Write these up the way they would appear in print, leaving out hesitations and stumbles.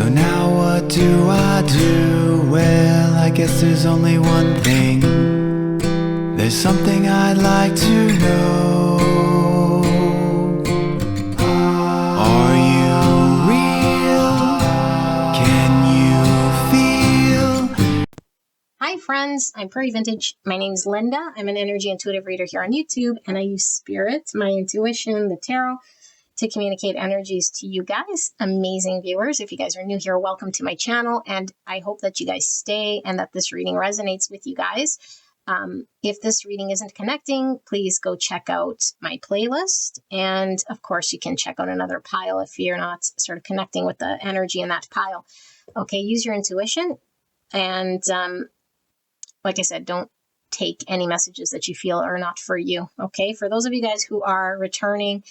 So now what do I do? Well, I guess there's only one thing. There's something I'd like to know. Are you real? Can you feel? Hi friends, I'm Prairie Vintage. My name is Linda. I'm an energy intuitive reader here on YouTube, and I use spirit, my intuition, the tarot, to communicate energies to you guys, amazing viewers. If you guys are new here, welcome to my channel, and I hope that you guys stay and that this reading resonates with you guys. If this reading isn't connecting, please go check out my playlist, and of course you can check out another pile if you're not sort of connecting with the energy in that pile. Okay, use your intuition, and like I said, don't take any messages that you feel are not for you. Okay, for those of you guys who are returning,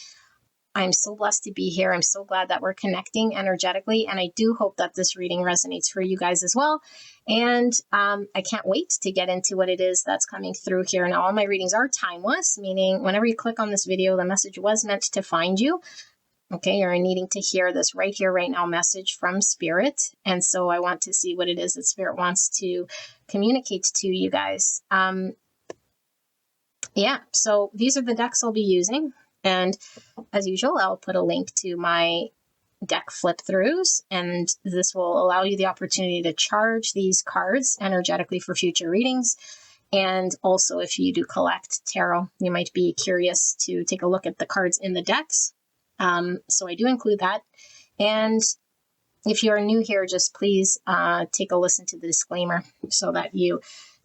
I'm so blessed to be here. I'm so glad that we're connecting energetically, and I do hope that this reading resonates for you guys as well. And I can't wait to get into what it is that's coming through here. Now, all my readings are timeless, meaning whenever you click on this video, the message was meant to find you. Okay, you're needing to hear this right here, right now message from Spirit. And so I want to see what it is that Spirit wants to communicate to you guys. Yeah, so these are the decks I'll be using. And as usual, I'll put a link to my deck flip throughs, and this will allow you the opportunity to charge these cards energetically for future readings. And also, if you do collect tarot, you might be curious to take a look at the cards in the decks. So I do include that. And if you are new here, just please take a listen to the disclaimer so that you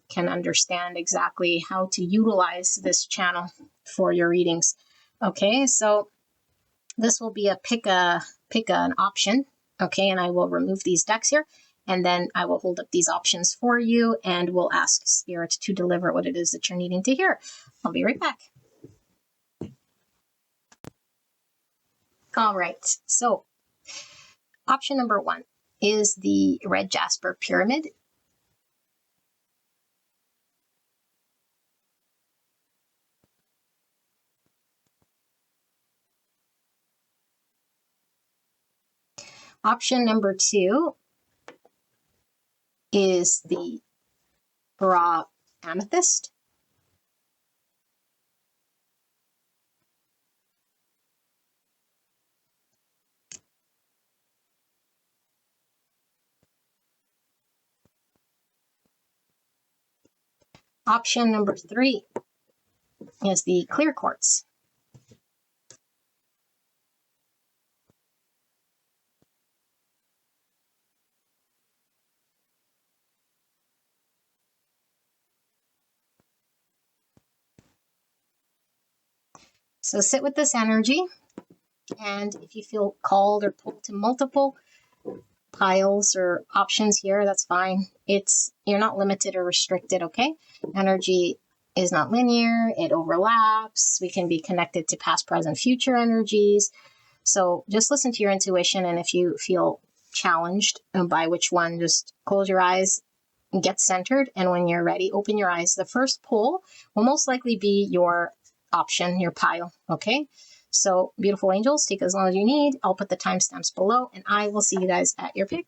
can understand exactly how to utilize this channel for your readings. Okay, so this will be a pick an option. Okay, and I will remove these decks here, and then I will hold up these options for you, and we'll ask Spirit to deliver what it is that you're needing to hear. I'll be right back. All right, so option number 1 is the red jasper pyramid. Option number 2 is the raw amethyst. Option number 3 is the clear quartz. So sit with this energy, and if you feel called or pulled to multiple piles or options here, that's fine. You're not limited or restricted, okay? Energy is not linear, it overlaps. We can be connected to past, present, future energies. So just listen to your intuition, and if you feel challenged by which one, just close your eyes, get centered, and when you're ready, open your eyes. The first pull will most likely be your option, your pile, okay? So beautiful angels, take as long as you need. I'll put the timestamps below, and I will see you guys at your pick.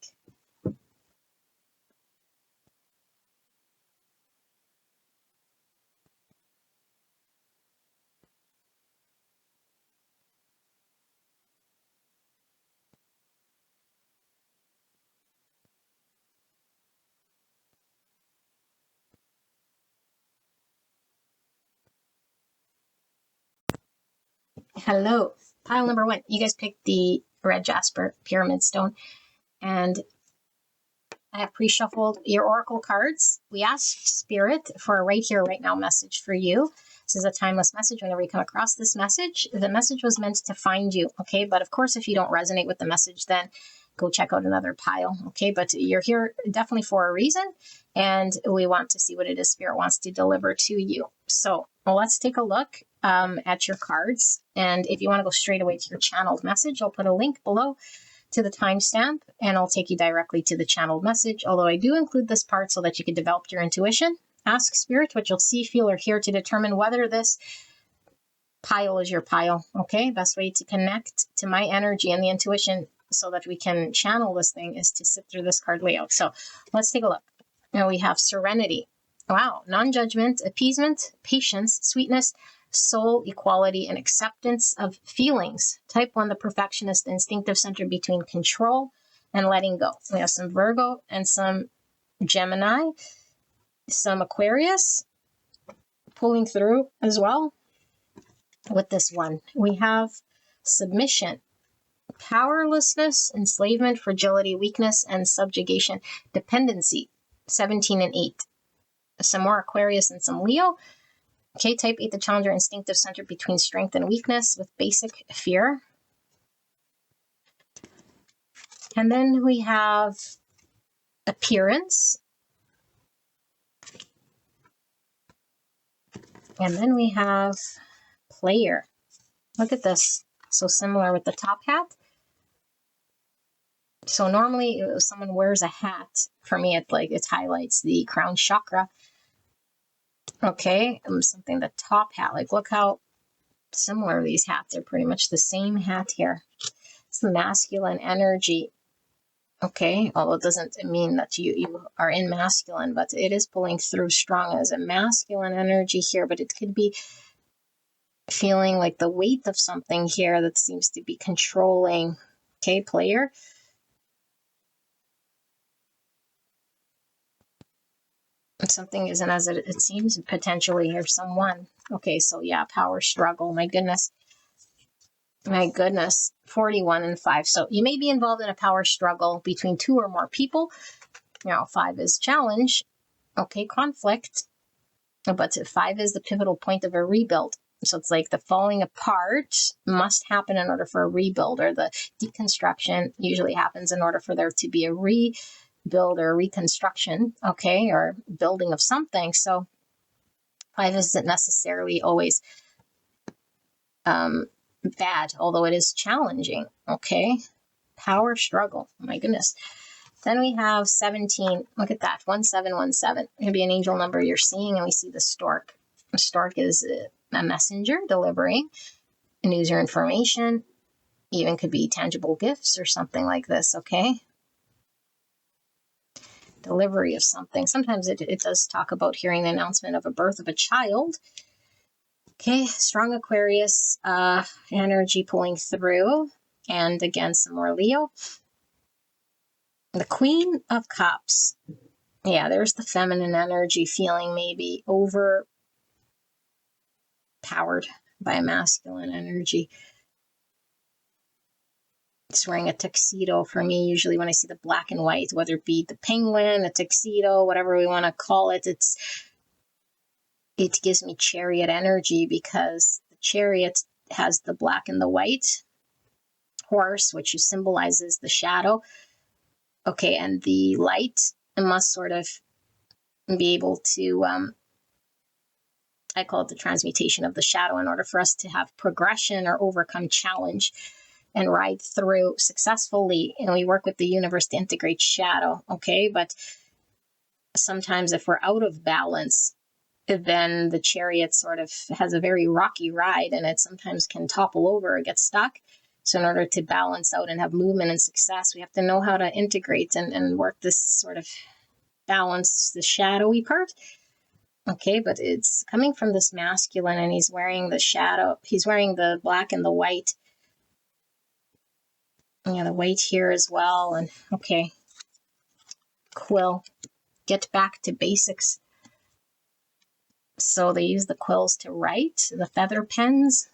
Hello, pile number 1. You guys picked the red jasper pyramid stone, and I have pre-shuffled your oracle cards. We asked Spirit for a right here, right now message for you. This is a timeless message. Whenever you come across this message, the message was meant to find you, okay? But of course, if you don't resonate with the message, then go check out another pile, okay? But you're here definitely for a reason, and we want to see what it is Spirit wants to deliver to you. So let's take a look at your cards. And if you want to go straight away to your channeled message, I'll put a link below to the timestamp, and I'll take you directly to the channeled message, although I do include this part so that you can develop your intuition. Ask Spirit what you'll see, feel, or hear to determine whether this pile is your pile, okay? Best way to connect to my energy and the intuition so that we can channel this thing is to sit through this card layout. So let's take a look. Now we have serenity. Wow. Non-judgment, appeasement, patience, sweetness, soul, equality, and acceptance of feelings. Type 1, the perfectionist, instinctive center between control and letting go. We have some Virgo and some Gemini, some Aquarius pulling through as well. With this one, we have submission, powerlessness, enslavement, fragility, weakness, and subjugation, dependency, 17 and 8. Some more Aquarius and some Leo. Okay, type 8, the challenger, instinctive center between strength and weakness with basic fear. And then we have appearance. And then we have player. Look at this. So similar with the top hat. So normally if someone wears a hat, for me it highlights the crown chakra. Okay, something the top hat. Like look how similar these hats are. Pretty much the same hat here. It's the masculine energy. Okay, although it doesn't mean that you are in masculine, but it is pulling through strong as a masculine energy here. But it could be feeling like the weight of something here that seems to be controlling. Okay, player. Something isn't as it seems potentially, or someone. Okay, so yeah, power struggle. My goodness. 41 and 5. So you may be involved in a power struggle between 2 or more people. 5 is challenge. Okay, conflict. But 5 is the pivotal point of a rebuild. So it's like the falling apart must happen in order for a rebuild, or the deconstruction usually happens in order for there to be a rebuild or reconstruction, okay, or building of something. So 5 isn't necessarily always bad, although it is challenging, okay? Power struggle, oh my goodness. Then we have 17, look at that, 1717. It could be an angel number you're seeing, and we see the stork. The stork is a messenger delivering news or information, even could be tangible gifts or something like this, okay? Delivery of something. Sometimes it does talk about hearing the announcement of a birth of a child. Okay, strong Aquarius energy pulling through. And again, some more Leo. The Queen of Cups. Yeah, there's the feminine energy feeling maybe overpowered by a masculine energy. It's wearing a tuxedo for me. Usually when I see the black and white, whether it be the penguin, a tuxedo, whatever we want to call it, it gives me chariot energy, because the chariot has the black and the white horse, which symbolizes the shadow. Okay, and the light must sort of be able to, I call it the transmutation of the shadow, in order for us to have progression or overcome challenge and ride through successfully. And we work with the universe to integrate shadow, okay? But sometimes if we're out of balance, then the chariot sort of has a very rocky ride, and it sometimes can topple over or get stuck. So in order to balance out and have movement and success, we have to know how to integrate and work this sort of balance, the shadowy part. Okay, but it's coming from this masculine, and he's wearing the shadow. He's wearing the black and the white. Yeah, the white here as well. And okay, quill. Get back to basics. So they use the quills to write, the feather pens.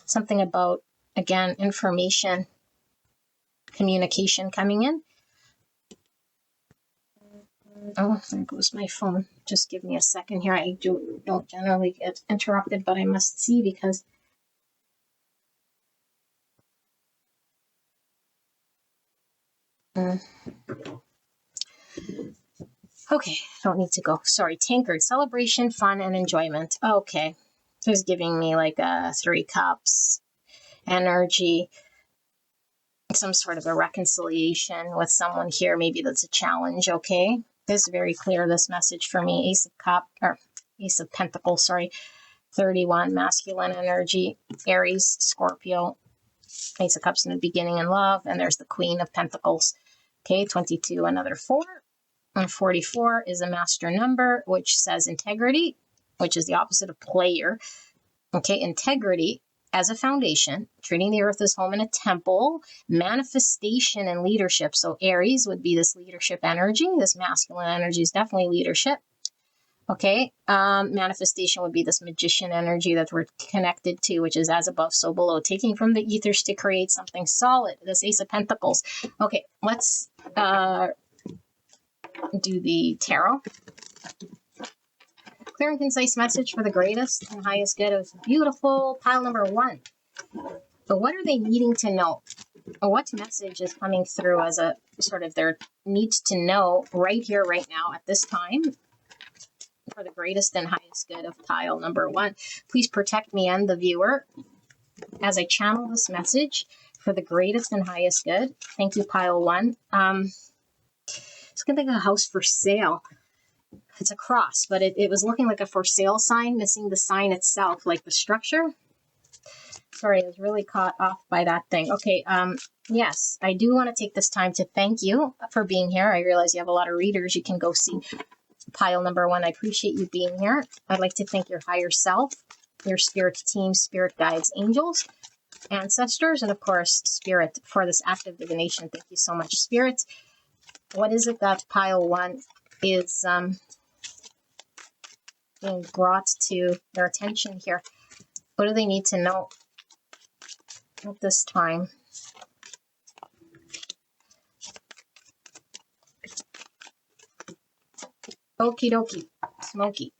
Something about, again, information, communication coming in. Oh, there goes my phone. Just give me a second here. I don't generally get interrupted, but I must see because okay, don't need to go. Sorry, tankard, celebration, fun, and enjoyment. Okay, who's giving me like 3 cups, energy, some sort of a reconciliation with someone here. Maybe that's a challenge. Okay, this is very clear. This message for me: Ace of Pentacles. Sorry, 31, masculine energy, Aries, Scorpio. Ace of Cups in the beginning in love. And there's the Queen of Pentacles. Okay, 22, another 4. And 44 is a master number, which says integrity, which is the opposite of player. Okay, integrity as a foundation, treating the earth as home and a temple, manifestation and leadership. So Aries would be this leadership energy. This masculine energy is definitely leadership. Okay, manifestation would be this magician energy that we're connected to, which is as above, so below, taking from the ethers to create something solid. This Ace of Pentacles. Okay, let's do the tarot. Clear and concise message for the greatest and highest good. It was beautiful. Pile number 1. But what are they needing to know? What message is coming through as a sort of their needs to know right here, right now, at this time, for the greatest and highest good of pile number 1? Please protect me and the viewer as I channel this message for the greatest and highest good. Thank you, pile 1. It's going to be a house for sale. It's a cross, but it was looking like a for sale sign, missing the sign itself, like the structure. Sorry, I was really caught off by that thing. Okay, yes, I do want to take this time to thank you for being here. I realize you have a lot of readers. You can go see pile number 1. I appreciate you being here. I'd like to thank your higher self, your spirit team, spirit guides, angels, ancestors, and of course, spirit for this act of divination. Thank you so much, spirit. What is it that pile 1 is being brought to their attention here? What do they need to know at this time? Okie dokie, smoky.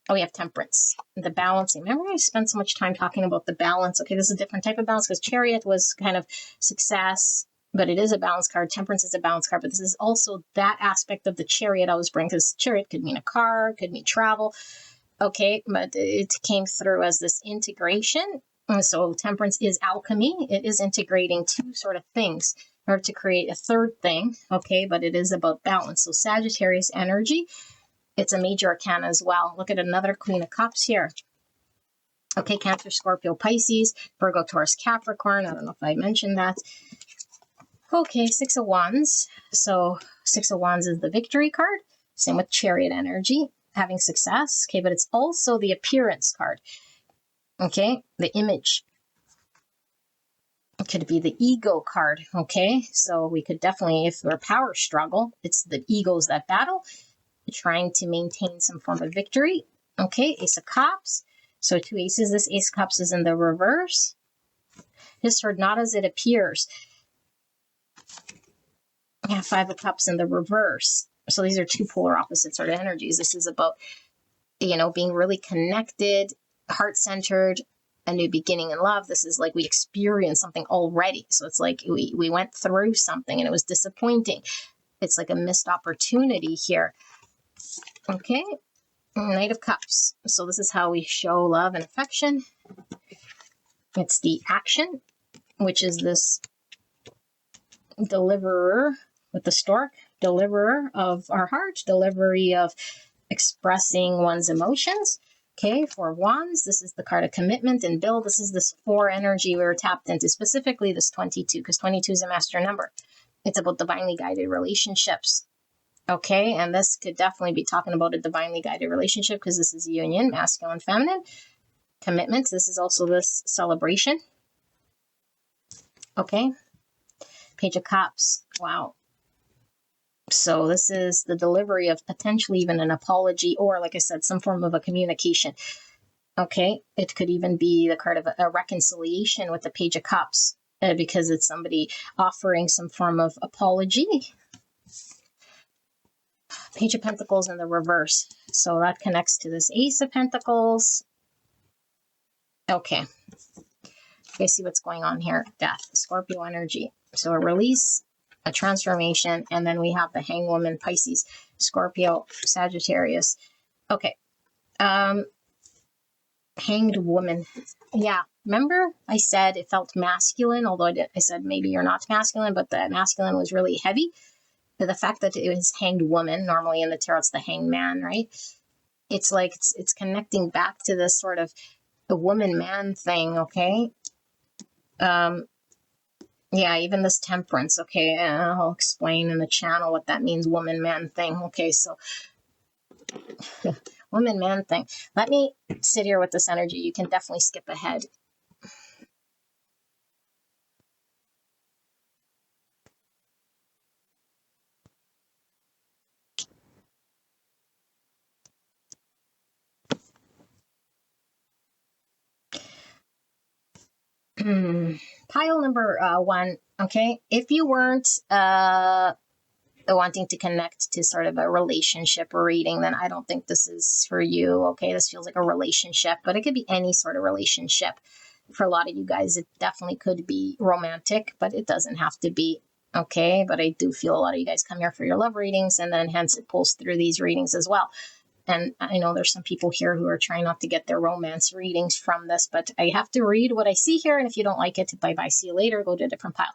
Oh, we have temperance, the balancing. Remember I spent so much time talking about the balance. Okay, this is a different type of balance because chariot was kind of success, but it is a balance card. Temperance is a balance card, but this is also that aspect of the chariot I was bringing, because chariot could mean a car, could mean travel. Okay, but it came through as this integration. So temperance is alchemy. It is integrating two sort of things in order to create a third thing. Okay, but it is about balance. So Sagittarius energy, it's a major arcana as well. Look at another Queen of Cups here. Okay, Cancer, Scorpio, Pisces, Virgo, Taurus, Capricorn. I don't know if I mentioned that. Okay, Six of Wands. So Six of Wands is the victory card. Same with Chariot energy, having success. Okay, but it's also the appearance card. Okay, the image. It could be the ego card. Okay, so we could definitely, if we're power struggle, it's the egos that battle, trying to maintain some form of victory. Okay, Ace of Cups. So two aces. This Ace of Cups is in the reverse. His sword, not as it appears. Yeah, Five of Cups in the reverse. So these are two polar opposite sort of energies. This is about, being really connected, heart-centered, a new beginning in love. This is like we experienced something already. So it's like we went through something and it was disappointing. It's like a missed opportunity here. Okay, Knight of Cups. So this is how we show love and affection. It's the action, which is this deliverer with the stork, deliverer of our heart, delivery of expressing one's emotions. Okay, Four of Wands. This is the card of commitment and build. This is this 4 energy we were tapped into, specifically this 22, because 22 is a master number. It's about divinely guided relationships. Okay, and this could definitely be talking about a divinely guided relationship because this is union, masculine, feminine. Commitment, this is also this celebration. Okay, Page of Cups. Wow. So this is the delivery of potentially even an apology or, like I said, some form of a communication. Okay, it could even be the card of a reconciliation with the Page of Cups because it's somebody offering some form of apology. Page of Pentacles in the reverse. So that connects to this Ace of Pentacles. Okay. You see what's going on here. Death, Scorpio energy. So a release, a transformation, and then we have the Hangwoman, Pisces, Scorpio, Sagittarius. Okay. Hanged Woman. Yeah. Remember I said it felt masculine, although I said maybe you're not masculine, but the masculine was really heavy. The fact that it was Hanged Woman, normally in the tarot it's the Hanged Man, right? It's like it's connecting back to this sort of the woman-man thing, okay? Yeah, even this temperance. Okay, I'll explain in the channel what that means, woman-man thing. Okay, so woman-man thing. Let me sit here with this energy. You can definitely skip ahead. Pile number 1. Okay, if you weren't wanting to connect to sort of a relationship reading, then I don't think this is for you. Okay, this feels like a relationship, but it could be any sort of relationship. For a lot of you guys, it definitely could be romantic, but it doesn't have to be. Okay, but I do feel a lot of you guys come here for your love readings, and then hence it pulls through these readings as well. And I know there's some people here who are trying not to get their romance readings from this, but I have to read what I see here. And if you don't like it, bye-bye, see you later, go to a different pile.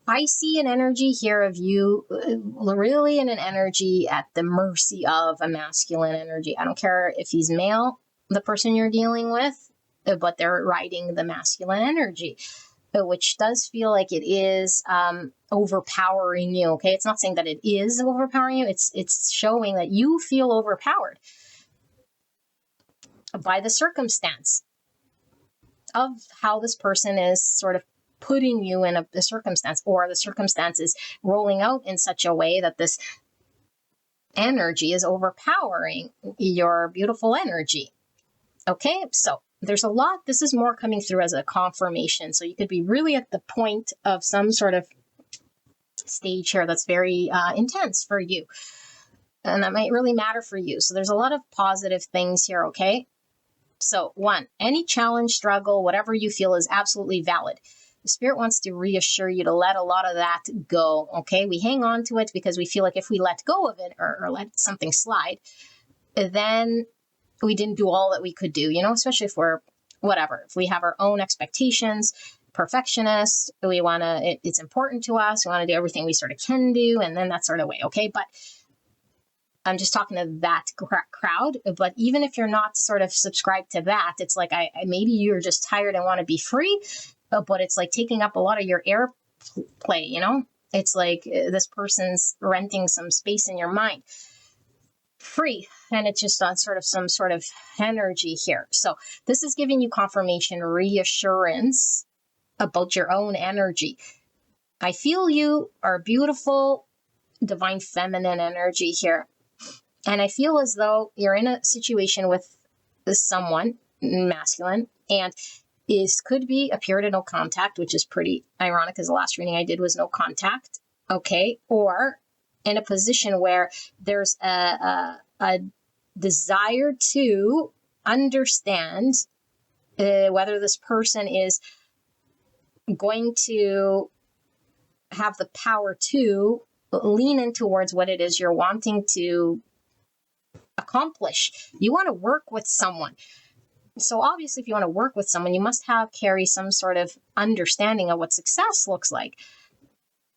I see an energy here of you really in an energy at the mercy of a masculine energy. I don't care if he's male, the person you're dealing with, but they're riding the masculine energy, which does feel like it is overpowering you. Okay, it's not saying that it is overpowering you. It's showing that you feel overpowered by the circumstance of how this person is sort of putting you in a circumstance, or the circumstance is rolling out in such a way that this energy is overpowering your beautiful energy. Okay, so there's a lot. This is more coming through as a confirmation. So you could be really at the point of some sort of stage here that's very intense for you. And that might really matter for you. So there's a lot of positive things here, okay? So 1, any challenge, struggle, whatever you feel is absolutely valid. The Spirit wants to reassure you to let a lot of that go, okay? We hang on to it because we feel like if we let go of it or let something slide, then we didn't do all that we could do, especially if we're whatever. If we have our own expectations, perfectionists, we want to, it's important to us. We want to do everything we sort of can do, and then that sort of way, okay? But I'm just talking to that crowd. But even if you're not sort of subscribed to that, it's like maybe you're just tired and want to be free, but it's like taking up a lot of your airplay, It's like this person's renting some space in your mind. Free, and it's just on sort of some sort of energy here. So this is giving you confirmation, reassurance about your own energy. I feel you are beautiful, divine feminine energy here. And I feel as though you're in a situation with someone masculine, and this could be a period of no contact, which is pretty ironic because the last reading I did was no contact. Okay. Or in a position where there's a desire to understand whether this person is going to have the power to lean in towards what it is you're wanting to accomplish. You want to work with someone. So obviously, if you want to work with someone, you must carry some sort of understanding of what success looks like,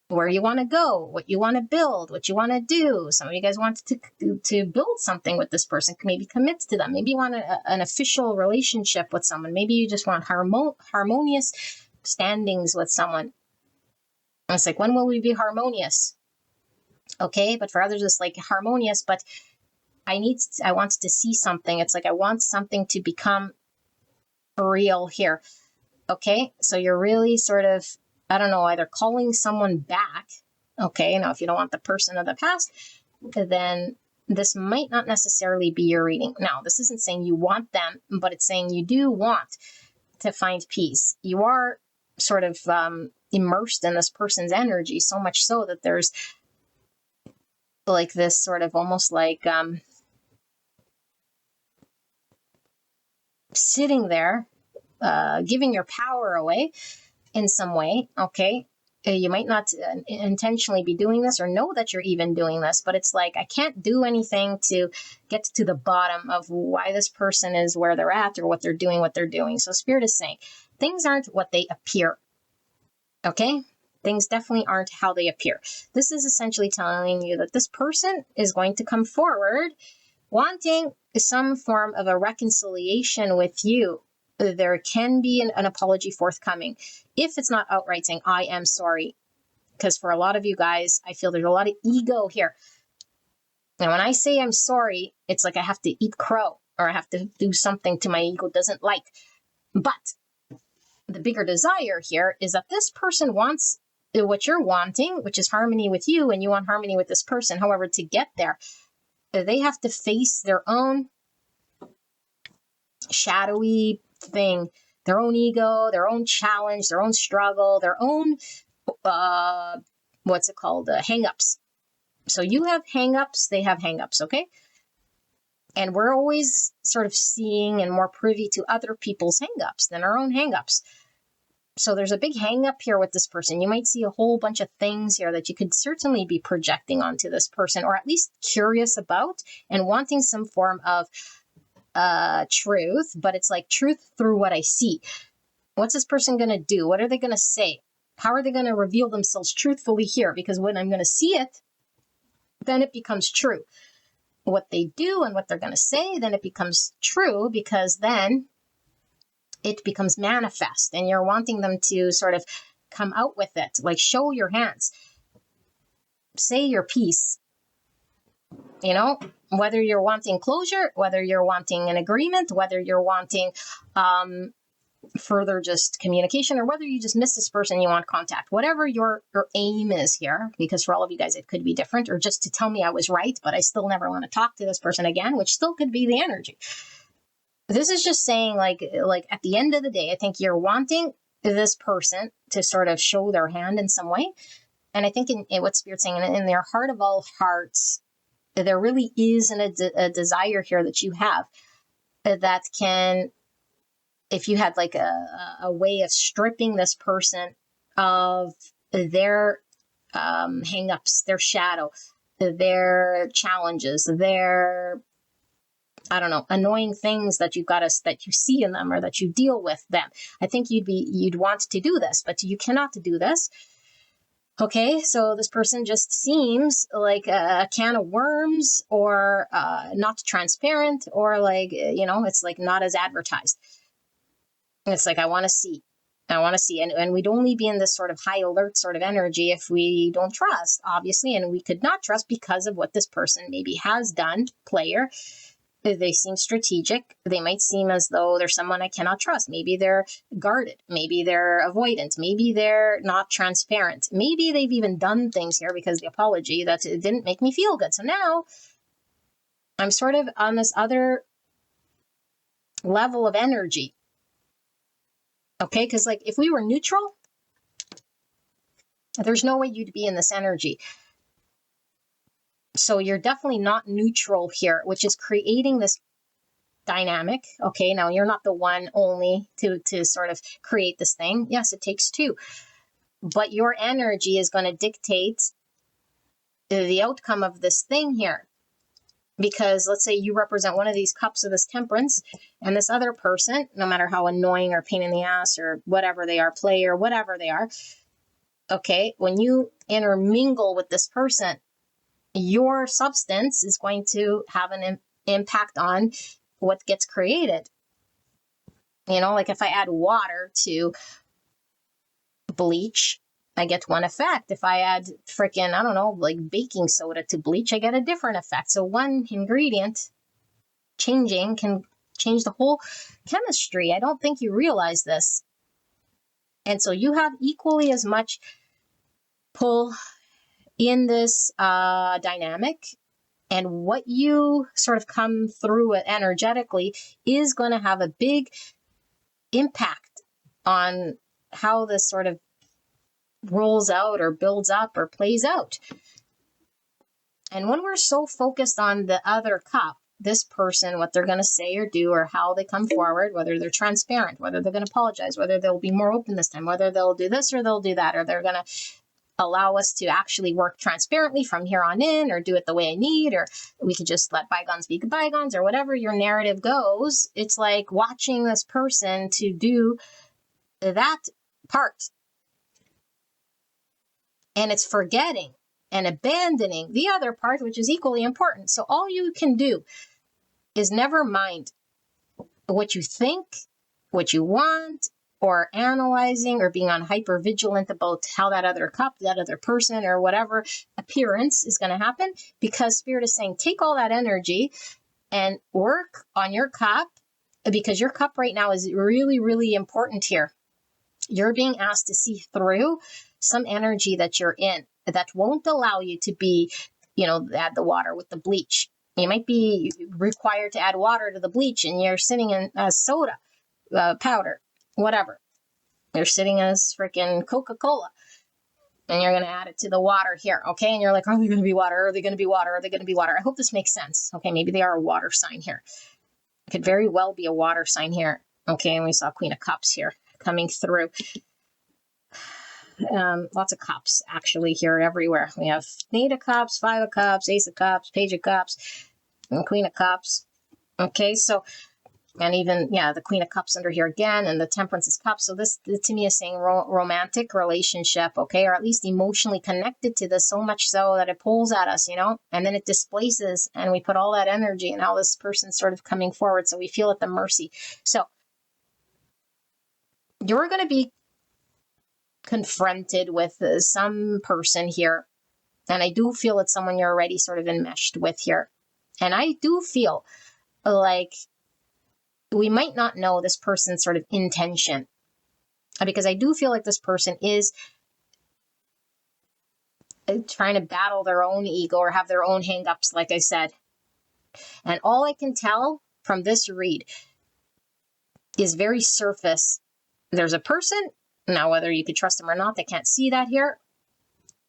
where you want to go, what you want to build, what you want to do. Some of you guys want to build something with this person, maybe commit to them. Maybe you want an official relationship with someone. Maybe you just want harmonious standings with someone. And it's like, when will we be harmonious? Okay, but for others, it's like harmonious, but I want to see something. It's like I want something to become real here. Okay, so you're really sort of, I don't know, either calling someone back. Okay, now if you don't want the person of the past, then this might not necessarily be your reading. Now, this isn't saying you want them, but it's saying you do want to find peace. You are sort of immersed in this person's energy, so much so that there's like this sort of almost like sitting there, giving your power away in some way, okay? You might not intentionally be doing this or know that you're even doing this, but it's like, I can't do anything to get to the bottom of why this person is where they're at or what they're doing. So Spirit is saying, things aren't what they appear, okay? Things definitely aren't how they appear. This is essentially telling you that this person is going to come forward wanting some form of a reconciliation with you. there can be an apology forthcoming. If it's not outright saying, I am sorry, because for a lot of you guys, I feel there's a lot of ego here. And when I say I'm sorry, it's like I have to eat crow or I have to do something to my ego doesn't like. But the bigger desire here is that this person wants what you're wanting, which is harmony with you, and you want harmony with this person. However, to get there, they have to face their own shadowy thing, their own ego, their own challenge, their own struggle, their own, hang-ups. So you have hang-ups, they have hang-ups, okay? And we're always sort of seeing and more privy to other people's hang-ups than our own hang-ups. So there's a big hang-up here with this person. You might see a whole bunch of things here that you could certainly be projecting onto this person, or at least curious about and wanting some form of truth, but it's like truth through what I see. What's this person going to do? What are they going to say? How are they going to reveal themselves truthfully here? Because when I'm going to see it, then it becomes true. What they do and what they're going to say, then it becomes true, because then it becomes manifest and you're wanting them to sort of come out with it, like show your hands, say your piece, you know, whether you're wanting closure, whether you're wanting an agreement, whether you're wanting further just communication, or whether you just miss this person, you want contact, whatever your aim is here, because for all of you guys, it could be different, or just to tell me I was right, but I still never want to talk to this person again, which still could be the energy. This is just saying, like at the end of the day, I think you're wanting this person to sort of show their hand in some way. And I think in what Spirit's saying, in their heart of all hearts, there really is a desire here that you have that can, if you had like a way of stripping this person of their hang-ups, their shadow, their challenges, their, I don't know, annoying things that that you see in them or that you deal with them. I think you'd want to do this, but you cannot do this. Okay, so this person just seems like a can of worms, or not transparent, or like, it's like not as advertised. It's like, I want to see. And we'd only be in this sort of high alert sort of energy if we don't trust, obviously, and we could not trust because of what this person maybe has done, player. They seem strategic. They might seem as though they're someone I cannot trust. Maybe they're guarded. Maybe they're avoidant. Maybe they're not transparent. Maybe they've even done things here because the apology that it didn't make me feel good. So now I'm sort of on this other level of energy. Okay, because like if we were neutral, there's no way you'd be in this energy. So you're definitely not neutral here, which is creating this dynamic. Okay, now you're not the one only to sort of create this thing. Yes, it takes two. But your energy is going to dictate the outcome of this thing here. Because let's say you represent one of these cups of this temperance, and this other person, no matter how annoying or pain in the ass or whatever they are, player, whatever they are, okay, when you intermingle with this person, your substance is going to have an impact on what gets created. Like if I add water to bleach, I get one effect. If I add freaking, I don't know, like baking soda to bleach, I get a different effect. So one ingredient changing can change the whole chemistry. I don't think you realize this. And so you have equally as much pull in this dynamic, and what you sort of come through it energetically is going to have a big impact on how this sort of rolls out or builds up or plays out. And when we're so focused on the other cup, this person, what they're going to say or do, or how they come forward, whether they're transparent, whether they're going to apologize, whether they'll be more open this time, whether they'll do this or they'll do that, or they're going to allow us to actually work transparently from here on in, or do it the way I need, or we could just let bygones be bygones, or whatever your narrative goes. It's like watching this person to do that part. And it's forgetting and abandoning the other part, which is equally important. So all you can do is never mind what you think what you want, or analyzing or being on hyper vigilant about how that other cup, that other person, or whatever appearance is going to happen, because Spirit is saying, take all that energy and work on your cup, because your cup right now is really, really important here. You're being asked to see through some energy that you're in that won't allow you to be, add the water with the bleach. You might be required to add water to the bleach and you're sitting in soda, powder, whatever. You're sitting as freaking Coca-Cola and you're going to add it to the water here. Okay. And you're like, are they going to be water? Are they going to be water? Are they going to be water? I hope this makes sense. Okay. Maybe they are a water sign here. It could very well be a water sign here. Okay. And we saw Queen of Cups here coming through. Lots of cups actually here everywhere. We have Eight of Cups, Five of Cups, Ace of Cups, Page of Cups, and Queen of Cups. Okay, so, and even, the Queen of Cups under here again, and the Temperance is Cups. So this to me is saying romantic relationship, okay, or at least emotionally connected to this, so much so that it pulls at us, and then it displaces, and we put all that energy and how this person's sort of coming forward, so we feel at the mercy. So you're going to be confronted with some person here, and I do feel it's someone you're already sort of enmeshed with here, and I do feel like we might not know this person's sort of intention, because I do feel like this person is trying to battle their own ego or have their own hang-ups, like I said. And all I can tell from this read is very surface. There's a person. Now, whether you could trust them or not, they can't see that here.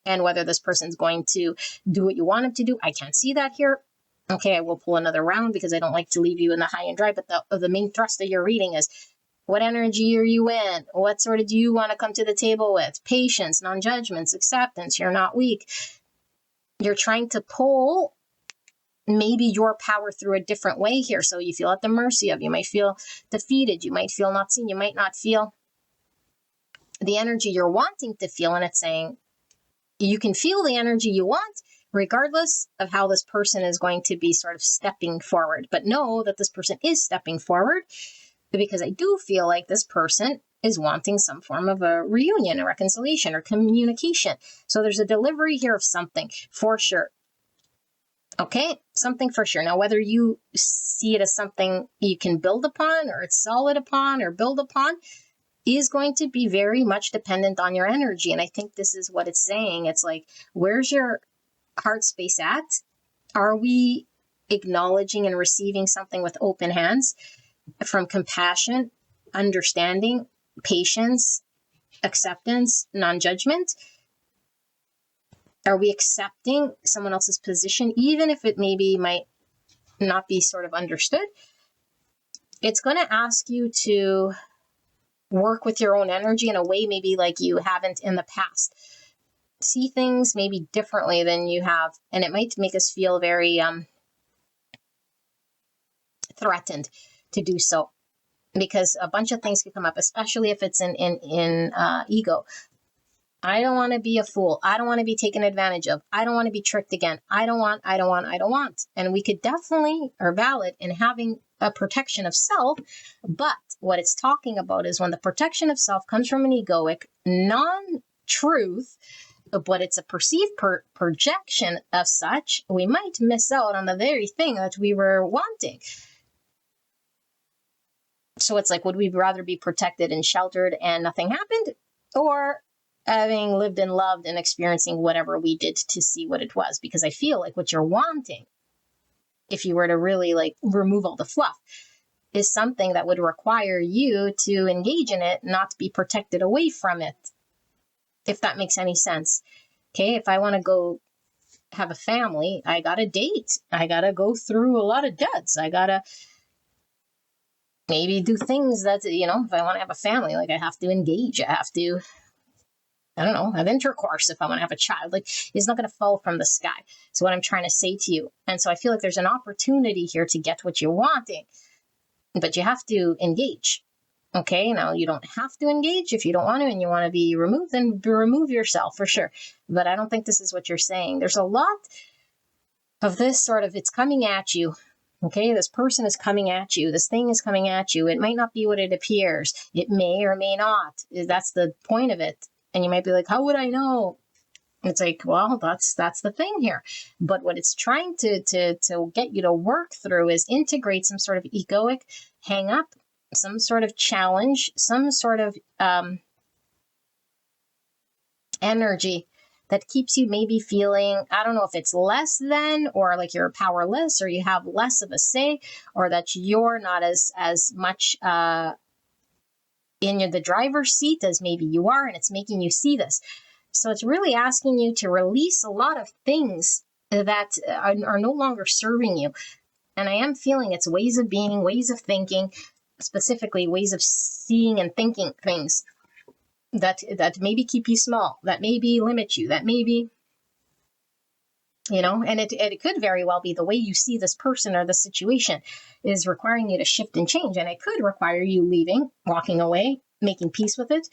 And whether this person's going to do what you want him to do, I can't see that here. Okay, I will pull another round because I don't like to leave you in the high and dry. But the main thrust of your reading is, what energy are you in? What sort of do you want to come to the table with? Patience, non-judgments, acceptance. You're not weak. You're trying to pull maybe your power through a different way here. So you feel at the mercy of. You might feel defeated. You might feel not seen. You might not feel the energy you're wanting to feel. And it's saying you can feel the energy you want regardless of how this person is going to be sort of stepping forward. But know that this person is stepping forward, because I do feel like this person is wanting some form of a reunion, a reconciliation, or communication. So there's a delivery here of something for sure. Okay, something for sure. Now, whether you see it as something you can build upon, or it's solid upon, or build upon, is going to be very much dependent on your energy. And I think this is what it's saying. It's like, where's your heart space at? Are we acknowledging and receiving something with open hands from compassion, understanding, patience, acceptance, non-judgment? Are we accepting someone else's position, even if it maybe might not be sort of understood? It's going to ask you to work with your own energy in a way maybe like you haven't in the past. See things maybe differently than you have, and it might make us feel very threatened to do so, because a bunch of things can come up, especially if it's in ego. I don't want to be a fool. I don't want to be taken advantage of. I don't want to be tricked again. I don't want. And we could definitely are valid in having a protection of self. But what it's talking about is when the protection of self comes from an egoic non-truth, but it's a perceived projection of such, we might miss out on the very thing that we were wanting. So it's like, would we rather be protected and sheltered and nothing happened, or having lived and loved and experiencing whatever we did to see what it was? Because I feel like what you're wanting, if you were to really like remove all the fluff, is something that would require you to engage in it, not be protected away from it. If that makes any sense. Okay, if I want to go have a family, I got to date. I got to go through a lot of duds. I got to maybe do things that, if I want to have a family, like I have to engage. I have to, I don't know, have intercourse if I want to have a child. Like, it's not going to fall from the sky. So what I'm trying to say to you. And so I feel like there's an opportunity here to get what you're wanting, but you have to engage. Okay, now you don't have to engage if you don't want to and you want to be removed, then remove yourself for sure. But I don't think this is what you're saying. There's a lot of this sort of, it's coming at you Okay, this person is coming at you. This thing is coming at you. It might not be what it appears. It may or may not. That's the point of it. And you might be like, how would I know? It's like, well, that's the thing here. But what it's trying to get you to work through is integrate some sort of egoic hang up, some sort of challenge, some sort of energy that keeps you maybe feeling, I don't know if it's less than, or like you're powerless, or you have less of a say, or that you're not as much in the driver's seat as maybe you are, and it's making you see this. So it's really asking you to release a lot of things that are no longer serving you. And I am feeling it's ways of being, ways of thinking, specifically ways of seeing and thinking things that maybe keep you small, that maybe limit you, that maybe, and it could very well be the way you see this person or the situation is requiring you to shift and change. And it could require you leaving, walking away, making peace with it.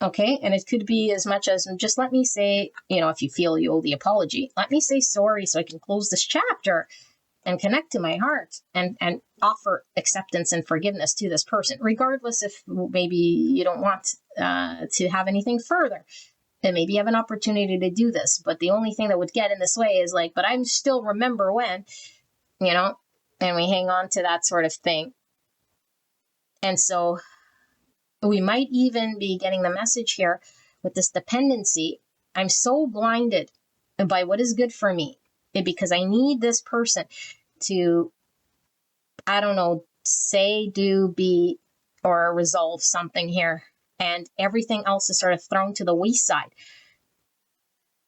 Okay. And it could be as much as just let me say, if you feel you owe the apology, let me say sorry so I can close this chapter and connect to my heart and offer acceptance and forgiveness to this person, regardless if maybe you don't want to have anything further. And maybe you have an opportunity to do this, but the only thing that would get in this way is like, but I still remember when, and we hang on to that sort of thing. And so we might even be getting the message here with this dependency. I'm so blinded by what is good for me because I need this person to, I don't know, say, do, be, or resolve something here. And everything else is sort of thrown to the wayside.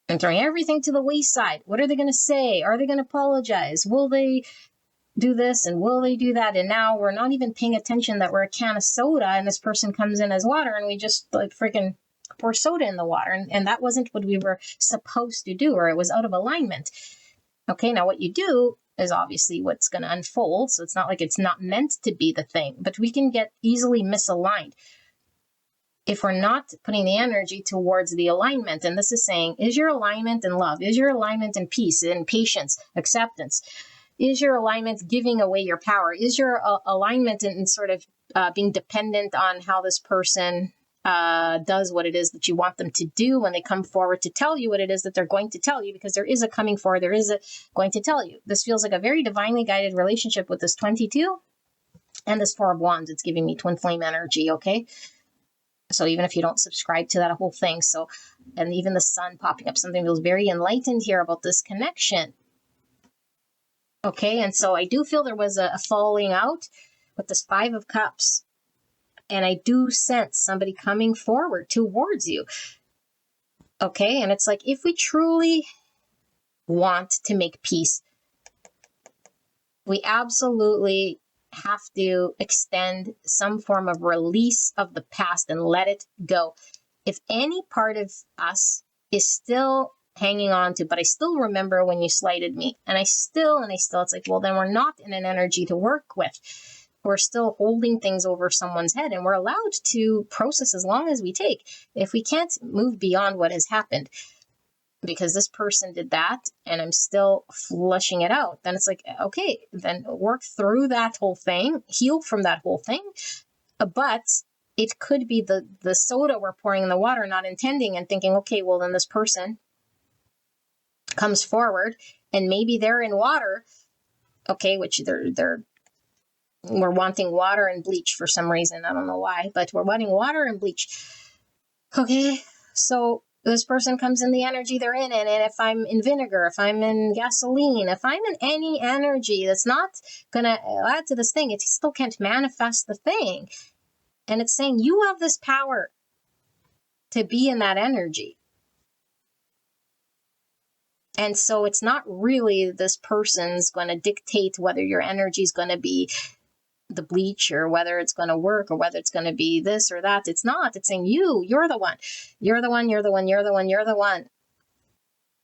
I'm throwing everything to the wayside. What are they going to say? Are they going to apologize? Will they do this and will they do that? And now we're not even paying attention that we're a can of soda and this person comes in as water and we just like freaking pour soda in the water. And that wasn't what we were supposed to do, or it was out of alignment. Okay, now what you do is obviously what's going to unfold. So it's not like it's not meant to be the thing, but we can get easily misaligned if we're not putting the energy towards the alignment. And this is saying, is your alignment in love? Is your alignment in peace, in patience, acceptance? Is your alignment giving away your power? Is your alignment in sort of being dependent on how this person does what it is that you want them to do when they come forward to tell you what it is that they're going to tell you? Because there is a coming forward, there is a going to tell you. This feels like a very divinely guided relationship with this 22 and this 4 of Wands. It's giving me twin flame energy, okay? So even if you don't subscribe to that whole thing, so, and even the sun popping up, something feels very enlightened here about this connection. Okay, and so I do feel there was a falling out with this 5 of Cups. And I do sense somebody coming forward towards you. Okay, and it's like, if we truly want to make peace, we absolutely have to extend some form of release of the past and let it go. If any part of us is still hanging on to, but I still remember when you slighted me, and I still, it's like, well, then we're not in an energy to work with. We're still holding things over someone's head, and we're allowed to process as long as we take. If we can't move beyond what has happened, because this person did that and I'm still flushing it out, then it's like, okay, then work through that whole thing, heal from that whole thing. But it could be the soda we're pouring in the water, not intending, and thinking, okay, well, then this person comes forward and maybe they're in water, okay, which we're wanting water and bleach for some reason. I don't know why, but we're wanting water and bleach. Okay, so this person comes in the energy they're in, and if I'm in vinegar, if I'm in gasoline, if I'm in any energy that's not going to add to this thing, it still can't manifest the thing. And it's saying you have this power to be in that energy. And so it's not really this person's going to dictate whether your energy is going to be the bleach or whether it's going to work or whether it's going to be this or that. It's not. It's saying you're the one. You're the one, you're the one, you're the one, you're the one.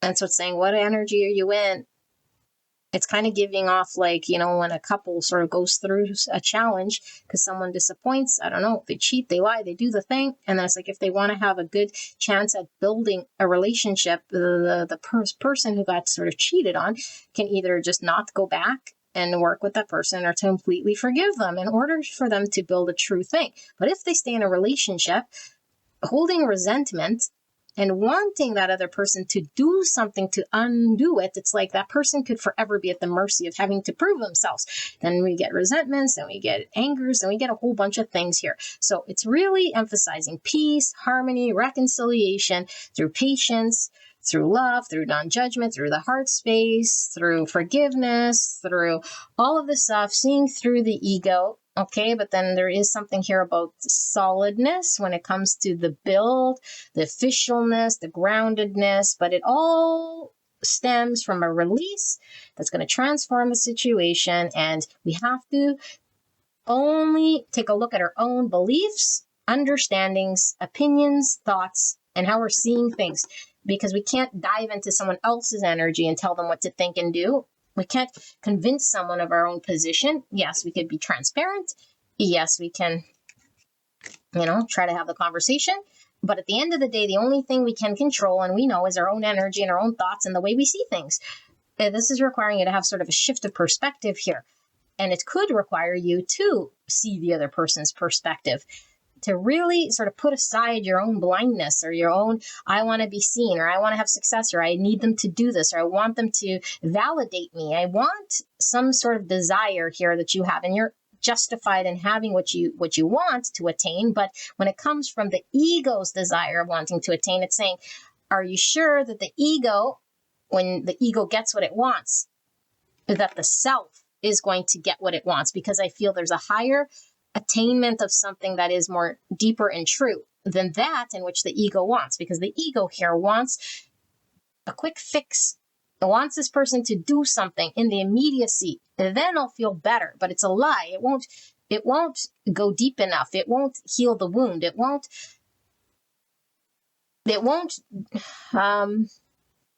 And so it's saying, what energy are you in? It's kind of giving off like, when a couple sort of goes through a challenge because someone disappoints, I don't know, they cheat, they lie, they do the thing. And then it's like, if they want to have a good chance at building a relationship, the person who got sort of cheated on can either just not go back and work with that person or to completely forgive them in order for them to build a true thing. But if they stay in a relationship holding resentment and wanting that other person to do something to undo it, it's like that person could forever be at the mercy of having to prove themselves. Then we get resentments, then we get angers, then we get a whole bunch of things here. So it's really emphasizing peace, harmony, reconciliation through patience, through love, through non-judgment, through the heart space, through forgiveness, through all of this stuff, seeing through the ego. Okay, but then there is something here about solidness when it comes to the build, the officialness, the groundedness, but it all stems from a release that's going to transform the situation. And we have to only take a look at our own beliefs, understandings, opinions, thoughts, and how we're seeing things, because we can't dive into someone else's energy and tell them what to think and do. We can't convince someone of our own position. Yes, we could be transparent. Yes, we can, try to have the conversation. But at the end of the day, the only thing we can control and we know is our own energy and our own thoughts and the way we see things. This is requiring you to have sort of a shift of perspective here. And it could require you to see the other person's perspective, to really sort of put aside your own blindness or your own, I want to be seen, or I want to have success, or I need them to do this, or I want them to validate me. I want some sort of desire here that you have, and you're justified in having what you want to attain. But when it comes from the ego's desire of wanting to attain, it's saying, are you sure that the ego, when the ego gets what it wants, that the self is going to get what it wants? Because I feel there's a higher attainment of something that is more deeper and true than that in which the ego wants, because the ego here wants a quick fix. It wants this person to do something in the immediacy, and then I'll feel better. But it's a lie. It won't go deep enough. It won't heal the wound. It won't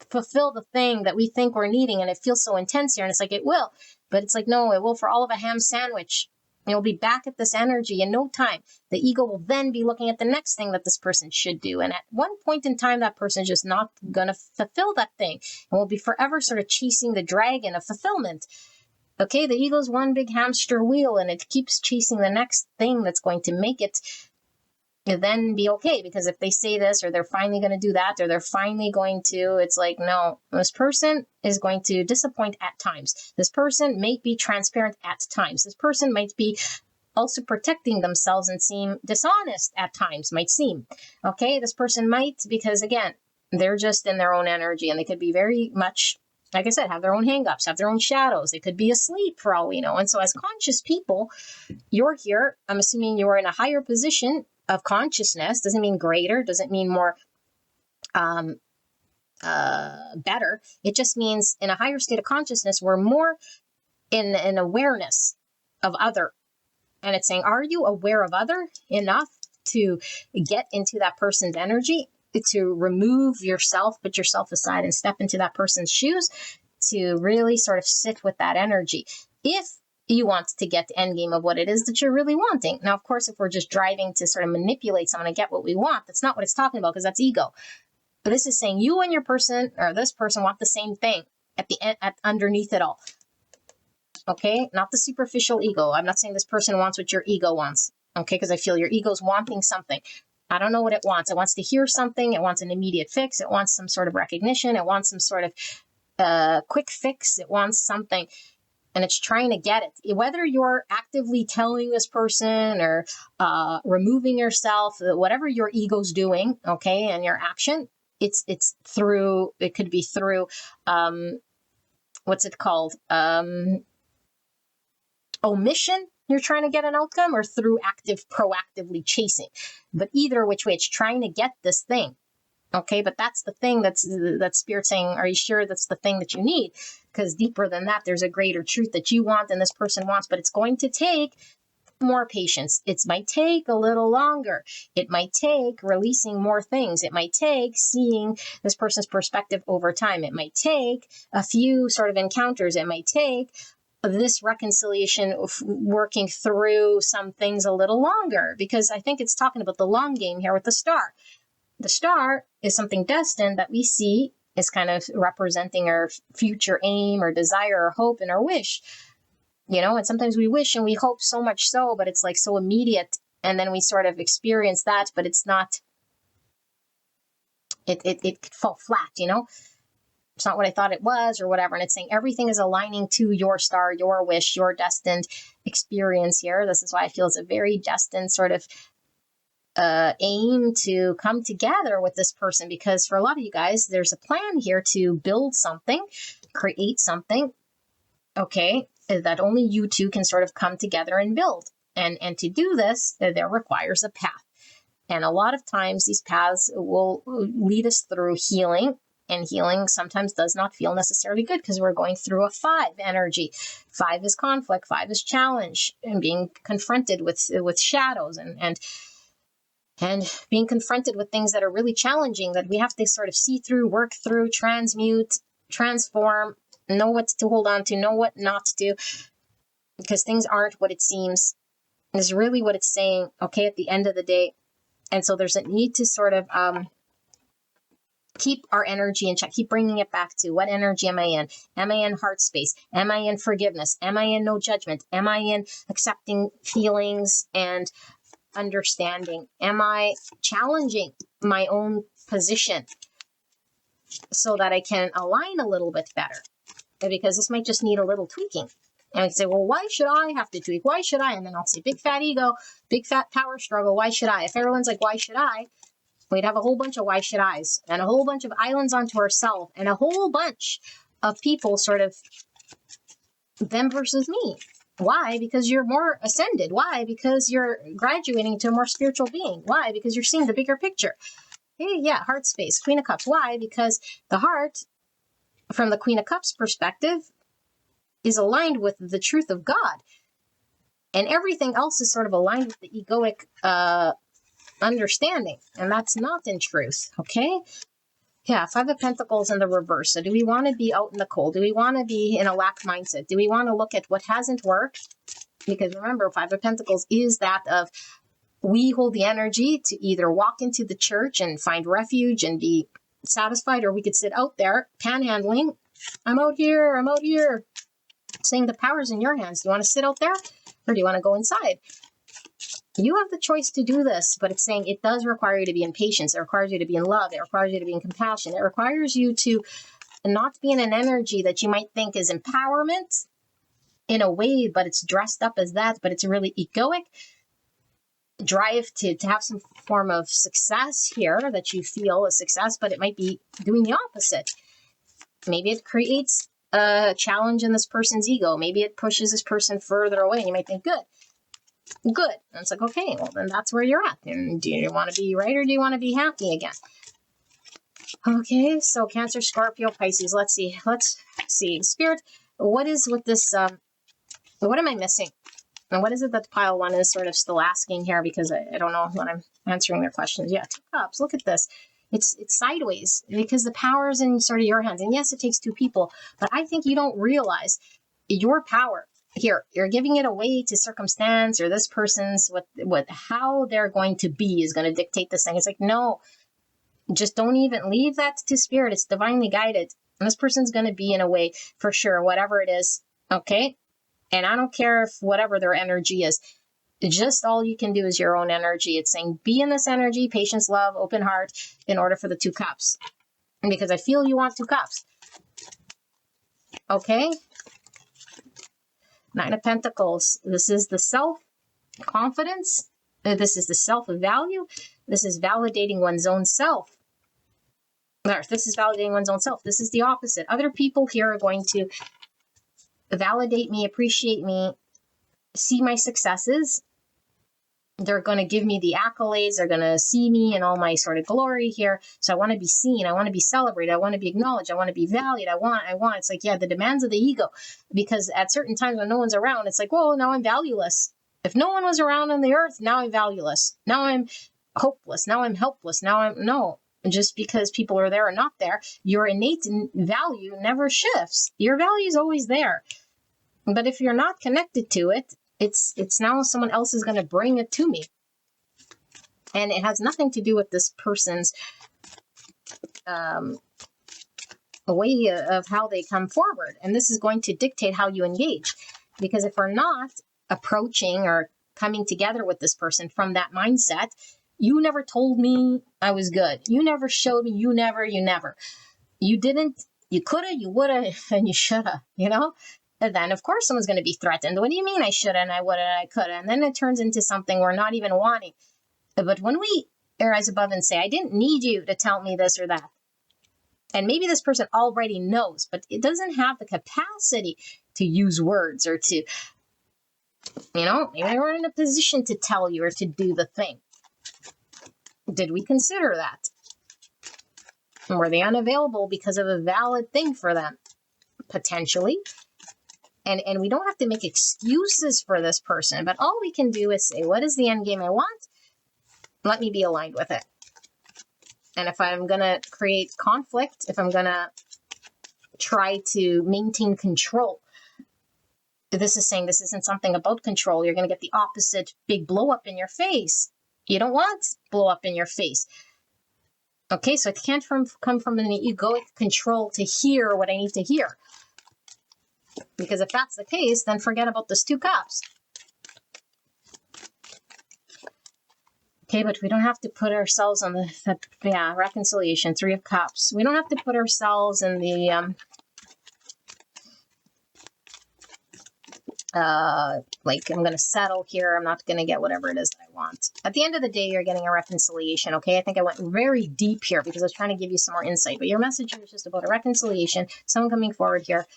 fulfill the thing that we think we're needing. And it feels so intense here. And it's like, it will, but it's like, no, it will for all of a ham sandwich. You'll be back at this energy in no time. The ego will then be looking at the next thing that this person should do. And at one point in time, that person's just not going to fulfill that thing. And will be forever sort of chasing the dragon of fulfillment. Okay, the ego's one big hamster wheel, and it keeps chasing the next thing that's going to make it then be okay. Because if they say this, or they're finally going to do that, or they're finally going to, it's like, no, this person is going to disappoint at times. This person may be transparent at times. This person might be also protecting themselves and seem dishonest at times, might seem. Okay, this person might, because again, they're just in their own energy, and they could be very much, like I said, have their own hangups, have their own shadows. They could be asleep for all we know. And so as conscious people, you're here, I'm assuming you're in a higher position of consciousness. Doesn't mean greater, doesn't mean more better. It just means in a higher state of consciousness, we're more in an awareness of other. And it's saying, are you aware of other enough to get into that person's energy, to remove yourself, put yourself aside and step into that person's shoes, to really sort of sit with that energy? If you want to get the end game of what it is that you're really wanting. Now, of course, if we're just driving to sort of manipulate someone and get what we want, that's not what it's talking about, because that's ego. But this is saying you and your person, or this person, want the same thing at the end, underneath it all. Okay, not the superficial ego. I'm not saying this person wants what your ego wants. Okay, because I feel your ego's wanting something. I don't know what it wants. It wants to hear something. It wants an immediate fix. It wants some sort of recognition. It wants some sort of quick fix. It wants something. And it's trying to get it. Whether you're actively telling this person or removing yourself, whatever your ego's doing, okay, and your action, it's through, it could be through, what's it called? Omission, you're trying to get an outcome, or through proactively chasing. But either which way, it's trying to get this thing. Okay, but that's the thing that's spirit saying, are you sure that's the thing that you need? Because deeper than that, there's a greater truth that you want and this person wants, but it's going to take more patience. It might take a little longer. It might take releasing more things. It might take seeing this person's perspective over time. It might take a few sort of encounters. It might take this reconciliation of working through some things a little longer, because I think it's talking about the long game here with the star. The star is something destined that we see is kind of representing our future aim or desire or hope and our wish. And sometimes we wish and we hope so much so, but it's like so immediate. And then we sort of experience that, but it's not, it could fall flat, It's not what I thought it was or whatever. And it's saying everything is aligning to your star, your wish, your destined experience here. This is why I feel it's a very destined sort of aim to come together with this person, because for a lot of you guys, there's a plan here to build something, create something, okay, that only you two can sort of come together and build. And to do this, there requires a path. And a lot of times these paths will lead us through healing, and healing sometimes does not feel necessarily good because we're going through a 5 energy. 5 is conflict, 5 is challenge, and being confronted with shadows and being confronted with things that are really challenging that we have to sort of see through, work through, transmute, transform, know what to hold on to, know what not to do, because things aren't what it seems. Is really what it's saying, okay, at the end of the day. And so there's a need to sort of keep our energy in check, keep bringing it back to what energy am I in? Am I in heart space? Am I in forgiveness? Am I in no judgment? Am I in accepting feelings and understanding? Am I challenging my own position so that I can align a little bit better? Because this might just need a little tweaking. And I say, well, why should I have to tweak? Why should I? And then I'll say, big fat ego, big fat power struggle. Why should I? If everyone's like, why should I? We'd have a whole bunch of why should I's and a whole bunch of islands onto ourselves and a whole bunch of people sort of them versus me. Why? Because you're more ascended. Why? Because you're graduating to a more spiritual being. Why? Because you're seeing the bigger picture. Hey, yeah, heart space, Queen of Cups. Why? Because the heart, from the Queen of Cups perspective, is aligned with the truth of God. And everything else is sort of aligned with the egoic understanding. And that's not in truth, okay? Yeah, 5 of Pentacles in the reverse. So do we want to be out in the cold? Do we want to be in a lack mindset? Do we want to look at what hasn't worked? Because remember, 5 of Pentacles is that of we hold the energy to either walk into the church and find refuge and be satisfied, or we could sit out there panhandling. I'm out here, saying the power's in your hands. Do you want to sit out there or do you want to go inside? You have the choice to do this, but it's saying it does require you to be in patience. It requires you to be in love. It requires you to be in compassion. It requires you to not be in an energy that you might think is empowerment in a way, but it's dressed up as that, but it's really egoic. Drive to have some form of success here that you feel is success, but it might be doing the opposite. Maybe it creates a challenge in this person's ego. Maybe it pushes this person further away. And you might think, good. And it's like, okay, well, then that's where you're at. And do you want to be right or do you want to be happy again? Okay, so Cancer, Scorpio, Pisces. Let's see. Spirit, what is with this? What am I missing? And what is it that pile 1 is sort of still asking here? Because I don't know when I'm answering their questions. Yeah, 2 cups. Look at this. It's sideways because the power is in sort of your hands. And yes, it takes 2 people, but I think you don't realize your power here. You're giving it away to circumstance or this person's how they're going to be is going to dictate this thing. It's like, no, just don't even leave that to spirit. It's divinely guided. And this person's going to be in a way for sure, whatever it is. Okay. And I don't care if whatever their energy is. Just all you can do is your own energy. It's saying be in this energy, patience, love, open heart, in order for the 2 cups. And because I feel you want 2 cups. Okay. 9 of Pentacles. This is the self-confidence. This is the self-value. This is validating one's own self. This is validating one's own self. This is the opposite. Other people here are going to validate me, appreciate me, see my successes. They're going to give me the accolades. They're going to see me in all my sort of glory here. So I want to be seen. I want to be celebrated. I want to be acknowledged. I want to be valued. I want. It's like, yeah, the demands of the ego. Because at certain times when no one's around, it's like, whoa, now I'm valueless. If no one was around on the earth, now I'm valueless. Now I'm hopeless. Now I'm helpless. No. Just because people are there or not there, your innate value never shifts. Your value is always there. But if you're not connected to it, it's now someone else is going to bring it to me. And it has nothing to do with this person's way of how they come forward. And this is going to dictate how you engage. Because if we're not approaching or coming together with this person from that mindset, you never told me I was good. You never showed me, you never. You didn't, you coulda, you woulda, and you shoulda, And then, of course, someone's going to be threatened. What do you mean I shoulda and I woulda and I coulda? And then it turns into something we're not even wanting. But when we rise above and say, I didn't need you to tell me this or that, and maybe this person already knows, but it doesn't have the capacity to use words or to, maybe they weren't in a position to tell you or to do the thing. Did we consider that? Were they unavailable because of a valid thing for them? Potentially. And we don't have to make excuses for this person, but all we can do is say, what is the end game I want? Let me be aligned with it. And if I'm going to create conflict, if I'm going to try to maintain control, this is saying this isn't something about control. You're going to get the opposite big blow up in your face. You don't want blow up in your face. Okay, so it can't come from an egoic control to hear what I need to hear. Because if that's the case, then forget about this 2 cups. Okay, but we don't have to put ourselves on the reconciliation, 3 of cups. We don't have to put ourselves in the, like, I'm going to settle here. I'm not going to get whatever it is that I want. At the end of the day, you're getting a reconciliation, okay? I think I went very deep here because I was trying to give you some more insight. But your message is just about a reconciliation. Someone coming forward here,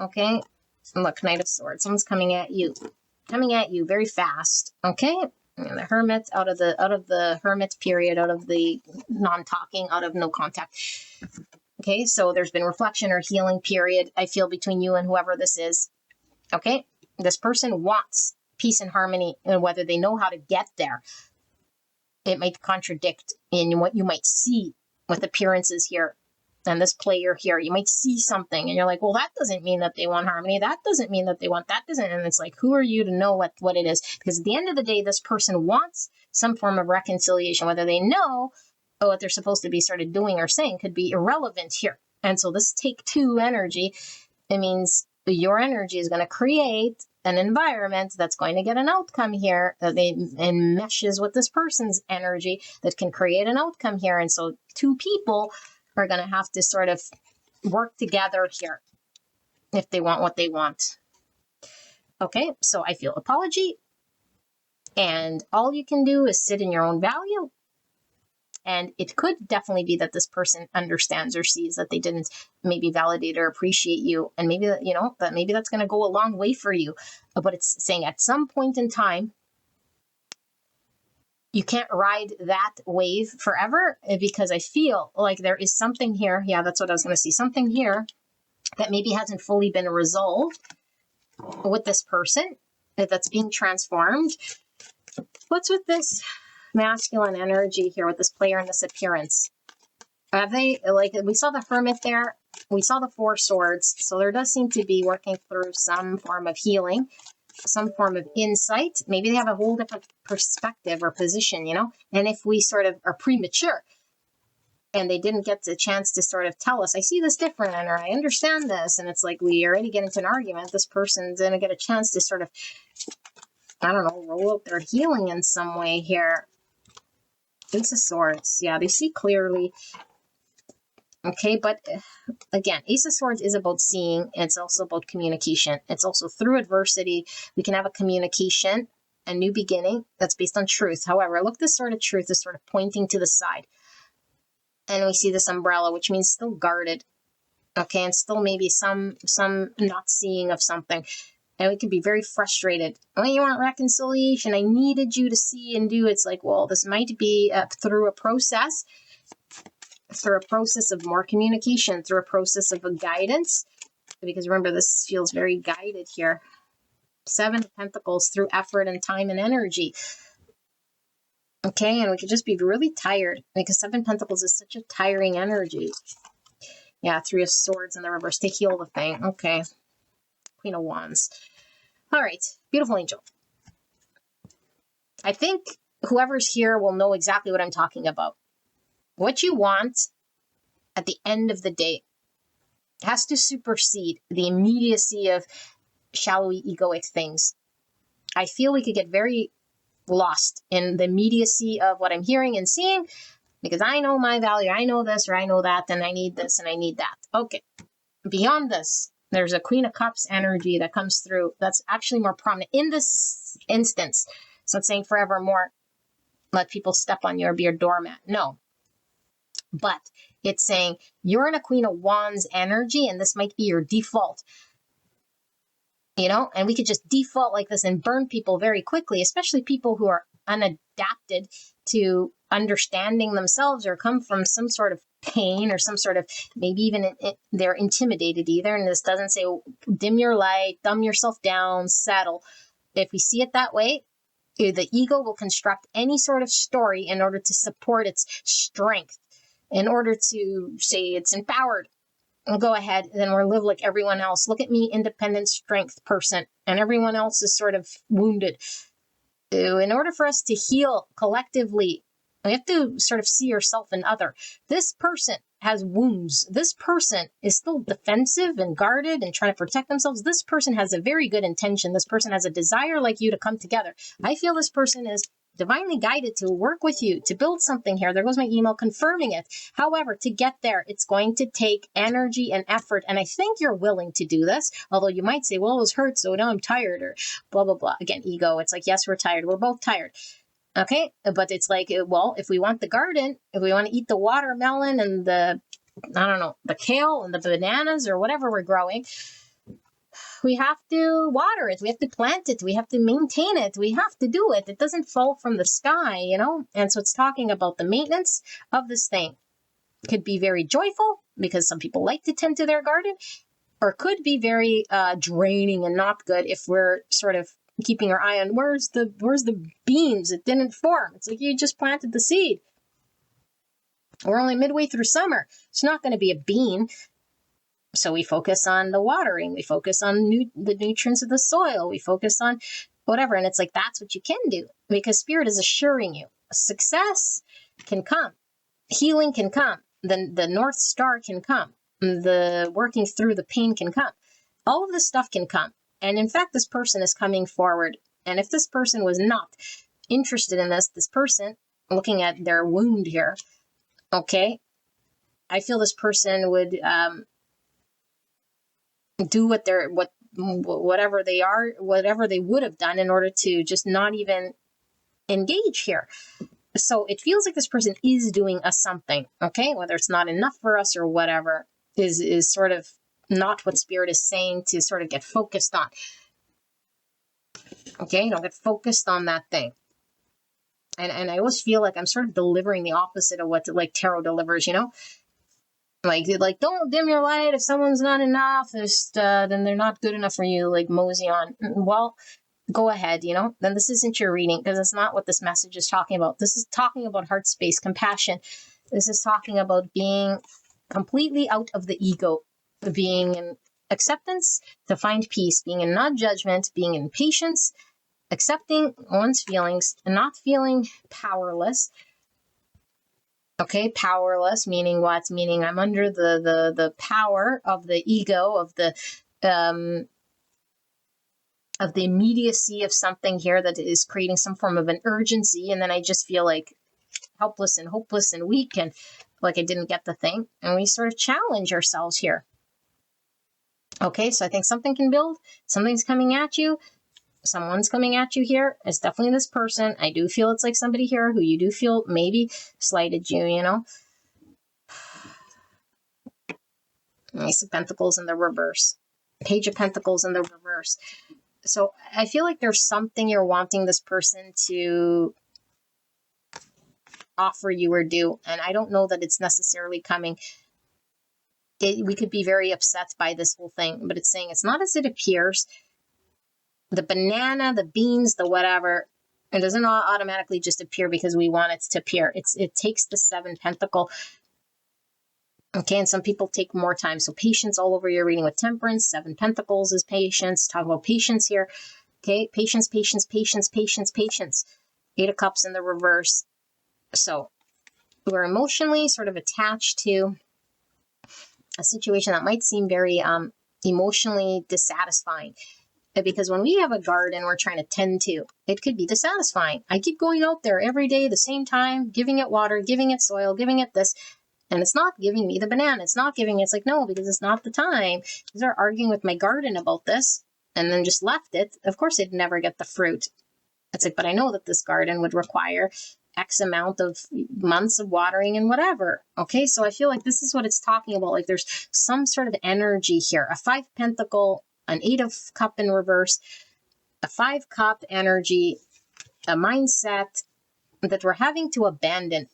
okay? Look, Knight of Swords. Someone's coming at you very fast, okay? And the Hermit, out of the Hermit period, out of the non-talking, out of no contact. Okay, so there's been reflection or healing period, I feel, between you and whoever this is. Okay, this person wants peace and harmony, and whether they know how to get there, it might contradict in what you might see with appearances here. And this player here, you might see something and you're like, well, that doesn't mean that they want harmony. That doesn't mean that they want, that doesn't. And it's like, who are you to know what it is? Because at the end of the day, this person wants some form of reconciliation. Whether they know what they're supposed to be sort of doing or saying could be irrelevant here. And so this take 2 energy, it means your energy is going to create an environment that's going to get an outcome here and meshes with this person's energy that can create an outcome here. And so 2 people are going to have to sort of work together here if they want what they want. Okay, so I feel apology. And all you can do is sit in your own value. And it could definitely be that this person understands or sees that they didn't maybe validate or appreciate you. And maybe, that maybe that's going to go a long way for you. But it's saying at some point in time, you can't ride that wave forever, because I feel like there is something here. Yeah, that's what I was going to see. Something here that maybe hasn't fully been resolved with this person that's being transformed. What's with this masculine energy here with this player and this appearance? Have they, like, we saw the Hermit there. We saw the 4 swords. So there does seem to be working through some form of healing, some form of insight. Maybe they have a whole different perspective or position, and if we sort of are premature and they didn't get the chance to sort of tell us, I see this different, or I understand this, and it's like we already get into an argument, this person's going to get a chance to sort of, I don't know, roll out their healing in some way here. Ace of Swords. Yeah, they see clearly. Okay, but again, Ace of Swords is about seeing. It's also about communication. It's also through adversity. We can have a communication, a new beginning that's based on truth. However, look, this sort of truth is sort of pointing to the side. And we see this umbrella, which means still guarded. Okay, and still maybe some not seeing of something. And we can be very frustrated. Oh, you want reconciliation? I needed you to see and do. It's like, well, this might be through a process of more communication, through a process of a guidance. Because remember, this feels very guided here. 7 of Pentacles, through effort and time and energy. Okay, and we could just be really tired because 7 Pentacles is such a tiring energy. Yeah, 3 of Swords in the reverse to heal the thing. Okay. Queen of Wands. All right, beautiful angel. I think whoever's here will know exactly what I'm talking about. What you want at the end of the day has to supersede the immediacy of shallowy egoic things. I feel we could get very lost in the immediacy of what I'm hearing and seeing, because I know my value, I know this or I know that, and I need this and I need that. Okay. Beyond this, there's a Queen of Cups energy that comes through that's actually more prominent in this instance. It's not saying forevermore, let people step on you or be your doormat. No. But it's saying you're in a Queen of Wands energy, and this might be your default. And we could just default like this and burn people very quickly, especially people who are unadapted to understanding themselves or come from some sort of pain or some sort of, maybe even they're intimidated either. And this doesn't say dim your light, dumb yourself down, settle. If we see it that way, the ego will construct any sort of story in order to support its strength, in order to say it's empowered. I'll go ahead, then we'll live like everyone else. Look at me, independent strength person, and everyone else is sort of wounded. In order for us to heal collectively, we have to sort of see yourself and other. This person has wounds. This person is still defensive and guarded and trying to protect themselves. This person has a very good intention. This person has a desire like you to come together. I feel this person is divinely guided to work with you, to build something here. There goes my email confirming it. However, to get there, it's going to take energy and effort. And I think you're willing to do this, although you might say, well, it was hurt, so now I'm tired, or blah, blah, blah. Again, ego. It's like, yes, we're tired. We're both tired. Okay. But it's like, well, if we want the garden, if we want to eat the watermelon and the kale and the bananas or whatever we're growing, we have to water it. We have to plant it. We have to maintain it. We have to do it. It doesn't fall from the sky, And so it's talking about the maintenance of this thing. Could be very joyful because some people like to tend to their garden, or could be very draining and not good if we're sort of keeping our eye on where's the beans. It didn't form. It's like you just planted the seed. We're only midway through summer. It's not going to be a bean. So we focus on the watering. We focus on the nutrients of the soil. We focus on whatever. And it's like, that's what you can do, because Spirit is assuring you success can come. Healing can come. The North Star can come. The working through the pain can come. All of this stuff can come. And in fact, this person is coming forward. And if this person was not interested in this person, looking at their wound here, okay, I feel this person would do whatever they would have done in order to just not even engage here. So it feels like this person is doing us something, okay? Whether it's not enough for us or whatever is sort of not what Spirit is saying to sort of get focused on. Okay, don't get focused on that thing. And I always feel like I'm sort of delivering the opposite of what like tarot delivers, Like don't dim your light. If someone's not enough, then they're not good enough for you. Like mosey on. Well, go ahead. Then this isn't your reading, because it's not what this message is talking about. This is talking about heart space, compassion. This is talking about being completely out of the ego, being in acceptance to find peace, being in non-judgment, being in patience, accepting one's feelings, and not feeling powerless. Okay, powerless, meaning what? Meaning I'm under the power of the ego, of the immediacy of something here that is creating some form of an urgency, and then I just feel like helpless and hopeless and weak and like I didn't get the thing. And we sort of challenge ourselves here. Okay, so I think something can build. Something's coming at you. Someone's coming at you here. It's definitely this person. I do feel it's like somebody here who you do feel maybe slighted you, Ace of Pentacles in the reverse. Page of Pentacles in the reverse. So I feel like there's something you're wanting this person to offer you or do. And I don't know that it's necessarily coming. We could be very upset by this whole thing, but it's saying it's not as it appears. The banana, the beans, the whatever, it doesn't automatically just appear because we want it to appear. It takes the 7 Pentacle. Okay, and some people take more time. So patience all over your reading with Temperance. 7 Pentacles is patience. Talk about patience here. Okay, patience, patience, patience, patience, patience. 8 of Cups in the reverse. So we're emotionally sort of attached to a situation that might seem very emotionally dissatisfying. Because when we have a garden we're trying to tend to, it could be dissatisfying. I keep going out there every day, the same time, giving it water, giving it soil, giving it this, and it's not giving me the banana. It's not giving, it's like, no, because it's not the time. They're arguing with my garden about this and then just left it. Of course, they'd never get the fruit. It's like, but I know that this garden would require X amount of months of watering and whatever. Okay, so I feel like this is what it's talking about. Like there's some sort of energy here. A 5 pentacle, an 8 of cup in reverse, a 5 cup energy, a mindset that we're having to abandon.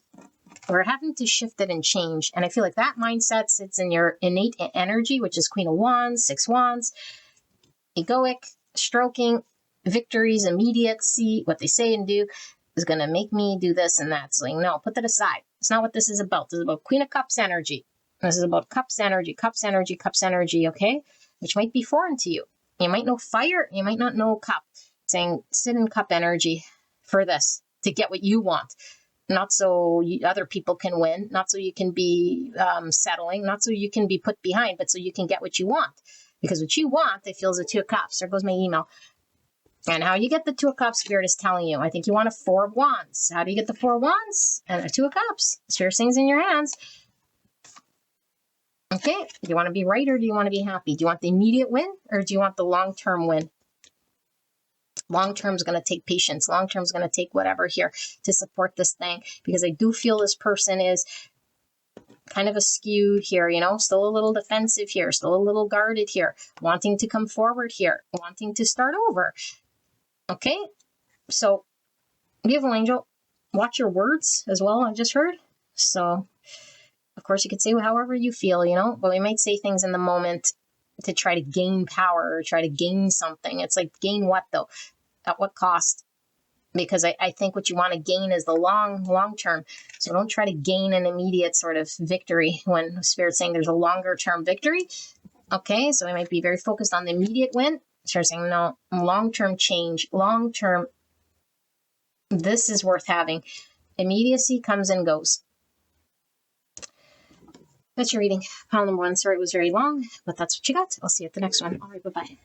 We're having to shift it and change. And I feel like that mindset sits in your innate energy, which is Queen of Wands, 6 Wands, egoic, stroking, victories, immediacy, what they say and do is going to make me do this and that. So like, no, put that aside. It's not what this is about. This is about Queen of Cups energy. This is about cups energy, cups energy, cups energy, okay? Which might be foreign to you. You might know fire, you might not know cup. Saying sit in cup energy for this, to get what you want. Not so other people can win, not so you can be settling, not so you can be put behind, but so you can get what you want. Because what you want, they feel is a 2 of cups. There goes my email. And how you get the 2 of cups, Spirit is telling you. I think you want a 4 of wands. How do you get the 4 of wands? And a 2 of cups. Spirit things in your hands. Okay, do you want to be right or do you want to be happy? Do you want the immediate win or do you want the long-term win? Long-term is going to take patience. Long-term is going to take whatever here to support this thing. Because I do feel this person is kind of askew here, you know, still a little defensive here, still a little guarded here, wanting to come forward here, wanting to start over. Okay, so beautiful angel, watch your words as well, I just heard. So, of course, you could say however you feel, you know, but we might say things in the moment to try to gain power or try to gain something. It's like, gain what though? At what cost? Because I think what you want to gain is the long term. So don't try to gain an immediate sort of victory when Spirit's saying there's a longer term victory. Okay, so I might be very focused on the immediate win. Start saying, no, long-term change, long-term, this is worth having. Immediacy comes and goes. That's your reading. Pile number 1. Sorry it was very long, but that's what you got. I'll see you at the next one. All right, bye-bye.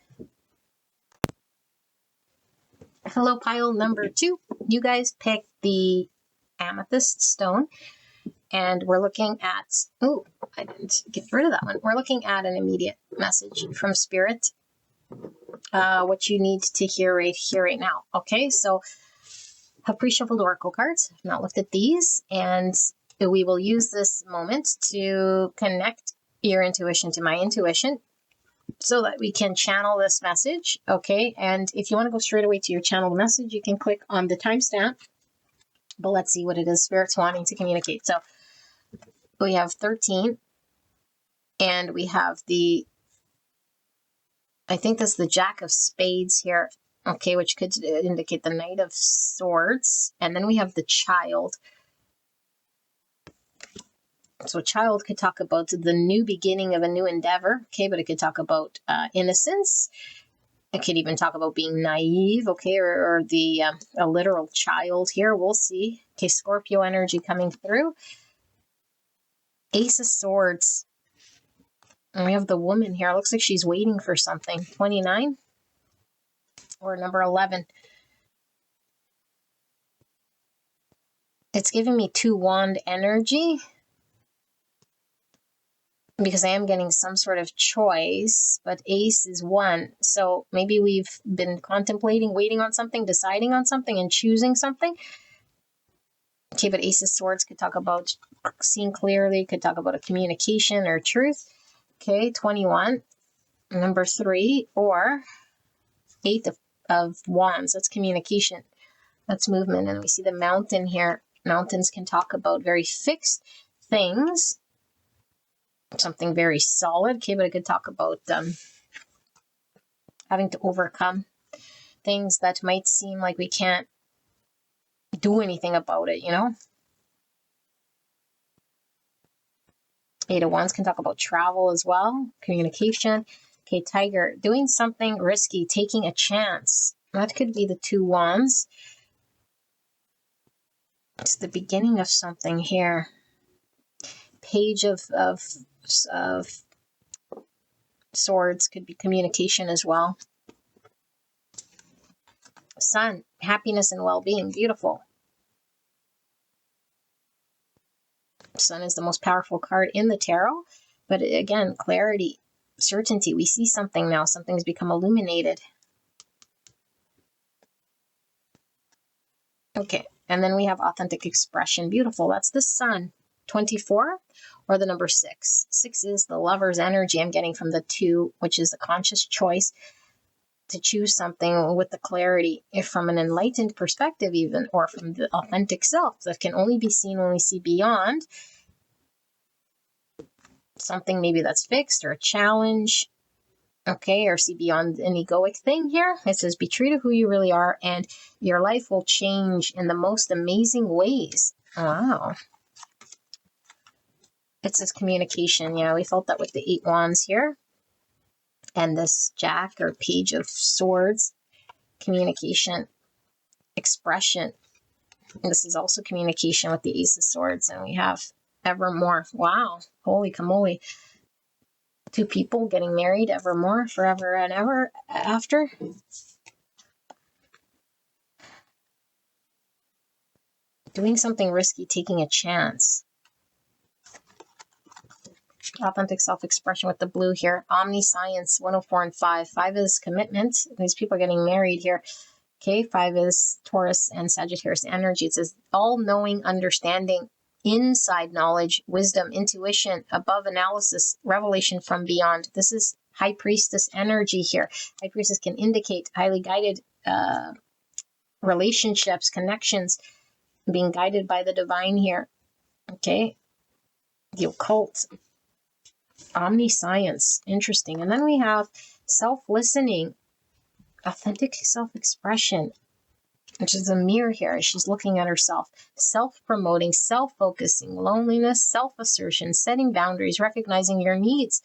Hello, pile number 2. You guys picked the amethyst stone, and we're looking at, oh, I didn't get rid of that one. We're looking at an immediate message from Spirit. What you need to hear right here, right now. Okay, so have pre-shuffled oracle cards. I've not looked at these, and we will use this moment to connect your intuition to my intuition so that we can channel this message. Okay, and if you want to go straight away to your channeled message, you can click on the timestamp. But let's see what it is Spirit's wanting to communicate. So we have 13, and we have the, I think that's the Jack of Spades here, okay, which could indicate the Knight of Swords. And then we have the Child. So Child could talk about the new beginning of a new endeavor, okay, but it could talk about innocence. It could even talk about being naive, okay, or the a literal child here. We'll see. Okay, Scorpio energy coming through. Ace of Swords. And we have the woman here. It looks like she's waiting for something. 29 or number 11. It's giving me 2 wand energy because I am getting some sort of choice, but ace is 1. So maybe we've been contemplating, waiting on something, deciding on something, and choosing something. Okay, but ace of swords could talk about seeing clearly, could talk about a communication or truth. Okay, 21, number 3, or 8 of wands. That's communication. That's movement. And we see the mountain here. Mountains can talk about very fixed things. Something very solid. Okay, but it could talk about having to overcome things that might seem like we can't do anything about it, you know? 8 of wands can talk about travel as well, communication. Okay, tiger, doing something risky, taking a chance. That could be the 2 wands. It's the beginning of something here. Page of swords could be communication as well. Sun, happiness and well-being. Beautiful. Sun is the most powerful card in the tarot. But again, clarity, certainty. We see something now. Something's become illuminated. Okay. And then we have authentic expression. Beautiful. That's the Sun. 24 or the number 6. 6 is the lover's energy I'm getting from the 2, which is a conscious choice to choose something with the clarity, if from an enlightened perspective even, or from the authentic self that can only be seen when we see beyond something maybe that's fixed or a challenge, okay, or see beyond an egoic thing here. It says, be true to who you really are, and your life will change in the most amazing ways. Wow. It says communication. Yeah, we felt that with the 8 wands here. And this Jack or Page of Swords. Communication. Expression. And this is also communication with the Ace of Swords. And we have evermore. Wow. Holy camole. 2 people getting married evermore, forever and ever after. Doing something risky, taking a chance. Authentic self-expression with the blue here. Omniscience, 104 and 5. 5 is commitment. These people are getting married here. Okay, 5 is Taurus and Sagittarius energy. It says all-knowing understanding, inside knowledge, wisdom, intuition, above analysis, revelation from beyond. This is High Priestess energy here. High Priestess can indicate highly guided relationships, connections, being guided by the divine here. Okay, the occult. Omniscience, interesting. And then we have self-listening, authentic self-expression, which is a mirror here. She's looking at herself, self-promoting, self-focusing, loneliness, self-assertion, setting boundaries, recognizing your needs.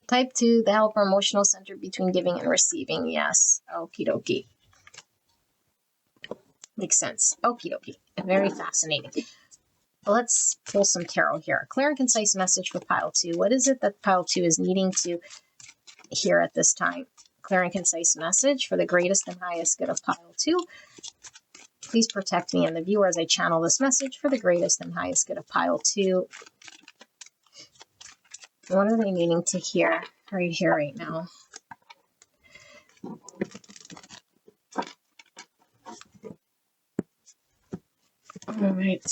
Type 2, the helper emotional center between giving and receiving. Yes, okie dokie. Makes sense. Okie dokie. Very fascinating. Let's pull some tarot here. A clear and concise message for pile 2. What is it that pile 2 is needing to hear at this time? Clear and concise message for the greatest and highest good of pile 2. Please protect me and the viewer as I channel this message for the greatest and highest good of pile 2. What are they needing to hear right here, right now? All right.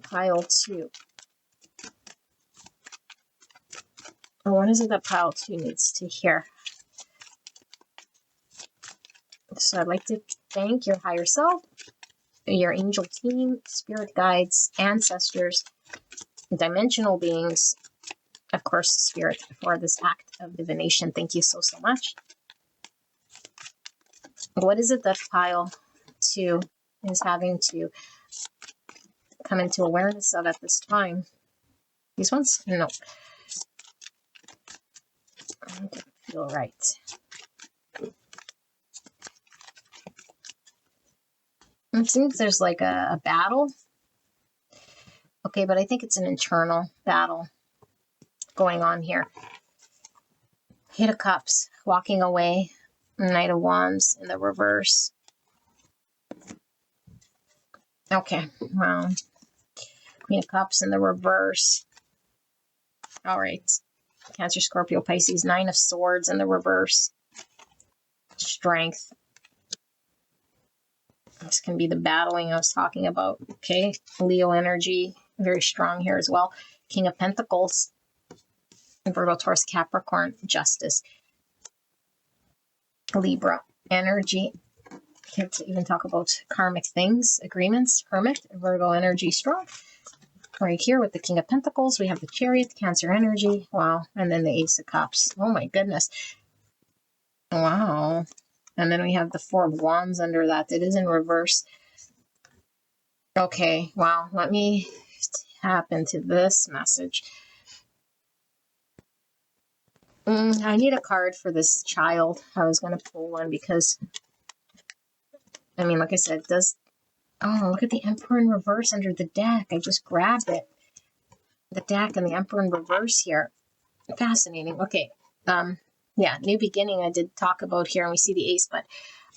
Pile 2. What is it that pile 2 needs to hear? So I'd like to thank your higher self, your angel team, spirit guides, ancestors, dimensional beings, of course, spirit, for this act of divination. Thank you so much. What is it that pile 2 is having to come into awareness of at this time? These ones? No. I don't feel right. It seems there's like a battle. Okay, but I think it's an internal battle going on here. Eight of Cups, walking away. Knight of Wands in the reverse. Okay, well, Queen of Cups in the reverse. All right. Cancer, Scorpio, Pisces, 9 of Swords in the reverse. Strength. This can be the battling I was talking about. Okay, Leo energy, very strong here as well. King of Pentacles. Virgo, Taurus, Capricorn, Justice. Libra energy. Can't even talk about karmic things, agreements. Hermit, Virgo energy strong. Right here with the King of Pentacles, we have the Chariot, Cancer energy. Wow. And then the Ace of Cups. Oh my goodness. Wow. And then we have the Four of Wands under that. It is in reverse. Okay. Wow. Let me tap into this message. I need a card for this child. I was going to pull one because, I mean, like I said, does... Oh, look at the Emperor in reverse under the deck. I just grabbed it. The deck and the Emperor in reverse here. Fascinating. Okay. Yeah, new beginning I did talk about here, and we see the ace, but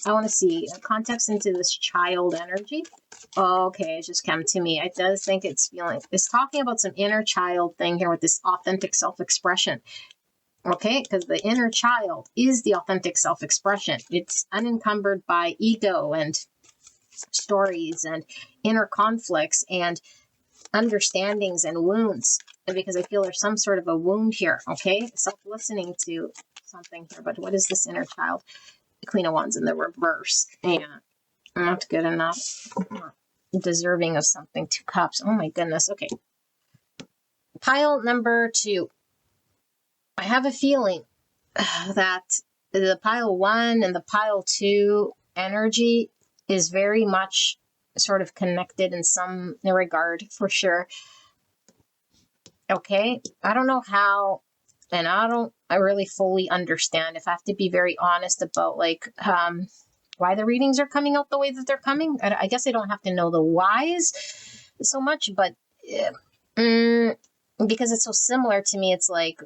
I want to see context into this child energy. Okay, it's just come to me. I does think it's talking about some inner child thing here with this authentic self-expression. Okay, because the inner child is the authentic self-expression. It's unencumbered by ego and stories and inner conflicts and understandings and wounds. Because I feel there's some sort of a wound here. Okay, self-listening to something here. But what is this inner child? The Queen of Wands in the reverse. And not good enough. Not deserving of something. 2 cups. Oh my goodness. Okay. Pile number 2. I have a feeling that the pile 1 and the pile 2 energy is very much sort of connected in some regard, for sure. Okay. I don't know how, and I really fully understand, if I have to be very honest about like why the readings are coming out the way that they're coming. I guess I don't have to know the whys so much, but because it's so similar to me, it's like,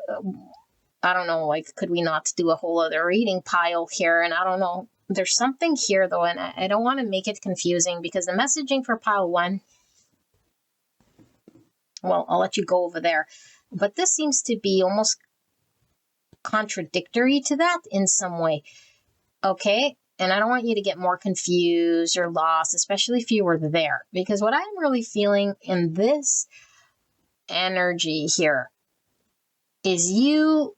I don't know, like, could we not do a whole other reading pile here? And I don't know. There's something here, though, and I don't want to make it confusing, because the messaging for pile 1, well, I'll let you go over there. But this seems to be almost contradictory to that in some way. Okay? And I don't want you to get more confused or lost, especially if you were there. Because what I'm really feeling in this energy here is you,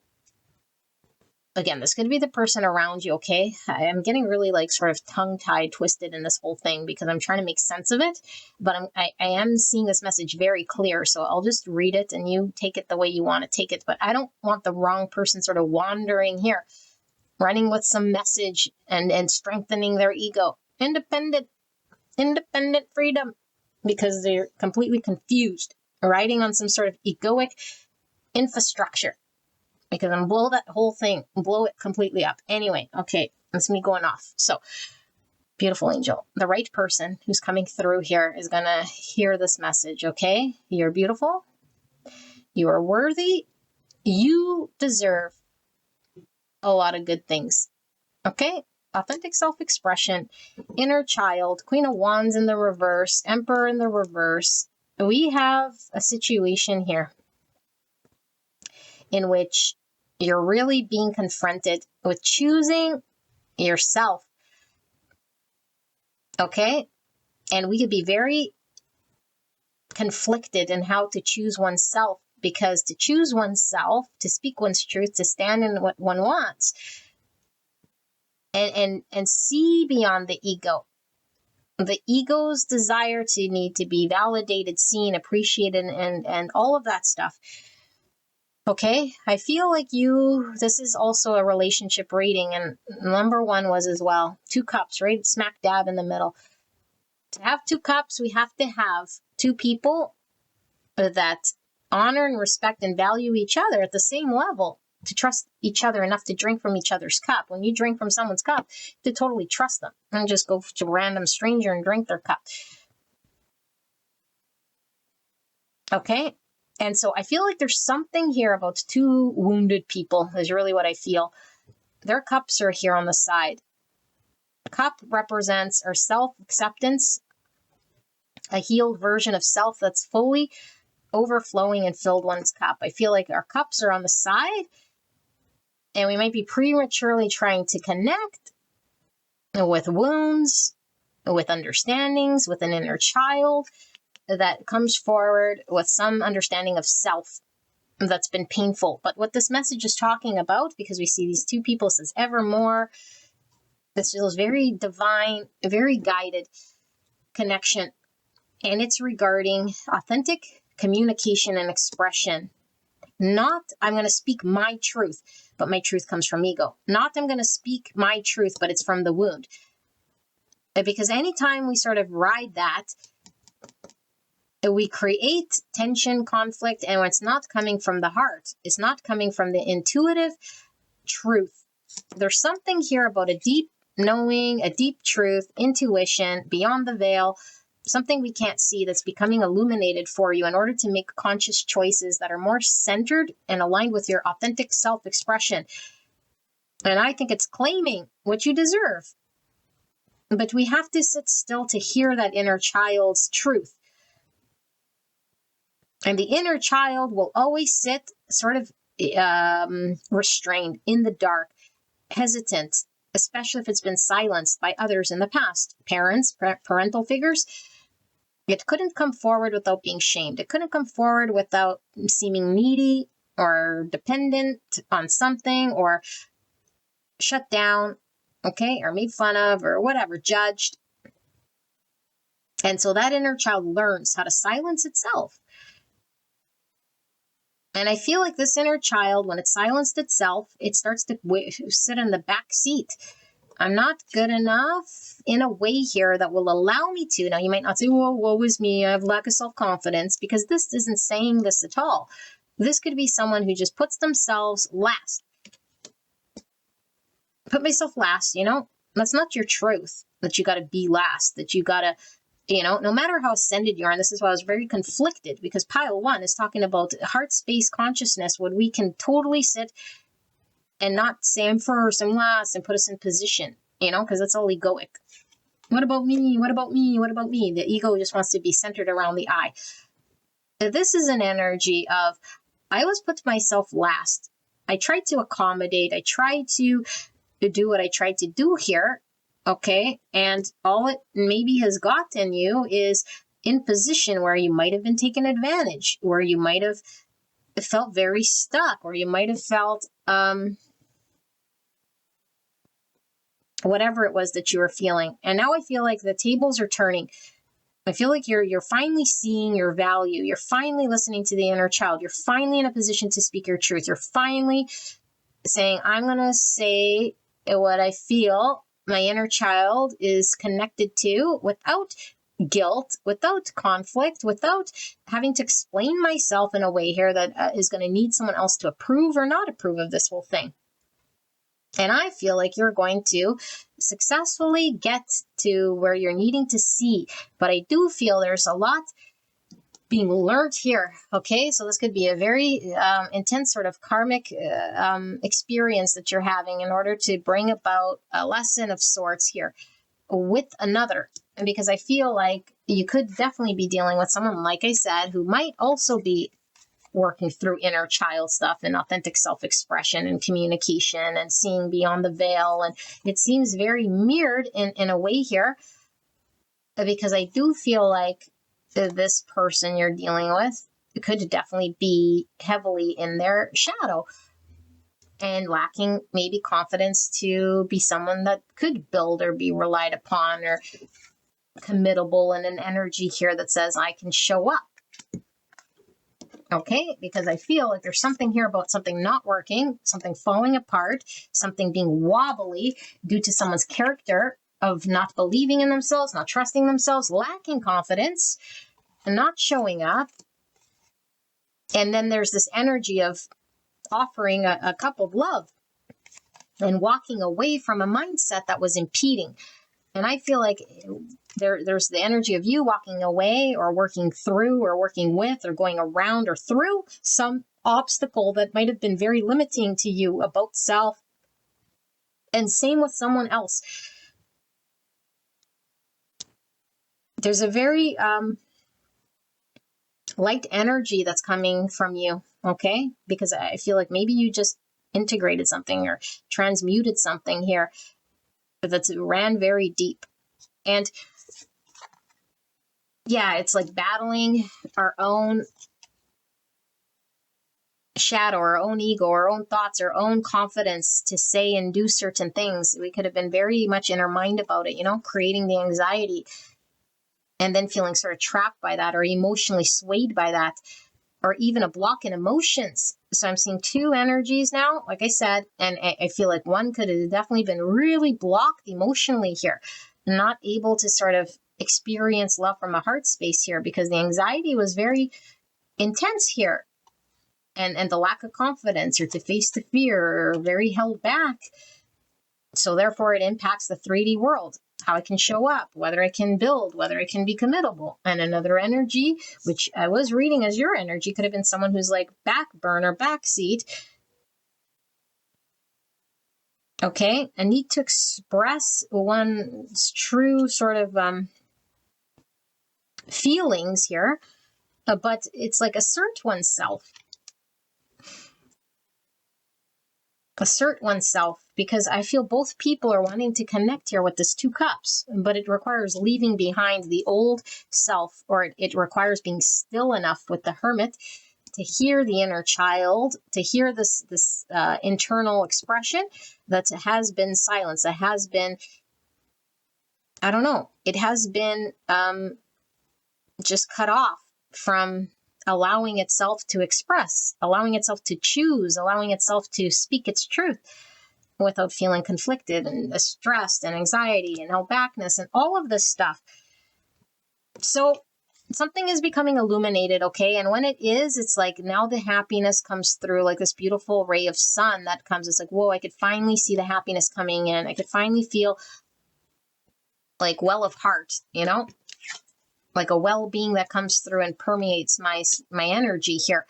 again, this could be the person around you, okay? I'm getting really like sort of tongue-tied, twisted in this whole thing because I'm trying to make sense of it. But I am seeing this message very clear, so I'll just read it and you take it the way you want to take it. But I don't want the wrong person sort of wandering here, running with some message and strengthening their ego. Independent freedom, because they're completely confused, riding on some sort of egoic infrastructure. Because I'm blow that whole thing, blow it completely up. Anyway, okay, that's me going off. So, beautiful angel, the right person who's coming through here is going to hear this message, okay? You're beautiful. You are worthy. You deserve a lot of good things, okay? Authentic self-expression, inner child, Queen of Wands in the reverse, Emperor in the reverse. We have a situation here in which you're really being confronted with choosing yourself. Okay? And we could be very conflicted in how to choose oneself, because to choose oneself, to speak one's truth, to stand in what one wants, and see beyond the ego's desire to need to be validated, seen, appreciated, and all of that stuff. Okay, I feel like this is also a relationship reading, and number 1 was as well. 2 cups, right smack dab in the middle. To have 2 cups, we have to have 2 people that honor and respect and value each other at the same level, to trust each other enough to drink from each other's cup. When you drink from someone's cup, to totally trust them, and just go to a random stranger and drink their cup. Okay? And so I feel like there's something here about 2 wounded people is really what I feel. Their cups are here on the side. The cup represents our self-acceptance, a healed version of self that's fully overflowing and filled one's cup. I feel like our cups are on the side, and we might be prematurely trying to connect with wounds, with understandings, with an inner child that comes forward with some understanding of self that's been painful. But what this message is talking about, because we see these 2 people, says evermore, this feels very divine, very guided connection. And it's regarding authentic communication and expression. Not, I'm going to speak my truth, but my truth comes from ego. Not, I'm going to speak my truth, but it's from the wound. Because anytime we sort of ride that, we create tension, conflict, and it's not coming from the heart. It's not coming from the intuitive truth. There's something here about a deep knowing, a deep truth, intuition, beyond the veil, something we can't see that's becoming illuminated for you in order to make conscious choices that are more centered and aligned with your authentic self-expression. And I think it's claiming what you deserve. But we have to sit still to hear that inner child's truth. And the inner child will always sit sort of restrained, in the dark, hesitant, especially if it's been silenced by others in the past, parents, parental figures. It couldn't come forward without being shamed. It couldn't come forward without seeming needy or dependent on something, or shut down, okay, or made fun of, or whatever, judged. And so that inner child learns how to silence itself. And I feel like this inner child, when it silenced itself, it starts to sit in the back seat. I'm not good enough in a way here that will allow me to. Now, you might not say, well, woe is me, I have lack of self-confidence, because this isn't saying this at all. This could be someone who just puts themselves last. Put myself last, that's not your truth, that you got to be last, that you got to, no matter how ascended you are. And this is why I was very conflicted, because pile 1 is talking about heart space consciousness, when we can totally sit and not say I'm first, I'm last, and put us in position, because that's all egoic. What about me? What about me? What about me? The ego just wants to be centered around the I. This is an energy of, I always put myself last. I tried to accommodate. I tried to do what I tried to do here. Okay. And all it maybe has gotten you is in position where you might have been taken advantage, where you might have felt very stuck, or you might have felt, whatever it was that you were feeling. And now I feel like the tables are turning. I feel like you're finally seeing your value. You're finally listening to the inner child. You're finally in a position to speak your truth. You're finally saying, I'm going to say what I feel my inner child is connected to, without guilt, without conflict, without having to explain myself in a way here that is going to need someone else to approve or not approve of this whole thing. And I feel like you're going to successfully get to where you're needing to see. But I do feel there's a lot being learned here. Okay, so this could be a very intense sort of karmic experience that you're having in order to bring about a lesson of sorts here with another. And because I feel like you could definitely be dealing with someone, like I said, who might also be working through inner child stuff and authentic self-expression and communication and seeing beyond the veil. And it seems very mirrored in a way here, because I do feel like this person you're dealing with could definitely be heavily in their shadow and lacking maybe confidence to be someone that could build or be relied upon, or committable in an energy here that says, I can show up. Okay, because I feel like there's something here about something not working, something falling apart, something being wobbly due to someone's character of not believing in themselves, not trusting themselves, lacking confidence, and not showing up. And then there's this energy of offering a cup of love and walking away from a mindset that was impeding. And I feel like there's the energy of you walking away, or working through, or working with, or going around or through some obstacle that might have been very limiting to you about self. And same with someone else. There's a very light energy that's coming from you, okay? Because I feel like maybe you just integrated something or transmuted something here that ran very deep. And yeah, it's like battling our own shadow, our own ego, our own thoughts, our own confidence to say and do certain things. We could have been very much in our mind about it, creating the anxiety, and then feeling sort of trapped by that, or emotionally swayed by that, or even a block in emotions. So I'm seeing two energies now, like I said, and I feel like one could have definitely been really blocked emotionally here, not able to sort of experience love from a heart space here, because the anxiety was very intense here, and the lack of confidence, or to face the fear, or very held back. So therefore it impacts the 3D world, how I can show up, whether I can build, whether I can be committable. And another energy, which I was reading as your energy, could have been someone who's like back burner, backseat, Okay, a need to express one's true sort of feelings here, but it's like assert oneself. Assert oneself, because I feel both people are wanting to connect here with this 2 cups, but it requires leaving behind the old self, or it requires being still enough with the Hermit to hear the inner child, to hear this internal expression that has been silenced, that has been, I don't know, it has been just cut off from allowing itself to express, allowing itself to choose, allowing itself to speak its truth without feeling conflicted and stressed and anxiety and held backness and all of this stuff. So something is becoming illuminated, okay? And when it is, it's like now the happiness comes through like this beautiful ray of sun that comes. It's like, whoa, I could finally see the happiness coming in. I could finally feel like well of heart, you know? Like a well-being that comes through and permeates my energy here.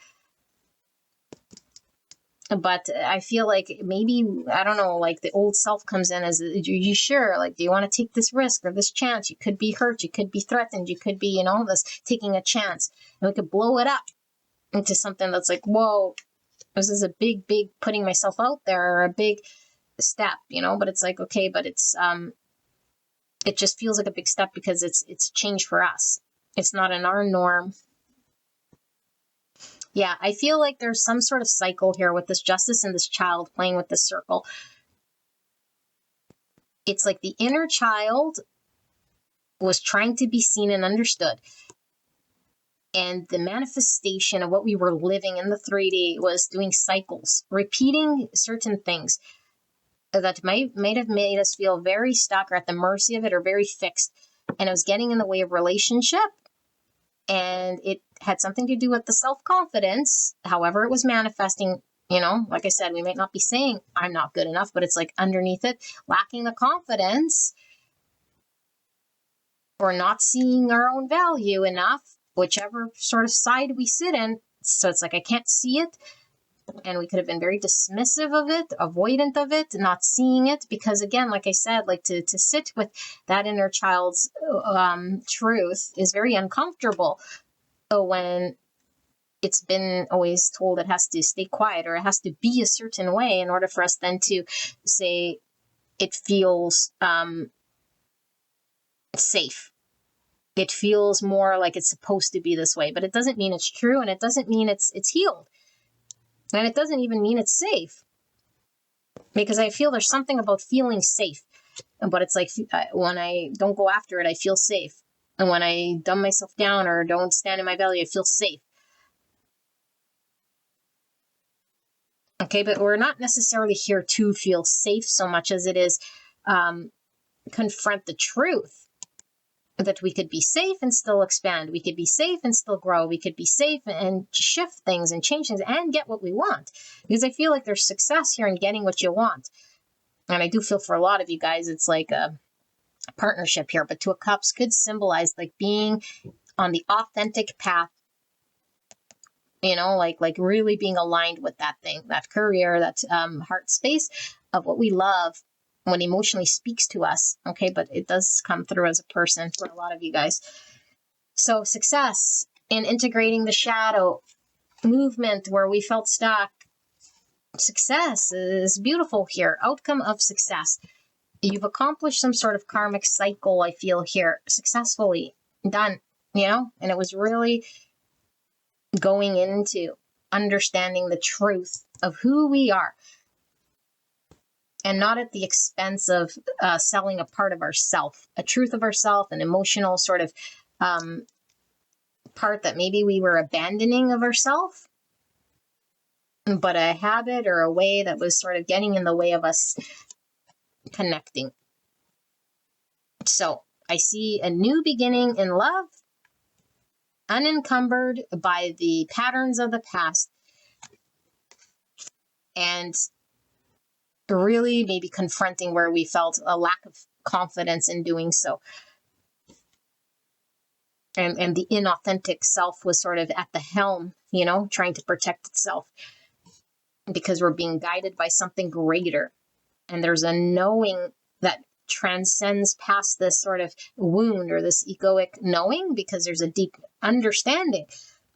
But I feel like maybe, I don't know, like the old self comes in as, are you sure? Like, do you want to take this risk or this chance? You could be hurt. You could be threatened. You could be, you know, this taking a chance. And we could blow it up into something that's like, whoa, this is a big, big putting myself out there, or a big step, you know? But it's like, okay, but it's, it just feels like a big step because it's change for us. It's not in our norm. Yeah, I feel like there's some sort of cycle here with this justice and this child playing with this circle. It's like the inner child was trying to be seen and understood. And the manifestation of what we were living in the 3D was doing cycles, repeating certain things that might have made us feel very stuck or at the mercy of it or very fixed. And it was getting in the way of relationship. And it had something to do with the self-confidence, however it was manifesting. You know, like I said, we might not be saying I'm not good enough, but it's like underneath it, lacking the confidence or not seeing our own value enough, whichever sort of side we sit in. So it's like, I can't see it. And we could have been very dismissive of it, avoidant of it, not seeing it. Because again, like I said, like to sit with that inner child's truth is very uncomfortable. So when it's been always told it has to stay quiet or it has to be a certain way in order for us then to say it feels safe. It feels more like it's supposed to be this way, but it doesn't mean it's true, and it doesn't mean it's healed. And it doesn't even mean it's safe. Because I feel there's something about feeling safe. But it's like when I don't go after it, I feel safe. And when I dumb myself down or don't stand in my value, I feel safe. Okay, but we're not necessarily here to feel safe so much as it is confront the truth that we could be safe and still expand. We could be safe and still grow. We could be safe and shift things and change things and get what we want. Because I feel like there's success here in getting what you want. And I do feel for a lot of you guys, it's like a partnership here. But 2 of Cups could symbolize like being on the authentic path. You know, like really being aligned with that thing, that career, that heart space of what we love when emotionally speaks to us. Okay, but it does come through as a person for a lot of you guys. So success in integrating the shadow, movement where we felt stuck. Success is beautiful here. Outcome of success. You've accomplished some sort of karmic cycle, I feel here, successfully done, you know, and it was really going into understanding the truth of who we are. And not at the expense of selling a part of ourself, a truth of ourself, an emotional sort of part that maybe we were abandoning of ourself, but a habit or a way that was sort of getting in the way of us connecting. So I see a new beginning in love, unencumbered by the patterns of the past, and really maybe confronting where we felt a lack of confidence in doing so. And the inauthentic self was sort of at the helm, you know, trying to protect itself because we're being guided by something greater. And there's a knowing that transcends past this sort of wound or this egoic knowing, because there's a deep understanding,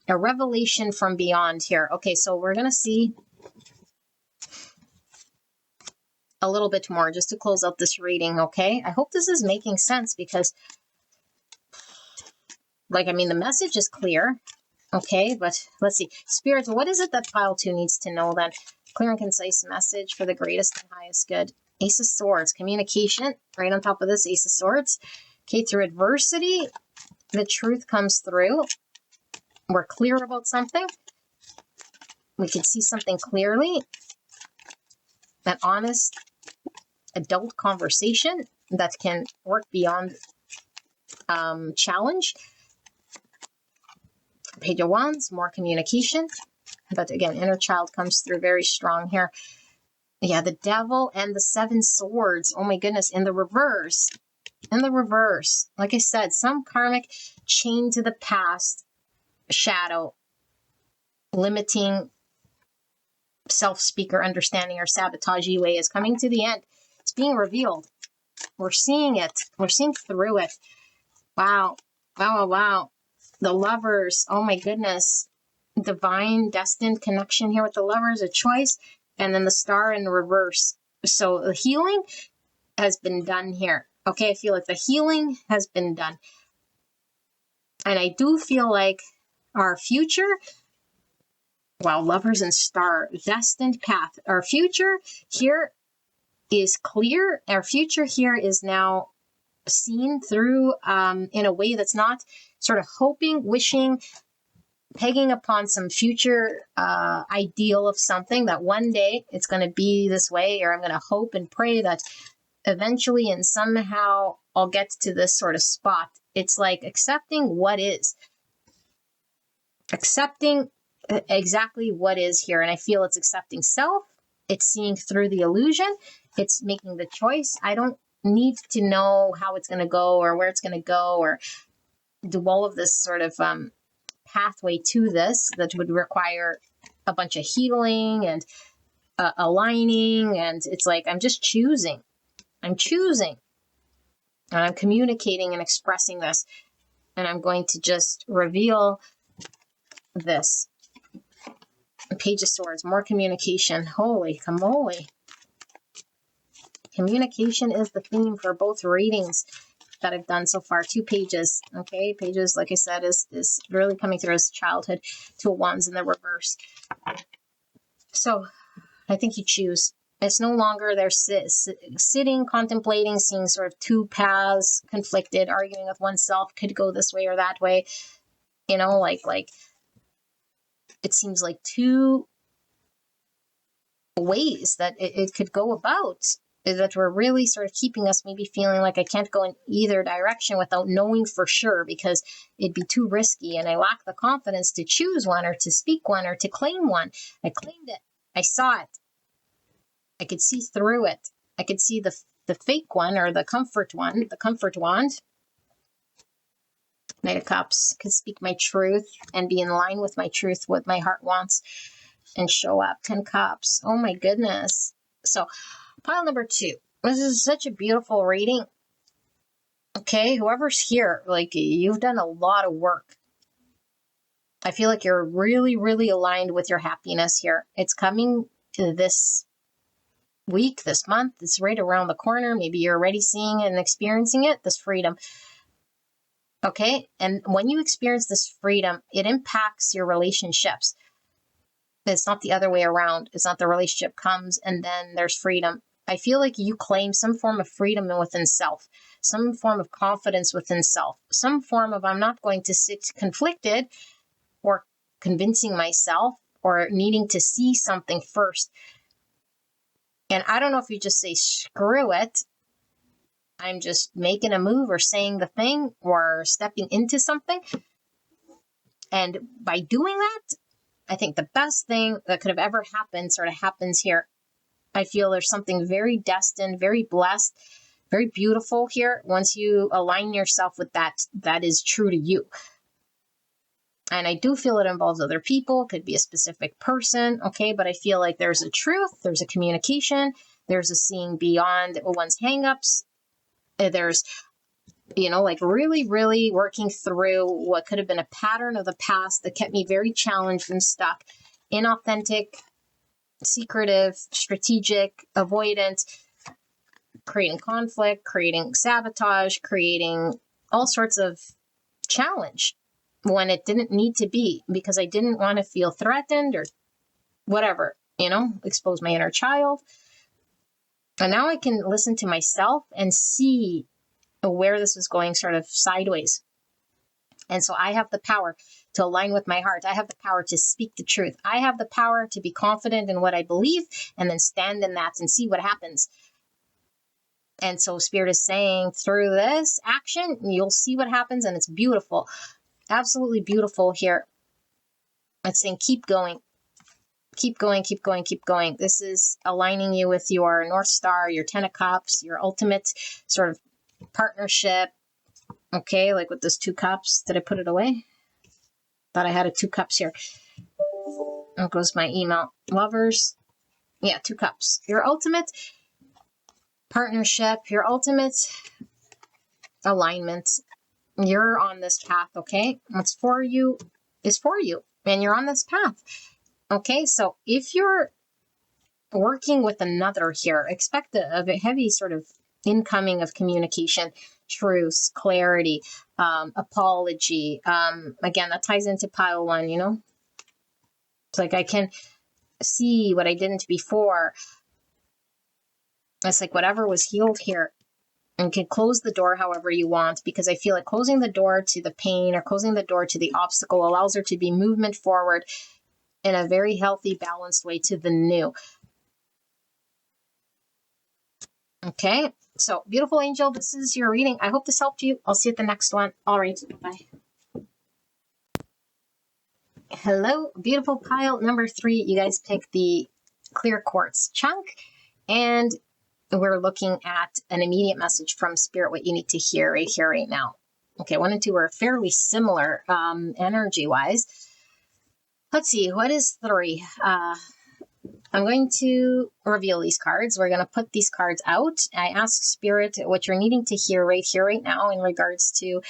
a revelation from beyond here. Okay, so we're going to see a little bit more just to close out this reading, okay? I hope this is making sense because, like, I mean, the message is clear, okay? But let's see. Spirits, what is it that pile 2 needs to know then? Clear and concise message for the greatest and highest good. Ace of Swords, communication, right on top of this, Ace of Swords. Okay, through adversity, the truth comes through. We're clear about something. We can see something clearly. An honest adult conversation that can work beyond challenge. Page of Wands, more communication. But again, inner child comes through very strong here. Yeah, the Devil and the 7 Swords. Oh my goodness, in the reverse. In the reverse. Like I said, some karmic chain to the past, shadow, limiting self-speaker understanding or sabotagey way is coming to the end. It's being revealed. We're seeing it. We're seeing through it. Wow. Wow, wow, wow. The Lovers. Oh my goodness. Divine, destined connection here with the Lovers, a choice. And then the Star in reverse. So the healing has been done here. Okay, I feel like the healing has been done. And I do feel like our future, well, Lovers and Star, destined path. Our future here is clear. Our future here is now seen through in a way that's not sort of hoping, wishing, pegging upon some future ideal of something that one day it's going to be this way, or I'm going to hope and pray that eventually and somehow I'll get to this sort of spot. It's like accepting what is. Accepting exactly what is here. And I feel it's accepting self. It's seeing through the illusion. It's making the choice. I don't need to know how it's going to go or where it's going to go or do all of this sort of pathway to this that would require a bunch of healing and aligning. And it's like, I'm just choosing. I'm choosing. And I'm communicating and expressing this. And I'm going to just reveal this. Page of Swords, more communication. Holy camole. Communication is the theme for both readings that I've done so far. 2 pages. Okay, pages, like I said, is really coming through as childhood. 2 of Wands in the reverse. So I think you choose. It's no longer they're sitting, contemplating, seeing sort of 2 paths, conflicted, arguing with oneself, could go this way or that way. You know, like it seems like 2 ways that it could go about that were really sort of keeping us maybe feeling like I can't go in either direction without knowing for sure because it'd be too risky and I lack the confidence to choose one or to speak one or to claim one. I claimed it. I saw it. I could see through it. I could see the fake one or the comfort one, the comfort wand. Knight of Cups, could speak my truth and be in line with my truth, what my heart wants, and show up. 10 Cups. Oh my goodness. So pile number 2. This is such a beautiful reading. Okay, whoever's here, like you've done a lot of work. I feel like you're really, really aligned with your happiness here. It's coming to this week, this month. It's right around the corner. Maybe you're already seeing it and experiencing it, this freedom. Okay, and when you experience this freedom, it impacts your relationships. It's not the other way around. It's not the relationship comes and then there's freedom. I feel like you claim some form of freedom within self, some form of confidence within self, some form of I'm not going to sit conflicted or convincing myself or needing to see something first. And I don't know if you just say, screw it. I'm just making a move or saying the thing or stepping into something. And by doing that, I think the best thing that could have ever happened sort of happens here. I feel there's something very destined, very blessed, very beautiful here. Once you align yourself with that is true to you. And I do feel it involves other people. It could be a specific person. Okay. But I feel like there's a truth. There's a communication. There's a seeing beyond one's hangups. There's, like really, really working through what could have been a pattern of the past that kept me very challenged and stuck, inauthentic, secretive, strategic, avoidant, creating conflict, creating sabotage, creating all sorts of challenge when it didn't need to be, because I didn't want to feel threatened or whatever, expose my inner child. And now I can listen to myself and see where this was going sort of sideways. And so I have the power to align with my heart. I have the power to speak the truth. I have the power to be confident in what I believe and then stand in that and see what happens. And so Spirit is saying through this action, you'll see what happens, and it's beautiful. Absolutely beautiful here. It's saying keep going. Keep going, keep going, keep going. This is aligning you with your North Star, your Ten of Cups, your ultimate sort of partnership. Okay, like with those 2 cups. Did I put it away? Thought I had 2 cups here. There goes my email. Lovers. Yeah, 2 cups. Your ultimate partnership, your ultimate alignment. You're on this path, okay? What's for you is for you, and you're on this path. Okay, so if you're working with another here, expect a heavy sort of incoming of communication, truce, clarity, apology. Again, that ties into pile 1, It's like I can see what I didn't before. It's like whatever was healed here, and can close the door however you want, because I feel like closing the door to the pain or closing the door to the obstacle allows there to be movement forward in a very healthy, balanced way to the new. Okay, so beautiful angel, this is your reading. I hope this helped you. I'll see you at the next one. All right, bye. Hello, beautiful pile number 3. You guys picked the clear quartz chunk, and we're looking at an immediate message from Spirit, what you need to hear right here, right now. Okay, 1 and 2 are fairly similar energy-wise. Let's see, what is 3? I'm going to reveal these cards. We're going to put these cards out. I ask Spirit what you're needing to hear, right now, in regards to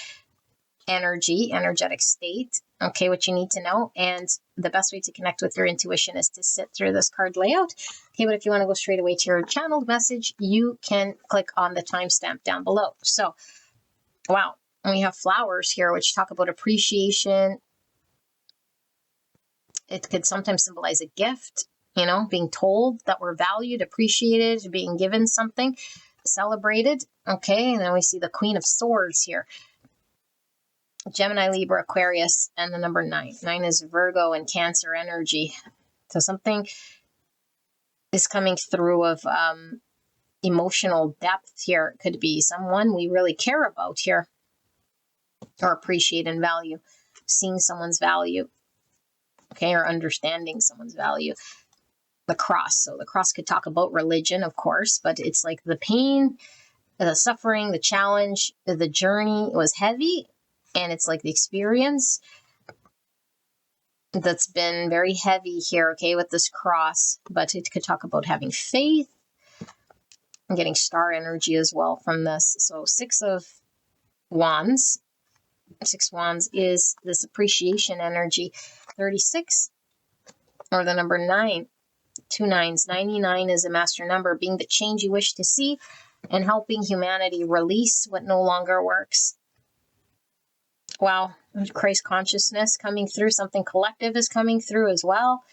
energetic state. Okay, what you need to know. And the best way to connect with your intuition is to sit through this card layout. Okay, but if you want to go straight away to your channeled message, you can click on the timestamp down below. So, wow, we have flowers here, which talk about appreciation. It could sometimes symbolize a gift, being told that we're valued, appreciated, being given something, celebrated. Okay, and then we see the Queen of Swords here. Gemini, Libra, Aquarius, and the number 9. 9 is Virgo and Cancer energy. So something is coming through of emotional depth here. It could be someone we really care about here, or appreciate and value. Seeing someone's value, okay, or understanding someone's value. The cross. So the cross could talk about religion, of course, but it's like the pain, the suffering, the challenge, the journey was heavy. And it's like the experience that's been very heavy here, okay, with this cross. But it could talk about having faith and getting star energy as well from this. So 6 of Wands. 6 Wands is this appreciation energy. 36, or the number 9. 2 9s. 99 is a master number, being the change you wish to see and helping humanity release what no longer works. Wow, Christ consciousness coming through. Something collective is coming through as well.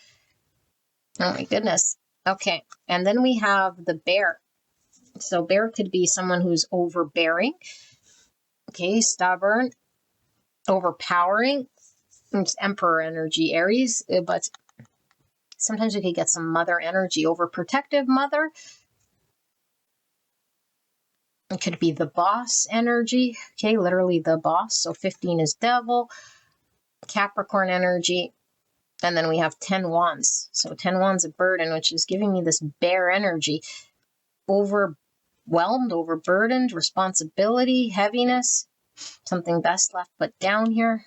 Oh my goodness. Okay, and then we have the bear. So bear could be someone who's overbearing. Okay, stubborn, overpowering. It's Emperor energy, Aries, but sometimes we could get some mother energy, overprotective mother. It could be the boss energy, okay, literally the boss. So 15 is devil, Capricorn energy, and then we have 10 wands. So 10 wands of burden, which is giving me this bear energy, overwhelmed, overburdened, responsibility, heaviness, something best left put down here.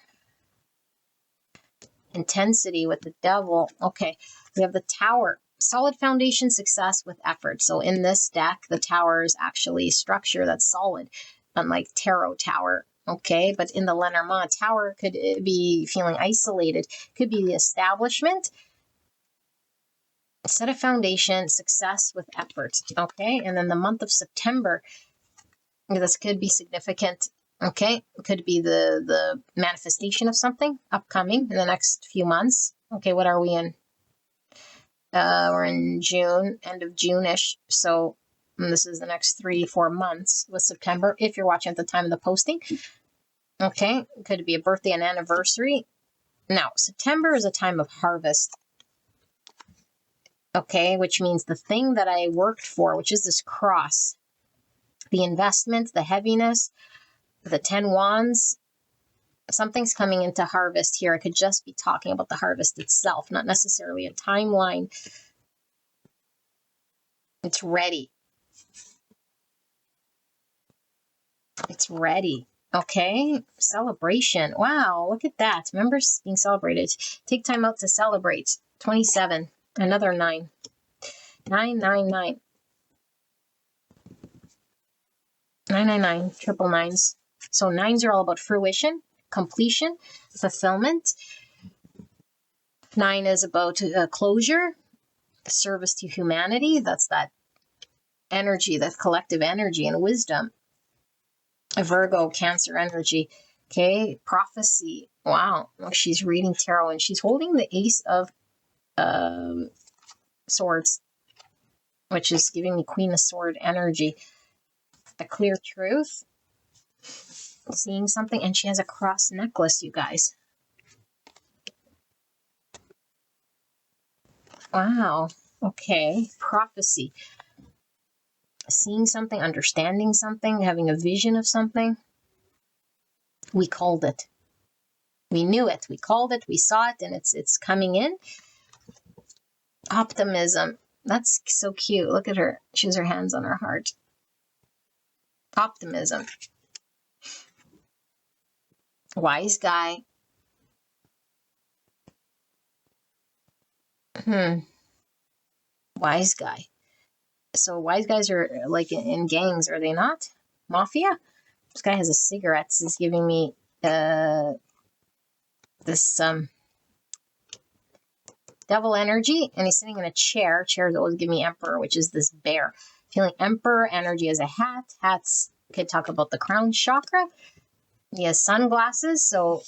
Intensity with the devil. Okay, we have the Tower. Solid foundation, success with effort. So in this deck, the tower is actually structure that's solid, unlike tarot tower. Okay, but in the Lenormand, tower could be feeling isolated, could be the establishment. Set a foundation, success with effort. Okay, and then the month of September, this could be significant. Okay, it could be the manifestation of something upcoming in the next few months. Okay, what are we in? We're in June, end of June-ish. So this is the next 3-4 months with September, if you're watching at the time of the posting. Okay, could be a birthday and anniversary. Now, September is a time of harvest. Okay, which means the thing that I worked for, which is this cross, the investment, the heaviness, the 10 wands, something's coming into harvest here. I could just be talking about the harvest itself, not necessarily a timeline. It's ready. It's ready. Okay, celebration. Wow, look at that. Members being celebrated. Take time out to celebrate. 27, another 9. 999. 999, triple nines. So nines are all about fruition, completion, fulfillment. 9 is about closure, service to humanity. That's that energy, that collective energy and wisdom. A Virgo, Cancer energy. Okay, prophecy. Wow, she's reading tarot and she's holding the Ace of Swords, which is giving me Queen of Sword energy. A clear truth. Seeing something, and she has a cross necklace, you guys. Wow. Okay. Prophecy. Seeing something, understanding something, having a vision of something. We called it. We knew it. We called it. We saw it, and it's coming in. Optimism. That's so cute. Look at her. She has her hands on her heart. Optimism. Wise guy. Wise guy. So wise guys are like in gangs, are they not? Mafia? This guy has a cigarette. This is giving me this devil energy, and he's sitting in a chair. Chairs always give me emperor, which is this bear. Feeling emperor energy as a hat. Hats could talk about the crown chakra. He has sunglasses, so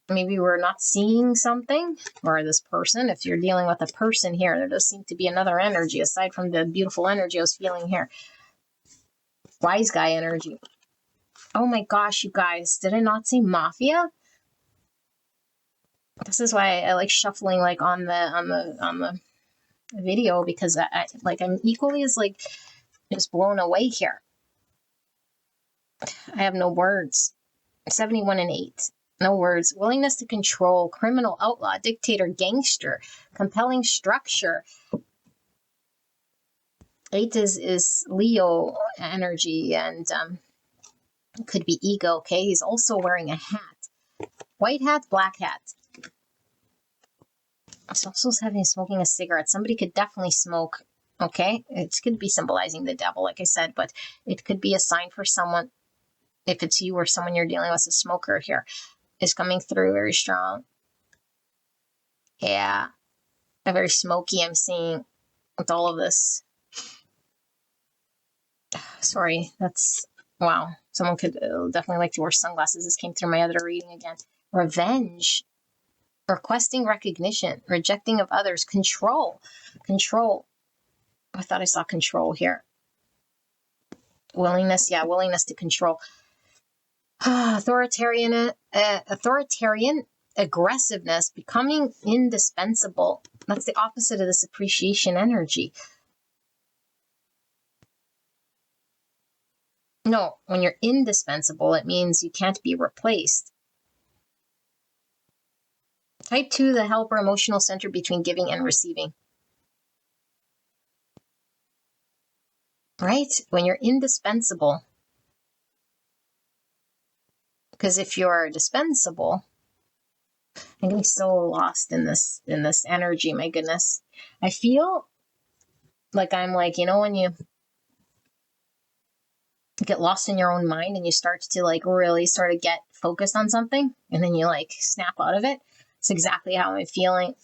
maybe we're not seeing something, or this person. If you're dealing with a person here, there does seem to be another energy aside from the beautiful energy I was feeling here. Wise guy energy. Oh my gosh, you guys, did I not say mafia? This is why I like shuffling like on the video, because I'm equally as like just blown away here. I have no words. 71 and 8. No words. Willingness to control, criminal, outlaw, dictator, gangster, compelling structure. 8 is Leo energy, and could be ego. Okay, he's also wearing a hat. White hat, black hat. He's also smoking a cigarette. Somebody could definitely smoke. Okay, it could be symbolizing the devil, like I said, but it could be a sign for someone. If it's you or someone you're dealing with, a smoker here is coming through very strong. Yeah, a very smoky I'm seeing with all of this. Sorry, that's, wow. Someone could definitely like to wear sunglasses. This came through my other reading again. Revenge. Requesting recognition. Rejecting of others. Control. Control. I thought I saw control here. Willingness, yeah, willingness to control. Authoritarian, aggressiveness, becoming indispensable. That's the opposite of this appreciation energy. No, when you're indispensable, it means you can't be replaced. Type 2, the helper, emotional center between giving and receiving. Right? When you're indispensable. Because if you're dispensable, I'm getting so lost in this energy, my goodness. I feel Like I'm like, you know, when you get lost in your own mind and you start to like really sort of get focused on something and then you like snap out of it. It's exactly how I'm feeling.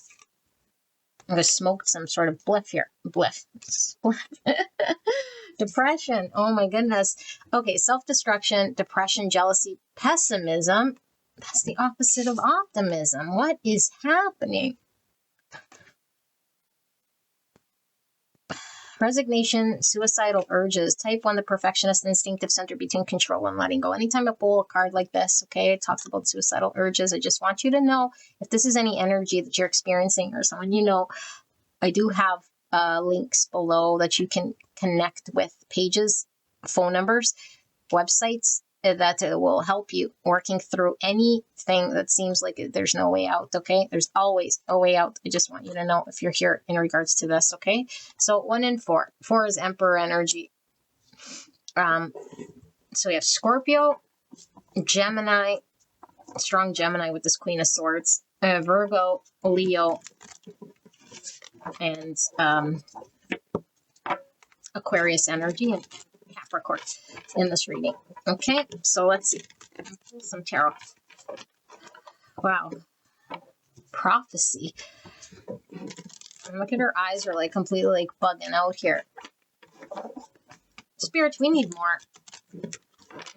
I just smoked some sort of bliff here. Bliff. Depression. Oh my goodness. Okay, self-destruction, depression, jealousy, pessimism. That's the opposite of optimism. What is happening? Resignation, suicidal urges. Type 1, the perfectionist, instinctive center between control and letting go. Anytime I pull a card like this, okay, it talks about suicidal urges. I just want you to know if this is any energy that you're experiencing or someone you know, I do have links below that you can connect with pages, phone numbers, websites that will help you working through anything that seems like there's no way out, okay? There's always a way out. I just want you to know if you're here in regards to this, okay? So 1 and 4. 4 is Emperor energy. So we have Scorpio, Gemini, strong Gemini with this Queen of Swords, Virgo, Leo, and Aquarius energy and Capricorn in this reading. Okay, so let's see. Some tarot. Wow. Prophecy. And look at her eyes are like completely like bugging out here. Spirit, we need more.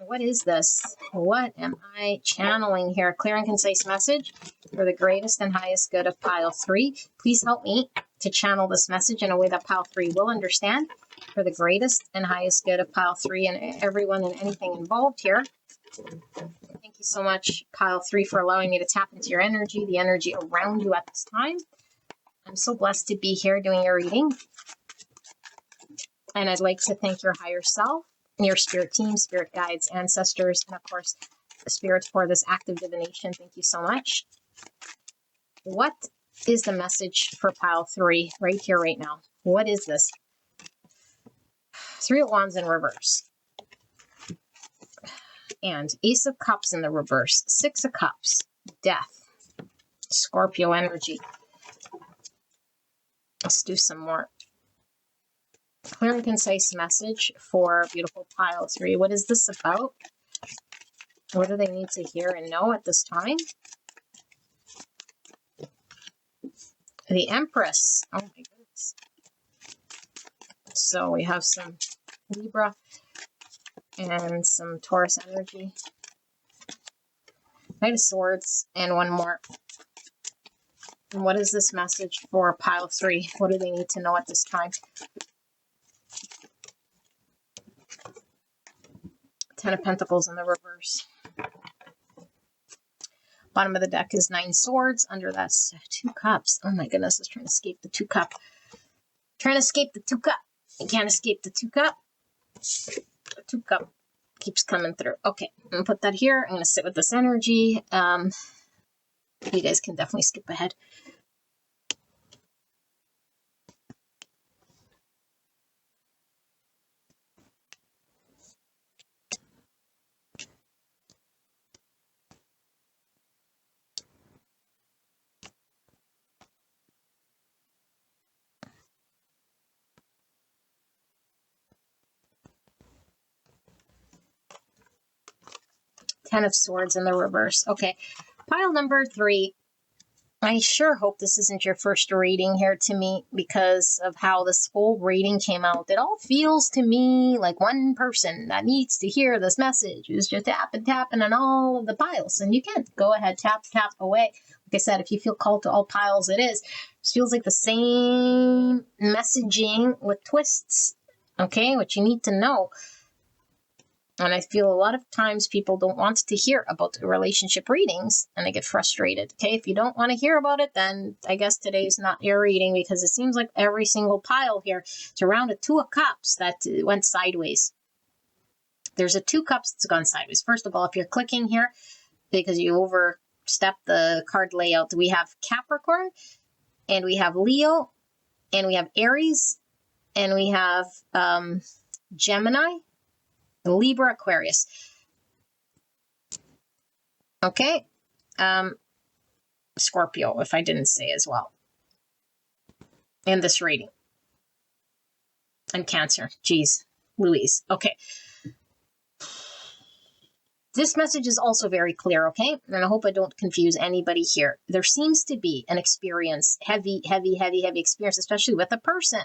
What is this? What am I channeling here? Clear and concise message for the greatest and highest good of pile 3. Please help me to channel this message in a way that pile 3 will understand for the greatest and highest good of pile 3 and everyone and anything involved here. Thank you so much, pile 3, for allowing me to tap into your energy, the energy around you at this time. I'm so blessed to be here doing your reading. And I'd like to thank your higher self, your spirit team, spirit guides, ancestors, and of course, the spirits for this active divination. Thank you so much. What is the message for pile 3 right here, right now? What is this? 3 of Wands in reverse. And Ace of Cups in the reverse. 6 of Cups. Death. Scorpio energy. Let's do some more. Clear and concise message for beautiful pile 3. What is this about? What do they need to hear and know at this time? The Empress. Oh my goodness. So we have some Libra and some Taurus energy. Knight of Swords and 1 more. And what is this message for pile 3? What do they need to know at this time? 10 of Pentacles in the reverse. Bottom of the deck is 9 swords. Under that's 2 cups. Oh my goodness, I was trying to escape the 2 cup. Trying to escape the 2 cup. I can't escape the 2 cup. The 2 cup keeps coming through. Okay, I'm going to put that here. I'm going to sit with this energy. You guys can definitely skip ahead. Ten of Swords in the reverse. Okay, pile number 3. I sure hope this isn't your first reading here to me because of how this whole reading came out. It all feels to me like one person that needs to hear this message is just tapping on all of the piles. And you can go ahead, tap away. Like I said, if you feel called to all piles, it is. It feels like the same messaging with twists, okay, which you need to know. And I feel a lot of times people don't want to hear about relationship readings and they get frustrated. Okay, if you don't want to hear about it, then I guess today's not your reading because it seems like every single pile here is around a 2 of Cups that went sideways. There's a 2 cups that's gone sideways. First of all, if you're clicking here because you overstep the card layout, we have Capricorn and we have Leo and we have Aries and we have Gemini, Libra, Aquarius. Okay. Scorpio, if I didn't say as well. In this reading. and Cancer. Jeez, Louise. Okay. This message is also very clear, okay? And I hope I don't confuse anybody here. There seems to be an experience, heavy experience, especially with a person.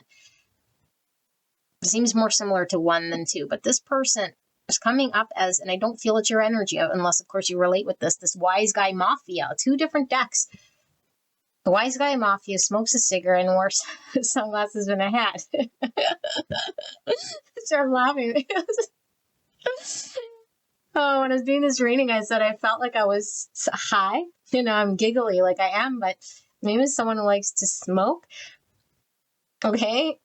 It seems more similar to one than two, but this person is coming up as, and I don't feel it's your energy, unless, of course, you relate with this wise guy mafia, 2 different decks. The wise guy mafia smokes a cigarette and wears sunglasses and a hat. Started laughing. Oh, when I was doing this reading, I said I felt like I was high. I'm giggly like I am, but maybe someone who likes to smoke. Okay?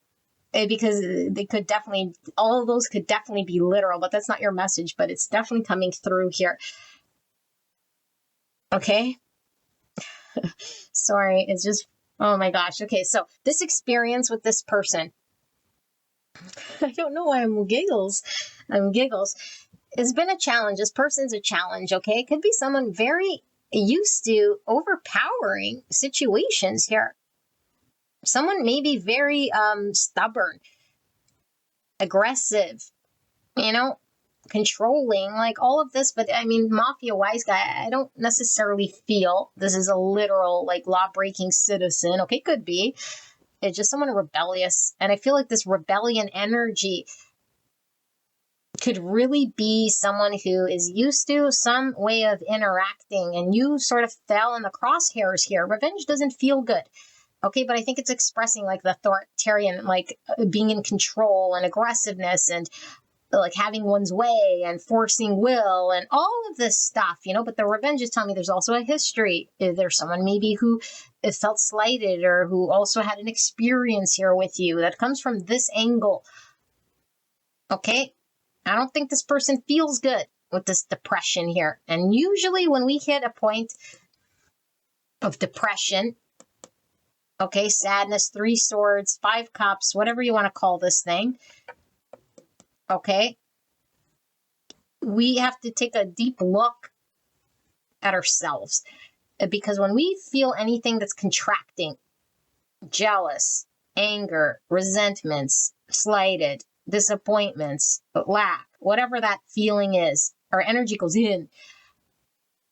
Because they could definitely, all of those could definitely be literal, but that's not your message, but it's definitely coming through here. Okay? Sorry, it's just, oh my gosh. Okay, so this experience with this person, I don't know why I'm giggles. It's been a challenge. This person's a challenge, okay? It could be someone very used to overpowering situations here. Someone maybe very stubborn, aggressive, controlling, like all of this. But I mean, mafia wise guy, I don't necessarily feel this is a literal, like, law-breaking citizen. Okay, could be. It's just someone rebellious. And I feel like this rebellion energy could really be someone who is used to some way of interacting, and you sort of fell in the crosshairs here. Revenge doesn't feel good. Okay, but I think it's expressing like the authoritarian, like being in control and aggressiveness and like having one's way and forcing will and all of this stuff, but the revenge is telling me there's also a history. There's someone maybe who felt slighted or who also had an experience here with you that comes from this angle. Okay? I don't think this person feels good with this depression here. And usually when we hit a point of depression, okay, sadness, 3 swords, 5 cups, whatever you want to call this thing, okay, we have to take a deep look at ourselves. Because when we feel anything that's contracting, jealous, anger, resentments, slighted, disappointments, lack, whatever that feeling is, our energy goes in.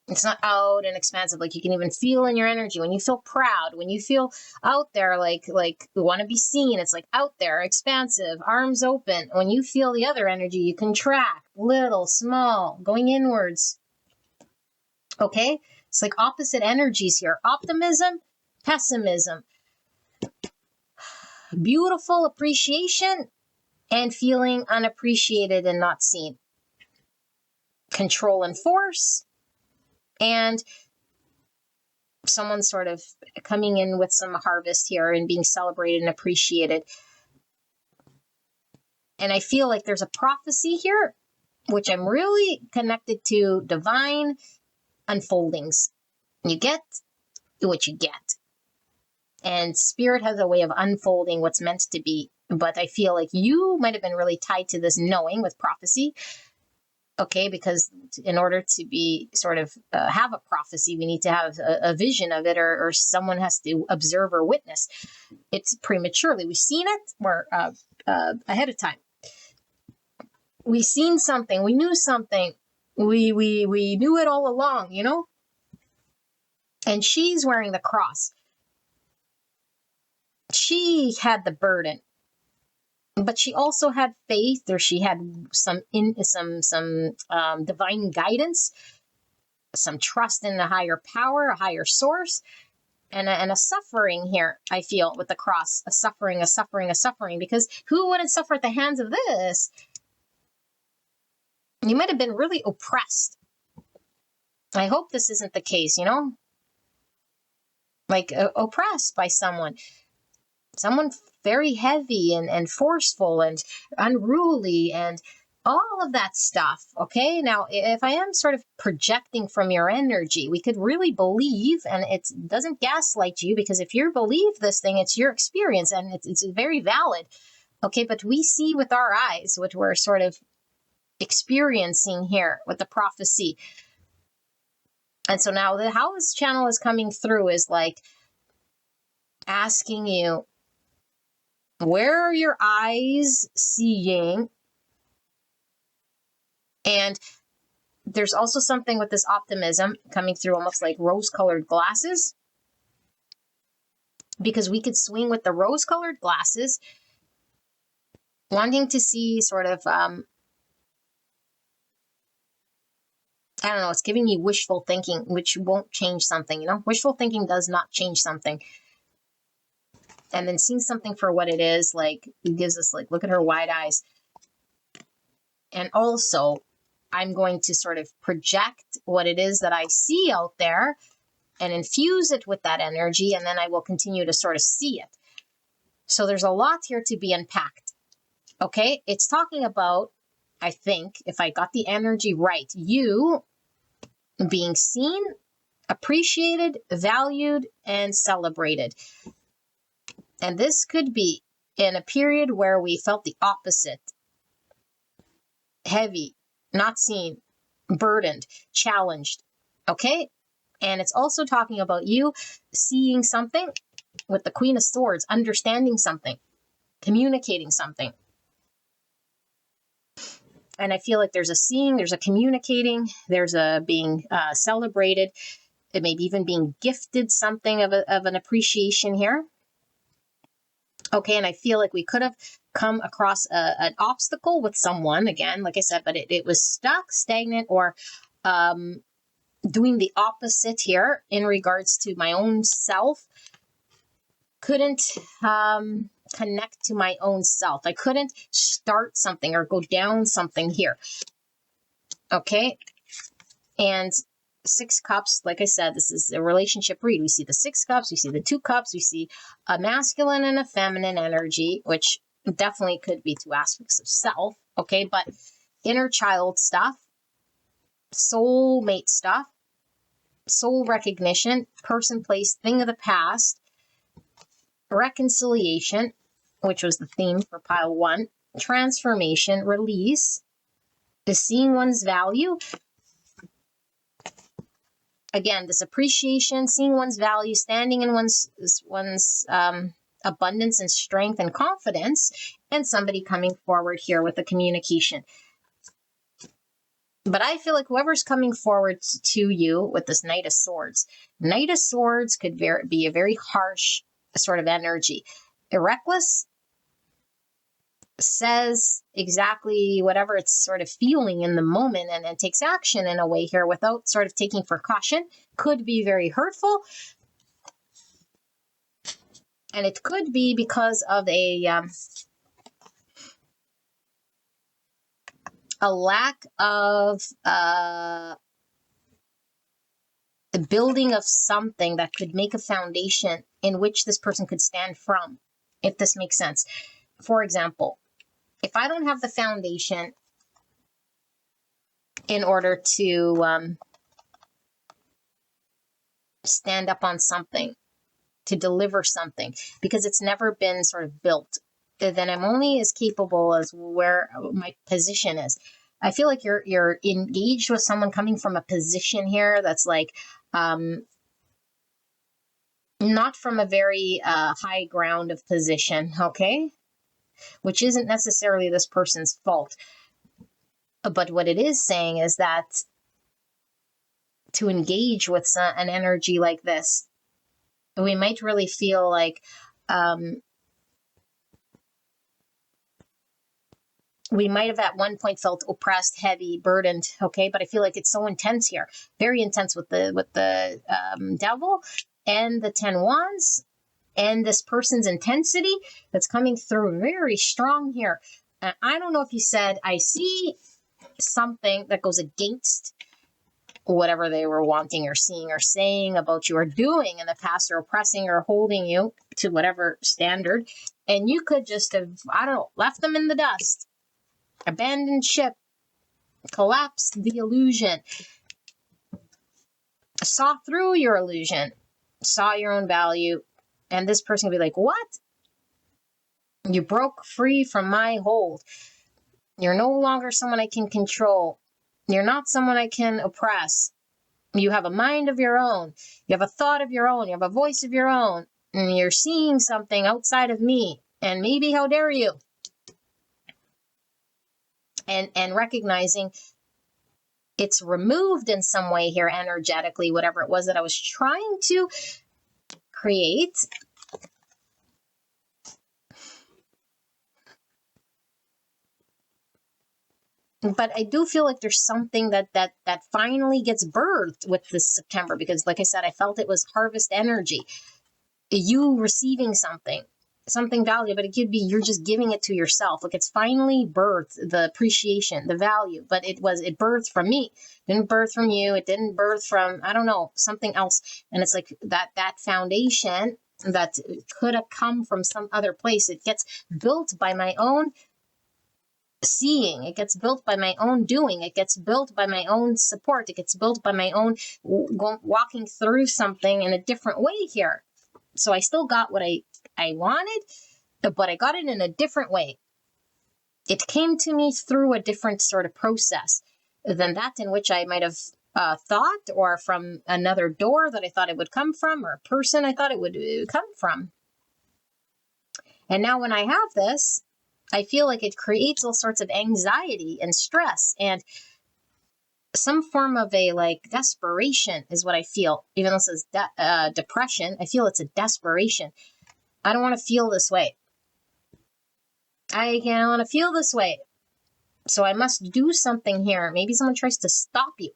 It's not out and expansive. Like, you can even feel in your energy when you feel proud, when you feel out there, like we want to be seen. It's like out there, expansive, arms open. When you feel the other energy, you contract, little, small, going inwards. Okay? It's like opposite energies here. Optimism, pessimism, beautiful appreciation, and feeling unappreciated and not seen. Control and force, and someone sort of coming in with some harvest here and being celebrated and appreciated. And I feel like there's a prophecy here, which I'm really connected to divine unfoldings. You get what you get. And spirit has a way of unfolding what's meant to be. But I feel like you might have been really tied to this knowing with prophecy. Okay, because in order to be sort of have a prophecy, we need to have a vision of it, or someone has to observe or witness it prematurely. We've seen it or ahead of time. We've seen something. We knew something. We knew it all along, And she's wearing the cross. She had the burden. But she also had faith, or she had some divine guidance, some trust in a higher power, a higher source, and a suffering here, I feel, with the cross, a suffering, because who wouldn't suffer at the hands of this? You might have been really oppressed. I hope this isn't the case, like oppressed by someone very heavy and forceful and unruly and all of that stuff. Okay, now if I am sort of projecting from your energy, we could really believe, and it doesn't gaslight you, because if you believe this thing, it's your experience and it's very valid. Okay, but we see with our eyes what we're sort of experiencing here with the prophecy. And so now how this channel is coming through is like asking you, Where are your eyes seeing? And there's also something with this optimism coming through almost like rose-colored glasses, because we could swing with the rose-colored glasses, wanting to see sort of, I don't know, it's giving me wishful thinking, which won't change something, you know? Wishful thinking does not change something. And then seeing something for what it is, like, it gives us, like, look at her wide eyes. And also, I'm going to sort of project what it is that I see out there and infuse it with that energy, and then I will continue to sort of see it. So there's a lot here to be unpacked. Okay, it's talking about, I think, if I got the energy right, you being seen, appreciated, valued, and celebrated. And this could be in a period where we felt the opposite. Heavy, not seen, burdened, challenged. Okay? And it's also talking about you seeing something with the Queen of Swords, understanding something, communicating something. And I feel like there's a seeing, there's a communicating, there's a being celebrated. It may be even being gifted something of an appreciation here. Okay, and I feel like we could have come across an obstacle with someone, again, like I said, but it was stuck, stagnant, or doing the opposite here in regards to my own self. Couldn't connect to my own self. I couldn't start something or go down something here. Okay, and 6 cups, like I said, this is a relationship read. We see the 6 cups, we see the 2 cups, we see a masculine and a feminine energy, which definitely could be 2 aspects of self, okay? But inner child stuff, soulmate stuff, soul recognition, person, place, thing of the past, reconciliation, which was the theme for pile 1, transformation, release, the seeing one's value. Again, this appreciation, seeing one's value, standing in one's abundance and strength and confidence, and somebody coming forward here with a communication. But I feel like whoever's coming forward to you with this Knight of Swords could be a very harsh sort of energy. Reckless, says exactly whatever it's sort of feeling in the moment and takes action in a way here without sort of taking precaution. Could be very hurtful. And it could be because of a lack of the building of something that could make a foundation in which this person could stand from, if this makes sense. For example, if I don't have the foundation in order to stand up on something, to deliver something, because it's never been sort of built, then I'm only as capable as where my position is. I feel like you're engaged with someone coming from a position here that's like not from a very high ground of position, okay? Which isn't necessarily this person's fault. But what it is saying is that to engage with an energy like this, we might really feel like we might have at one point felt oppressed, heavy, burdened, okay? But I feel like it's so intense here, very intense with the devil and the 10 wands and this person's intensity that's coming through very strong here. And I don't know if you said, I see something that goes against whatever they were wanting or seeing or saying about you or doing in the past, or oppressing or holding you to whatever standard. And you could just have, I don't know, left them in the dust, abandoned ship, collapsed the illusion, saw through your illusion, saw your own value. And this person would be like, what? You broke free from my hold. You're no longer someone I can control. You're not someone I can oppress. You have a mind of your own. You have a thought of your own. You have a voice of your own. And you're seeing something outside of me. And maybe how dare you? And recognizing it's removed in some way here energetically, whatever it was that I was trying to create. But I do feel like there's something that finally gets birthed with this September, because like I said, I felt it was harvest energy. You receiving something valuable, but it could be you're just giving it to yourself. Like it's finally birthed, the appreciation, the value, but it birthed from me. It didn't birth from you. It didn't birth from, I don't know, something else. And it's like that foundation that could have come from some other place. It gets built by my own seeing, it gets built by my own doing, it gets built by my own support, it gets built by my own walking through something in a different way here. So I still got what I wanted, but I got it in a different way. It came to me through a different sort of process than that in which I might have thought, or from another door that I thought it would come from, or a person I thought it would come from. And now when I have this, I feel like it creates all sorts of anxiety and stress and some form of a like desperation is what I feel. Even though it says depression, I feel it's a desperation. I don't want to feel this way. I don't want to feel this way. So I must do something here. Maybe someone tries to stop you.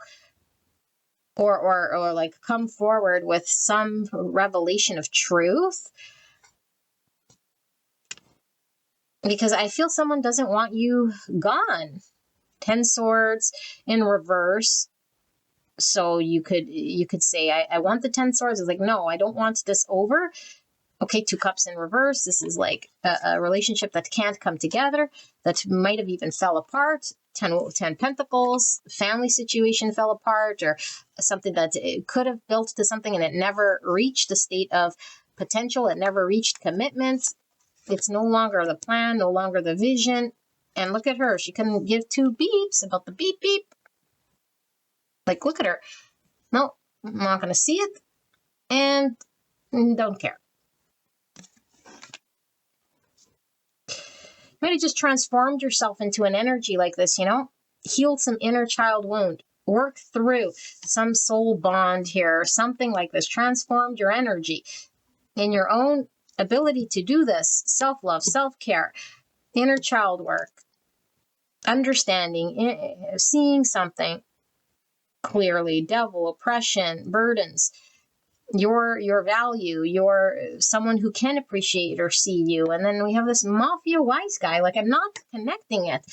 Or like come forward with some revelation of truth. Because I feel someone doesn't want you gone. 10 swords in reverse. So you could say, I want the 10 swords. It's like, no, I don't want this over. Okay, 2 cups in reverse. This is like a relationship that can't come together, that might have even fell apart. 10 pentacles, family situation fell apart, or something that it could have built to something and it never reached the state of potential. It never reached commitment. It's no longer the plan, no longer the vision. And look at her. She couldn't give 2 beeps about the beep beep. Like, look at her. No, I'm not going to see it. And don't care. You might have just transformed yourself into an energy like this, healed some inner child wound, worked through some soul bond here, something like this, transformed your energy in your own ability to do this, self-love, self-care, inner child work, understanding, seeing something clearly, devil, oppression, burdens, your value, you're someone who can appreciate or see you. And then we have this mafia wise guy, like I'm not connecting it.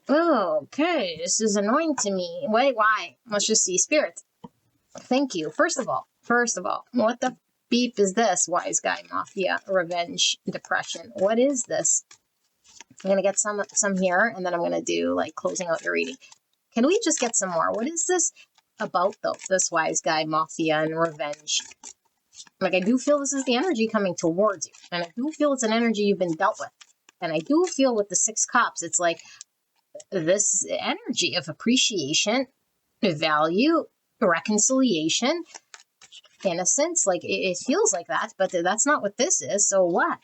Oh, okay, this is annoying to me. Wait, why? Let's just see. Spirit, thank you. First of all, what the beep is this? Wise guy, mafia, revenge, depression. What is this? I'm gonna get some here, and then I'm gonna do like closing out your reading. Can we just get some more? What is this about though? This wise guy, mafia, and revenge. Like I do feel this is the energy coming towards you, and I do feel it's an energy you've been dealt with, and I do feel with the 6 cups, it's like this energy of appreciation, value, reconciliation, innocence. Like it feels like that, but that's not what this is. So what?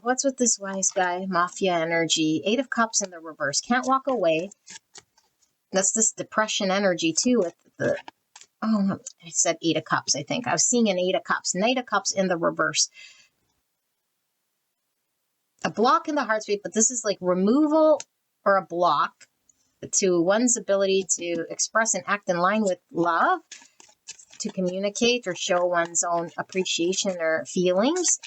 What's with this wise guy, mafia energy? 8 of Cups in the reverse. Can't walk away. That's this depression energy too with the, I said 8 of Cups, I think. I was seeing an 8 of Cups. Knight of Cups in the reverse. A block in the heart space, but this is like removal or a block to one's ability to express and act in line with love, to communicate or show one's own appreciation or feelings.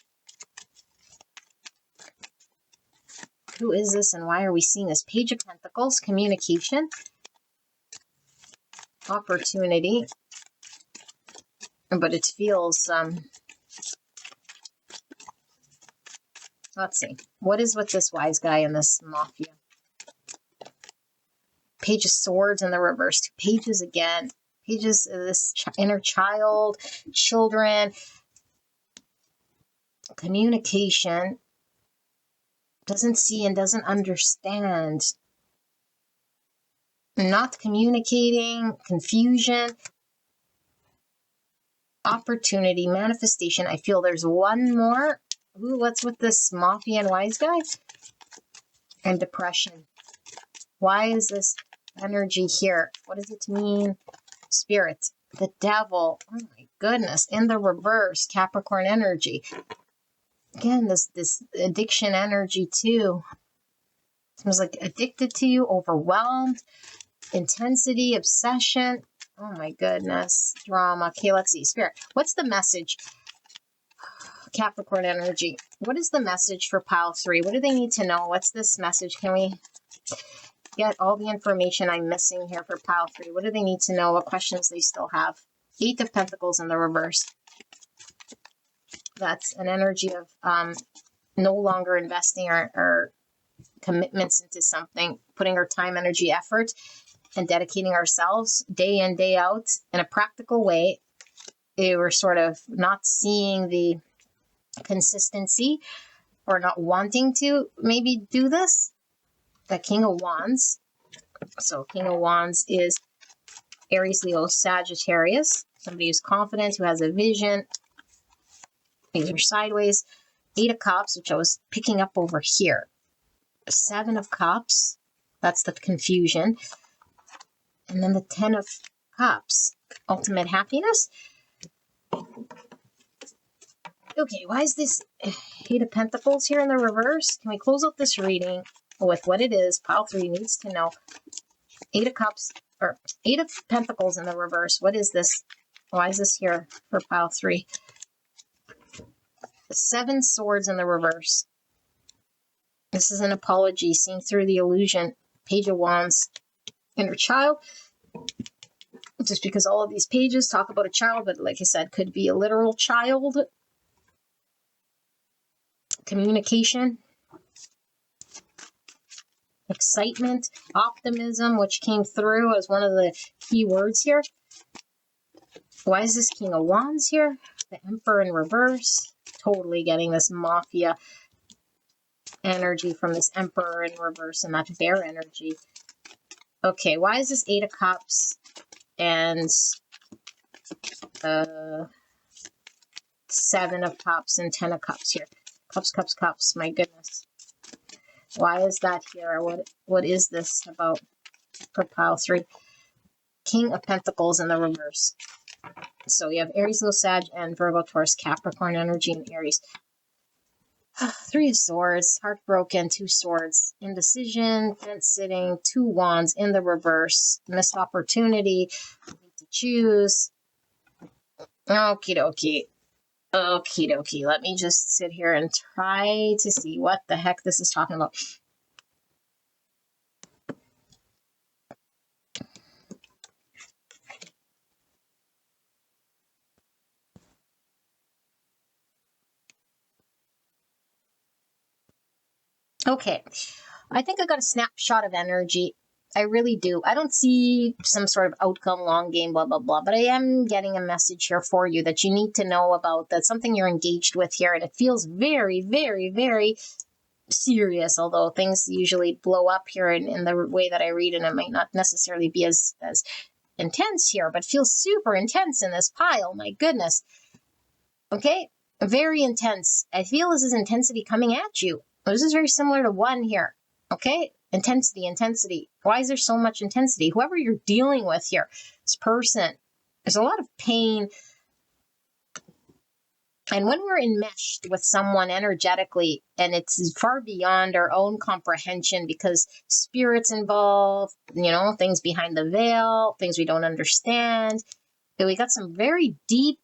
Who is this and why are we seeing this? Page of Pentacles, communication, opportunity, but it feels, let's see. What is with this wise guy and this mafia? Page of Swords in the reverse. 2 pages again. Pages of this inner child, children, communication. Doesn't see and doesn't understand. Not communicating, confusion. opportunity, manifestation. I feel there's one more. Ooh, what's with this Mafia and Wise Guy? And depression. Why is this energy here? What does it mean? Spirit, the devil. Oh my goodness. In the reverse, Capricorn energy. Again, this addiction energy too. Seems like addicted to you, overwhelmed, intensity, obsession. Oh my goodness. Drama. Okay, let's see. Spirit. What's the message? Capricorn energy. What is the message for pile 3? What do they need to know? What's this message? Can we get all the information I'm missing here for pile 3? What do they need to know? What questions they still have? 8 of Pentacles in the reverse. That's an energy of no longer investing our commitments into something, putting our time, energy, effort, and dedicating ourselves day in, day out in a practical way. We're sort of not seeing the consistency or not wanting to maybe do this. The King of Wands. So King of Wands is Aries, Leo, Sagittarius. Somebody who's confident, who has a vision. These are sideways. 8 of Cups, which I was picking up over here. 7 of Cups. That's the confusion. And then the 10 of Cups. Ultimate happiness. Okay, why is this 8 of Pentacles here in the reverse? Can we close out this reading with what it is? Pile 3 needs to know. 8 of Cups, or 8 of Pentacles in the reverse. What is this? Why is this here for pile 3? 7 Swords in the reverse. This is an apology, seeing through the illusion. Page of Wands, inner child. Just because all of these pages talk about a child, but like I said, could be a literal child. Communication. Excitement. Optimism, which came through as one of the key words here. Why is this King of Wands here? The Emperor in reverse. Totally getting this Mafia energy from this Emperor in reverse and that Bear energy. Okay, why is this 8 of Cups and 7 of Cups and 10 of Cups here? Cups, cups, cups. My goodness. Why is that here? What is this about for pile 3? King of Pentacles in the reverse. So you have Aries, Leo, Sag, and Virgo, Taurus, Capricorn energy, and Aries. 3 of Swords, heartbroken, 2 Swords, indecision, fence sitting, 2 Wands in the reverse, missed opportunity, need to choose. Okie dokie. Okie dokie. Let me just sit here and try to see what the heck this is talking about. Okay, I think I got a snapshot of energy. I really do. I don't see some sort of outcome, long game, blah, blah, blah, but I am getting a message here for you that you need to know about, that's something you're engaged with here, and it feels very, very, very serious, although things usually blow up here in the way that I read, and it might not necessarily be as intense here, but feels super intense in this pile. My goodness. Okay, very intense. I feel this is intensity coming at you. This is very similar to 1 here. Okay, intensity, intensity. Why is there so much intensity? Whoever you're dealing with here, this person, there's a lot of pain. And when we're enmeshed with someone energetically, and it's far beyond our own comprehension because spirit's involved, you know, things behind the veil, things we don't understand. We got some very deep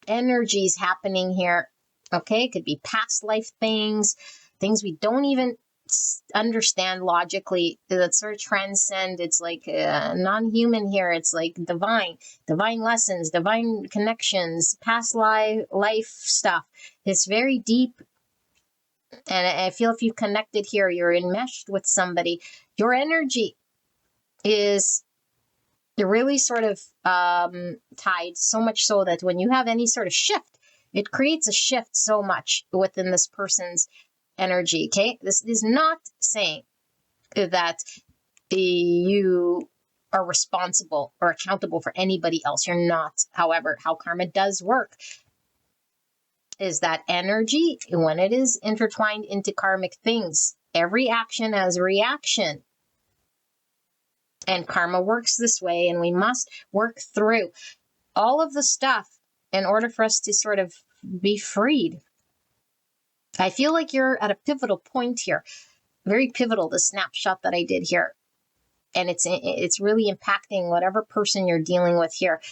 energies happening here. Okay, it could be past life things we don't even understand logically, that sort of transcend. It's like non-human here. It's like divine lessons, divine connections, past life stuff. It's very deep. And I feel if you've connected here, you're enmeshed with somebody, your energy is really sort of tied, so much so that when you have any sort of shift, it creates a shift so much within this person's energy. Okay, this is not saying that you are responsible or accountable for anybody else. You're not. However, how karma does work is that energy, when it is intertwined into karmic things, every action has a reaction. And karma works this way, and we must work through all of the stuff in order for us to sort of be freed. I feel like you're at a pivotal point here. Very pivotal, the snapshot that I did here. And it's really impacting whatever person you're dealing with here.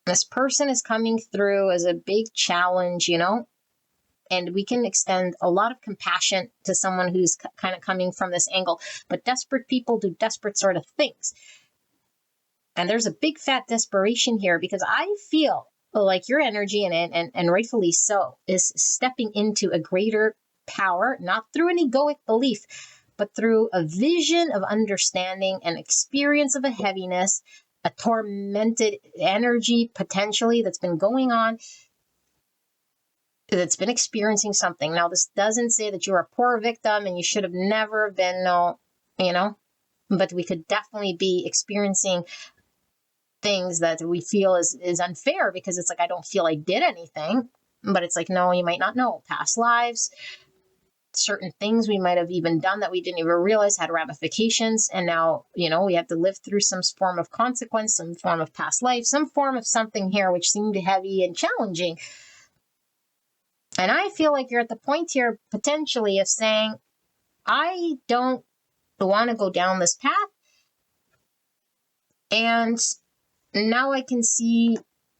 This person is coming through as a big challenge, and we can extend a lot of compassion to someone who's kind of coming from this angle. But desperate people do desperate sort of things. And there's a big fat desperation here, because I feel like your energy, and rightfully so, is stepping into a greater power, not through an egoic belief, but through a vision of understanding, an experience of a heaviness, a tormented energy potentially that's been going on, that's been experiencing something. Now, this doesn't say that you're a poor victim and you should have never been, but we could definitely be experiencing things that we feel is unfair, because it's like, I don't feel I did anything. But it's like, no, you might not know. Past lives, certain things we might have even done that we didn't even realize had ramifications. And now, we have to live through some form of consequence, some form of past life, some form of something here which seemed heavy and challenging. And I feel like you're at the point here potentially of saying, I don't want to go down this path. And now I can see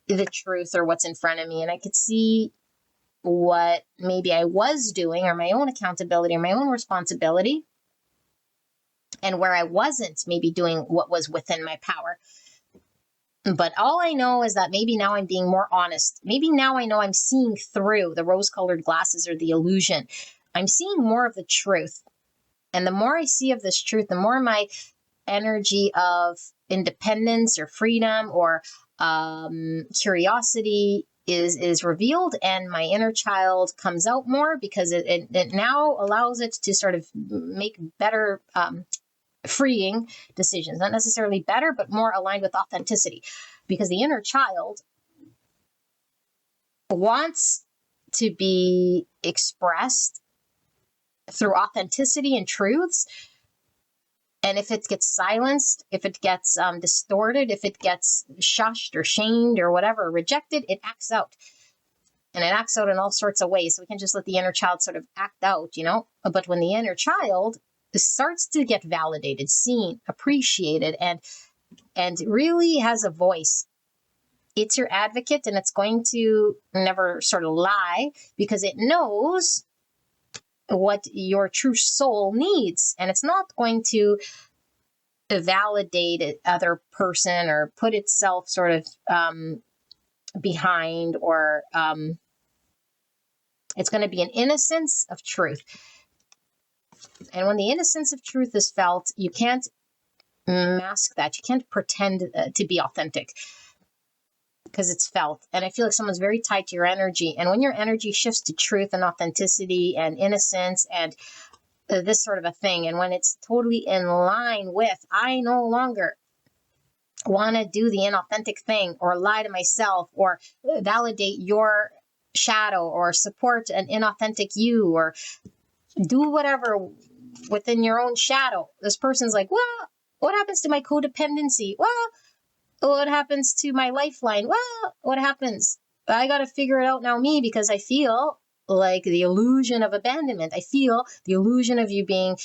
the truth, or what's in front of me, and I could see what maybe I was doing, or my own accountability, or my own responsibility, and where I wasn't maybe doing what was within my power. But all I know is that maybe now I'm being more honest. Maybe now I know I'm seeing through the rose-colored glasses or the illusion. I'm seeing more of the truth. And the more I see of this truth, the more my energy of independence or freedom or curiosity is revealed, and my inner child comes out more, because it now allows it to sort of make better freeing decisions. Not necessarily better, but more aligned with authenticity, because the inner child wants to be expressed through authenticity and truths. And if it gets silenced, if it gets distorted, if it gets shushed or shamed or whatever, rejected, it acts out. And it acts out in all sorts of ways. So we can just let the inner child sort of act out, But when the inner child starts to get validated, seen, appreciated, and really has a voice, it's your advocate, and it's going to never sort of lie, because it knows what your true soul needs. And it's not going to validate other person or put itself sort of behind, or it's going to be an innocence of truth. And when the innocence of truth is felt, you can't mask that. You can't pretend to be authentic, because it's felt. And I feel like someone's very tied to your energy. And when your energy shifts to truth and authenticity and innocence and this sort of a thing, and when it's totally in line with, I no longer want to do the inauthentic thing, or lie to myself, or validate your shadow, or support an inauthentic you, or do whatever within your own shadow. This person's like, well, what happens to my codependency? Well, what happens to my lifeline? Well, what happens? I got to figure it out now, me, because I feel like the illusion of abandonment. I feel the illusion of you being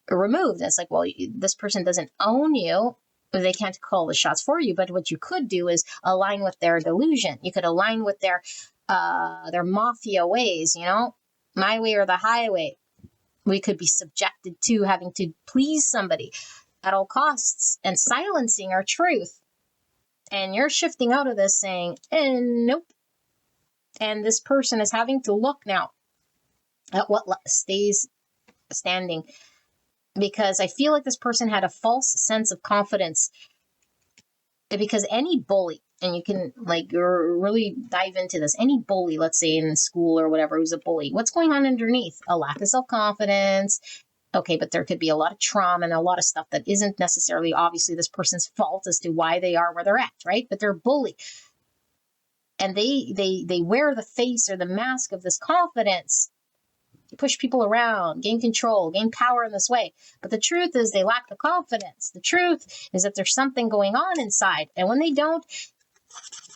removed. It's like, well, this person doesn't own you. They can't call the shots for you. But what you could do is align with their delusion. You could align with their mafia ways, my way or the highway. We could be subjected to having to please somebody at all costs and silencing our truth. And you're shifting out of this saying, nope. And this person is having to look now at what stays standing, because I feel like this person had a false sense of confidence, because any bully, and you can really dive into this, any bully, let's say in school or whatever, who's a bully, what's going on underneath? A lack of self-confidence, Okay, but there could be a lot of trauma and a lot of stuff that isn't necessarily obviously this person's fault as to why they are where they're at, right? But they're a bully. And they wear the face or the mask of this confidence, push people around, gain control, gain power in this way. But the truth is they lack the confidence. The truth is that there's something going on inside. And when they don't,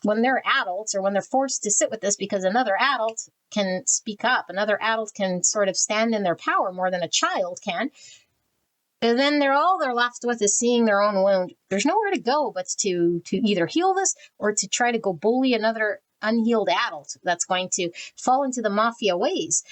when they're adults or when they're forced to sit with this because another adult can speak up, another adult can sort of stand in their power more than a child can, and then all they're left with is seeing their own wound. There's nowhere to go but to either heal this or to try to go bully another unhealed adult that's going to fall into the mafia ways.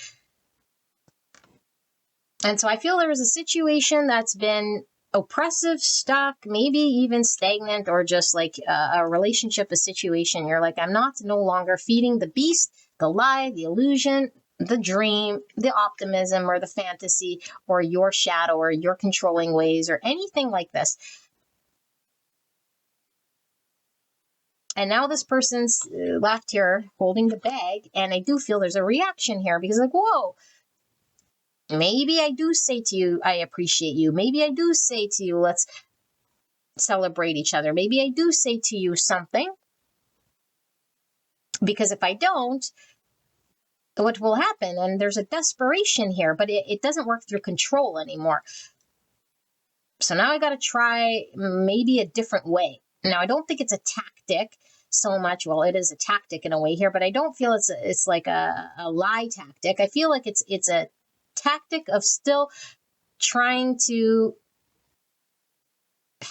And so I feel there is a situation that's been oppressive, stuck, maybe even stagnant, or just like a relationship, a situation. You're like, I'm no longer feeding the beast, the lie, the illusion, the dream, the optimism, or the fantasy, or your shadow, or your controlling ways, or anything like this. And now this person's left here holding the bag, and I do feel there's a reaction here because like, whoa, maybe I do say to you, I appreciate you. Maybe I do say to you, let's celebrate each other. Maybe I do say to you something. Because if I don't, what will happen? And there's a desperation here, but it doesn't work through control anymore. So now I got to try maybe a different way. Now, I don't think it's a tactic so much. Well, it is a tactic in a way here, but I don't feel it's like a lie tactic. I feel like it's a tactic of still trying to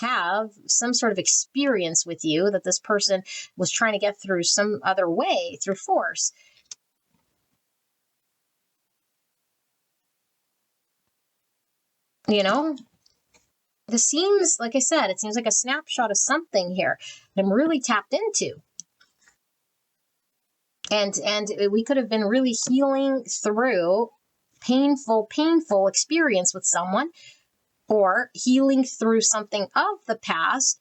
have some sort of experience with you that this person was trying to get through some other way, through force. You know, this seems, like I said, it seems like a snapshot of something here that I'm really tapped into. And we could have been really healing through painful experience with someone, or healing through something of the past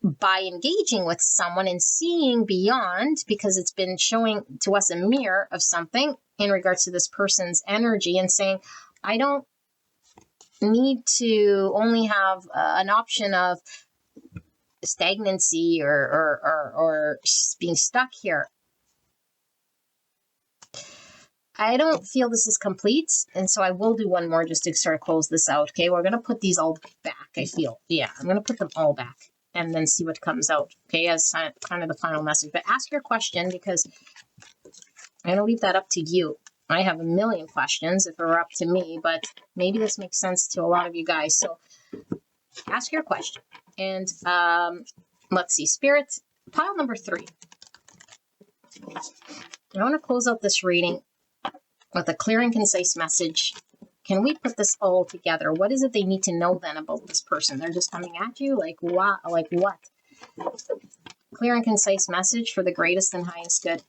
by engaging with someone and seeing beyond, because it's been showing to us a mirror of something in regards to this person's energy, and saying, I don't need to only have an option of stagnancy or being stuck here. I don't feel this is complete, and so I will do one more just to sort of close this out. Okay, we're going to put these all back, I feel. Yeah, I'm going to put them all back and then see what comes out, okay, as kind of the final message. But ask your question, because I'm going to leave that up to you. I have a million questions if it were up to me, but maybe this makes sense to a lot of you guys. So ask your question. And let's see, Spirit, pile number 3. I want to close out this reading with a clear and concise message. Can we put this all together? What is it they need to know then about this person? They're just coming at you like what? Like what? Clear and concise message for the greatest and highest good.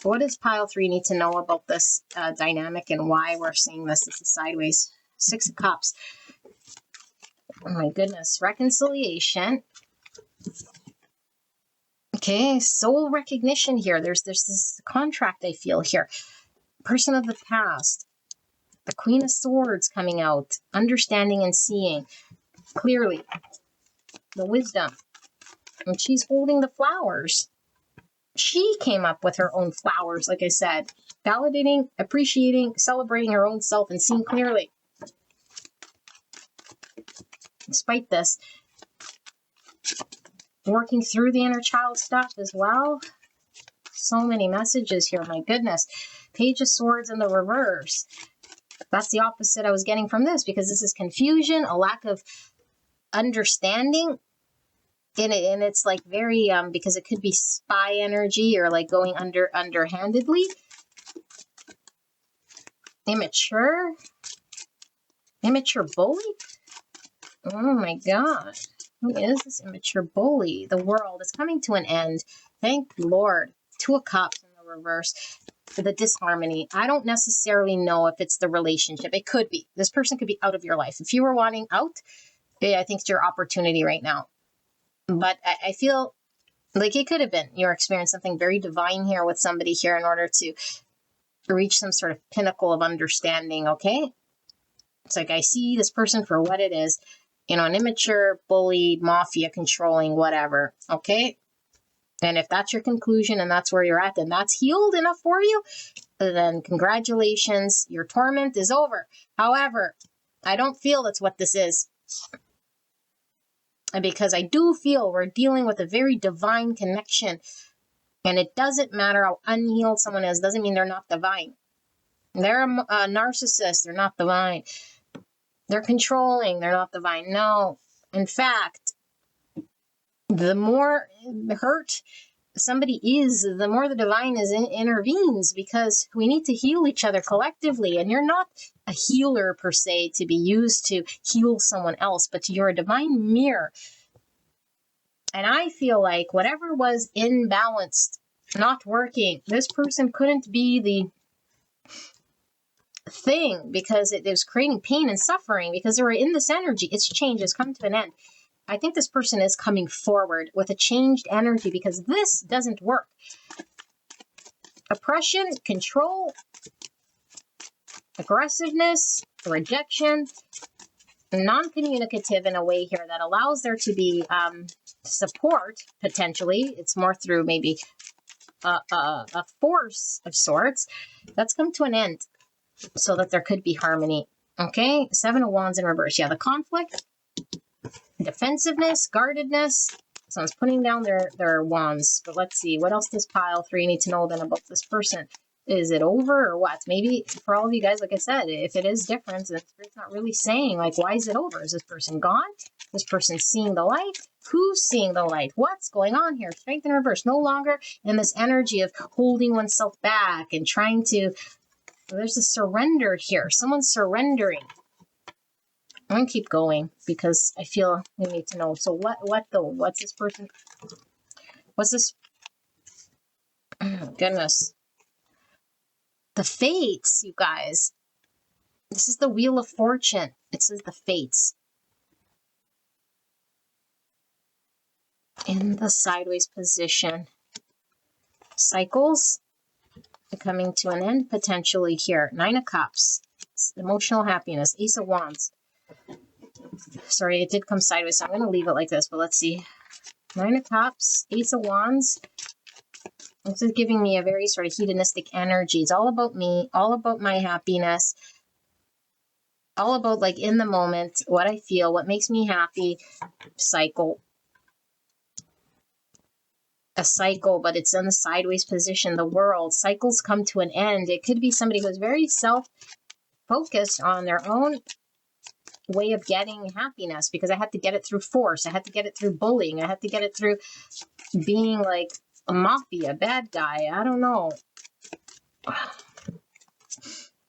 What does pile 3 need to know about this dynamic and why we're seeing this? It's a sideways 6 of Cups. Oh my goodness. Reconciliation. Okay, soul recognition here. There's this contract I feel here. Person of the past. The Queen of Swords coming out. Understanding and seeing clearly. The wisdom. And she's holding the flowers. She came up with her own flowers, like I said. Validating, appreciating, celebrating her own self, and seeing clearly. Despite this, working through the inner child stuff as well. So many messages here, my goodness. Page of Swords in the reverse. That's the opposite I was getting from this, because this is confusion, a lack of understanding. And it's like very, because it could be spy energy or like going underhandedly. Immature bully. Oh my God. Who is this immature bully? The world is coming to an end. Thank the Lord. 2 of Cups in the reverse. The disharmony. I don't necessarily know if it's the relationship. It could be. This person could be out of your life. If you were wanting out, I think it's your opportunity right now. But I feel Like it could have been you're experiencing something very divine here with somebody here in order to reach some sort of pinnacle of understanding, okay? It's like I see this person for what it is, an immature, bully, mafia, controlling, whatever, okay? And if that's your conclusion and that's where you're at, then that's healed enough for you, then congratulations, your torment is over. However, I don't feel that's what this is. And because I do feel we're dealing with a very divine connection, and it doesn't matter how unhealed someone is, doesn't mean they're not divine. They're a narcissist, they're not divine. They're controlling, they're not divine. No, in fact, the more hurt somebody is, the more the divine intervenes, because we need to heal each other collectively. And you're not a healer per se to be used to heal someone else, but you're a divine mirror. And I feel like whatever was imbalanced, not working, this person couldn't be the thing, because it was creating pain and suffering, because they were in this energy. It's changed, it's come to an end. I think this person is coming forward with a changed energy, because this doesn't work. Oppression, control, aggressiveness, rejection, non-communicative in a way here that allows there to be support, potentially. It's more through maybe a force of sorts. That's come to an end so that there could be harmony. Okay, 7 of Wands in reverse. Yeah, the conflict, defensiveness, guardedness. Someone's putting down their wands. But let's see, what else does pile 3 need to know then about this person? Is it over or what? Maybe for all of you guys, like I said, if it is different, and Spirit's not really saying, like, why is it over? Is this person gone? This person seeing the light? Who's seeing the light? What's going on here? Strength in reverse. No longer in this energy of holding oneself back and trying to... There's a surrender here. Someone's surrendering. I'm going to keep going because I feel we need to know. So what though? What's this person? What's this? Oh, goodness. The fates, you guys. This is the Wheel of Fortune. It says the fates. In the sideways position. Cycles coming to an end potentially here. 9 of Cups. Emotional happiness. Ace of Wands. Sorry, it did come sideways, so I'm going to leave it like this, but let's see. 9 of Cups. Ace of Wands. This is giving me a very sort of hedonistic energy. It's all about me, all about my happiness, all about, like, in the moment, what I feel, what makes me happy. Cycle. A cycle, but it's in the sideways position. The world. Cycles come to an end. It could be somebody who's very self-focused on their own way of getting happiness, because I had to get it through force. I had to get it through bullying. I had to get it through being like a mafia, bad guy. I don't know.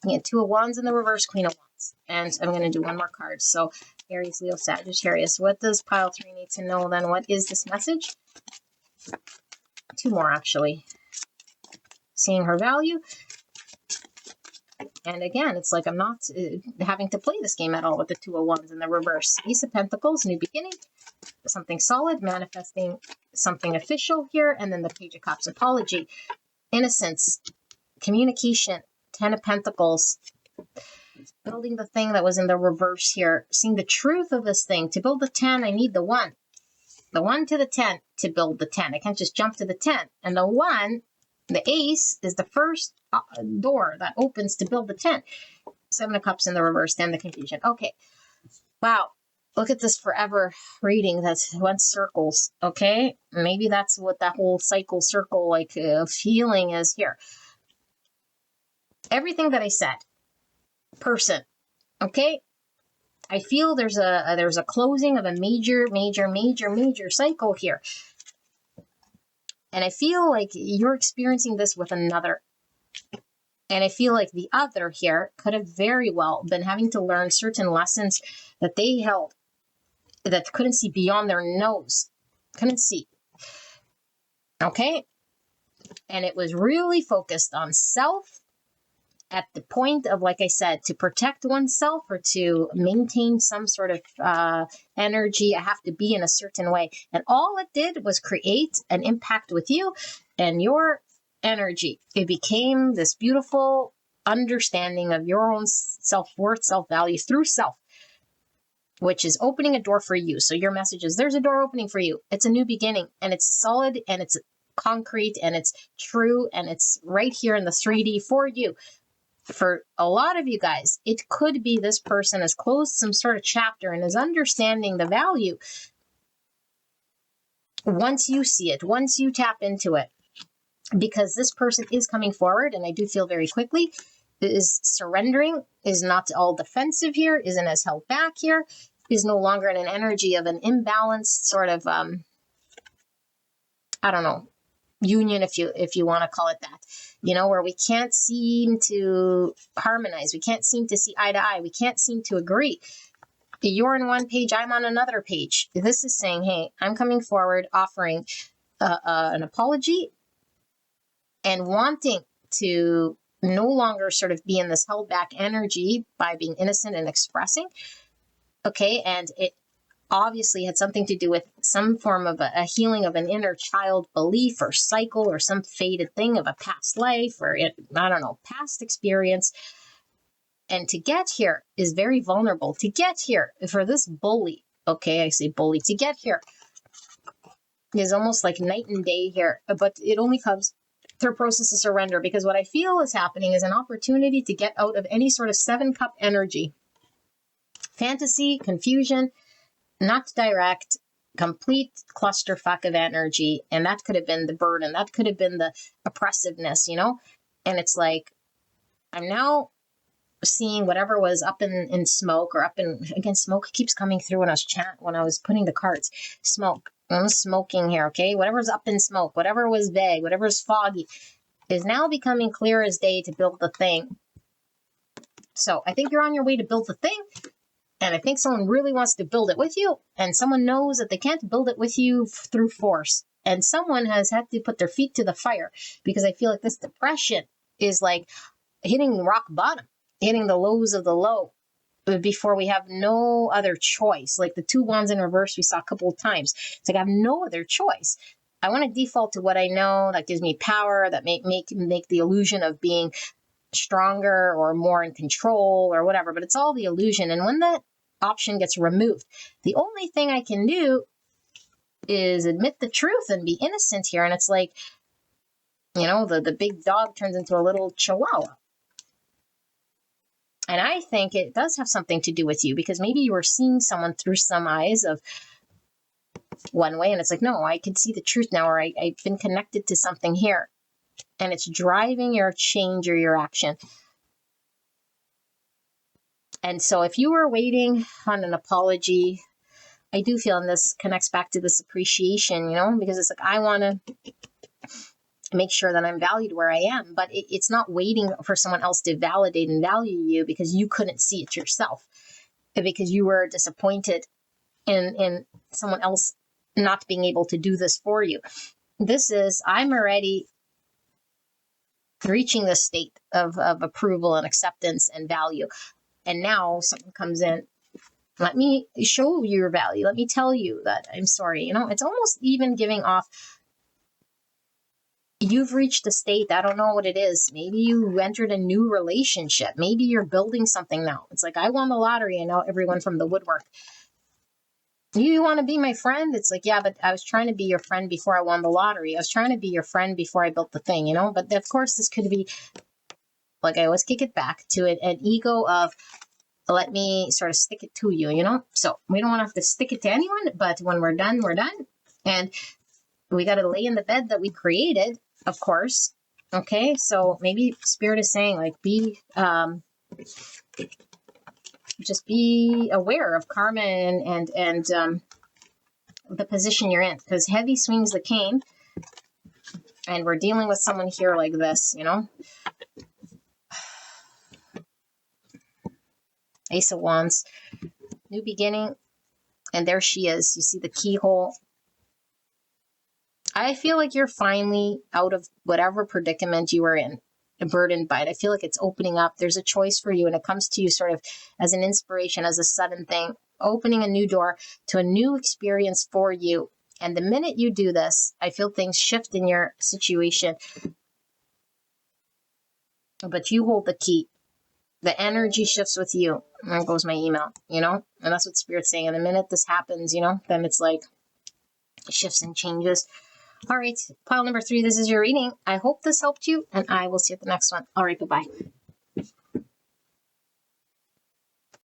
Yeah, 2 of Wands in the reverse, Queen of Wands. And I'm going to do one more card. So Aries, Leo, Sagittarius. What does pile 3 need to know then? What is this message? 2 more, actually. Seeing her value. And again, it's like I'm not having to play this game at all with the 2 of Wands in the reverse. Ace of Pentacles, new beginning. Something solid, manifesting something official here. And then the Page of Cups, apology. Innocence, communication, 10 of Pentacles. Building the thing that was in the reverse here. Seeing the truth of this thing. To build the 10, I need the 1. The 1 to the 10 to build the 10. I can't just jump to the 10. And the 1, the ace, is the first door that opens to build the 10. 7 of Cups in the reverse, then the confusion. Okay. Wow. Look at this forever reading that's went circles. Okay. Maybe that's what that whole cycle circle like feeling is here. Everything that I said. Person. Okay. I feel there's a closing of a major cycle here. And I feel like you're experiencing this with another. And I feel like the other here could have very well been having to learn certain lessons that they held that couldn't see beyond their nose. Couldn't see. Okay? And it was really focused on self at the point of, like I said, to protect oneself or to maintain some sort of energy, I have to be in a certain way. And all it did was create an impact with you and your energy. It became this beautiful understanding of your own self-worth, self-value through self, which is opening a door for you. So your message is, there's a door opening for you. It's a new beginning, and it's solid, and it's concrete, and it's true, and it's right here in the 3D for you. For a lot of you guys, it could be this person has closed some sort of chapter and is understanding the value. Once you see it, once you tap into it, because this person is coming forward, and I do feel very quickly, is surrendering, is not all defensive here, isn't as held back here, is no longer in an energy of an imbalanced sort of, I don't know, union, if you want to call it that, where we can't seem to harmonize, we can't seem to see eye to eye, we can't seem to agree. You're on one page, I'm on another page. This is saying, hey, I'm coming forward, offering an apology, and wanting to no longer sort of be in this held back energy by being innocent and expressing. Okay, and it obviously had something to do with some form of a healing of an inner child belief or cycle or some faded thing of a past life or, I don't know, past experience. And to get here is very vulnerable. To get here, for this bully, okay, I say bully, to get here is almost like night and day here, but it only comes through a process of surrender, because what I feel is happening is an opportunity to get out of any sort of 7-cup energy. Fantasy, confusion, not direct, complete clusterfuck of energy. And that could have been the burden. That could have been the oppressiveness, And it's like, I'm now seeing whatever was up in smoke, or up in, again, smoke keeps coming through when I was putting the cards. Smoke. I'm smoking here, okay? Whatever's up in smoke, whatever was vague, whatever's foggy, is now becoming clear as day to build the thing. So I think you're on your way to build the thing. And I think someone really wants to build it with you, and someone knows that they can't build it with you through force. And someone has had to put their feet to the fire, because I feel like this depression is like hitting rock bottom, hitting the lows of the low before we have no other choice. Like the 2 wands in reverse we saw a couple of times. It's like I have no other choice. I want to default to what I know that gives me power, that make the illusion of being stronger or more in control or whatever, but it's all the illusion. And when that option gets removed, the only thing I can do is admit the truth and be innocent here. And it's like, the big dog turns into a little chihuahua. And I think it does have something to do with you, because maybe you were seeing someone through some eyes of one way, and it's like, no, I can see the truth now, or I've been connected to something here, and it's driving your change or your action. And so if you were waiting on an apology, I do feel, and this connects back to this appreciation, because it's like, I want to make sure that I'm valued where I am, but it's not waiting for someone else to validate and value you because you couldn't see it yourself, because you were disappointed in someone else not being able to do this for you. This is, I'm already reaching the state of approval and acceptance and value. And now someone comes in, let me show you your value. Let me tell you that I'm sorry. It's almost even giving off, you've reached a state, I don't know what it is. Maybe you entered a new relationship. Maybe you're building something now. It's like, I won the lottery, and now everyone from the woodwork, you want to be my friend? It's like, yeah, but I was trying to be your friend before I won the lottery. I was trying to be your friend before I built the thing, But of course, this could be, like, I always kick it back to an ego of, let me sort of stick it to you, So we don't want to have to stick it to anyone, but when we're done, we're done. And we got to lay in the bed that we created, of course. Okay, so maybe Spirit is saying, like, just be aware of karma and the position you're in, because heavy swings the cane, and we're dealing with someone here like this, Ace of Wands, new beginning, and there she is. You see the keyhole. I feel like you're finally out of whatever predicament you were in. burdened by it. I feel like it's opening up. There's a choice for you, and it comes to you sort of as an inspiration, as a sudden thing, opening a new door to a new experience for you. And the minute you do this, I feel things shift in your situation. But you hold the key. The energy shifts with you. And there goes my email, and that's what Spirit's saying. And the minute this happens, then it's like shifts and changes. All right, pile number 3, this is your reading. I hope this helped you, and I will see you at the next one. All right, bye-bye.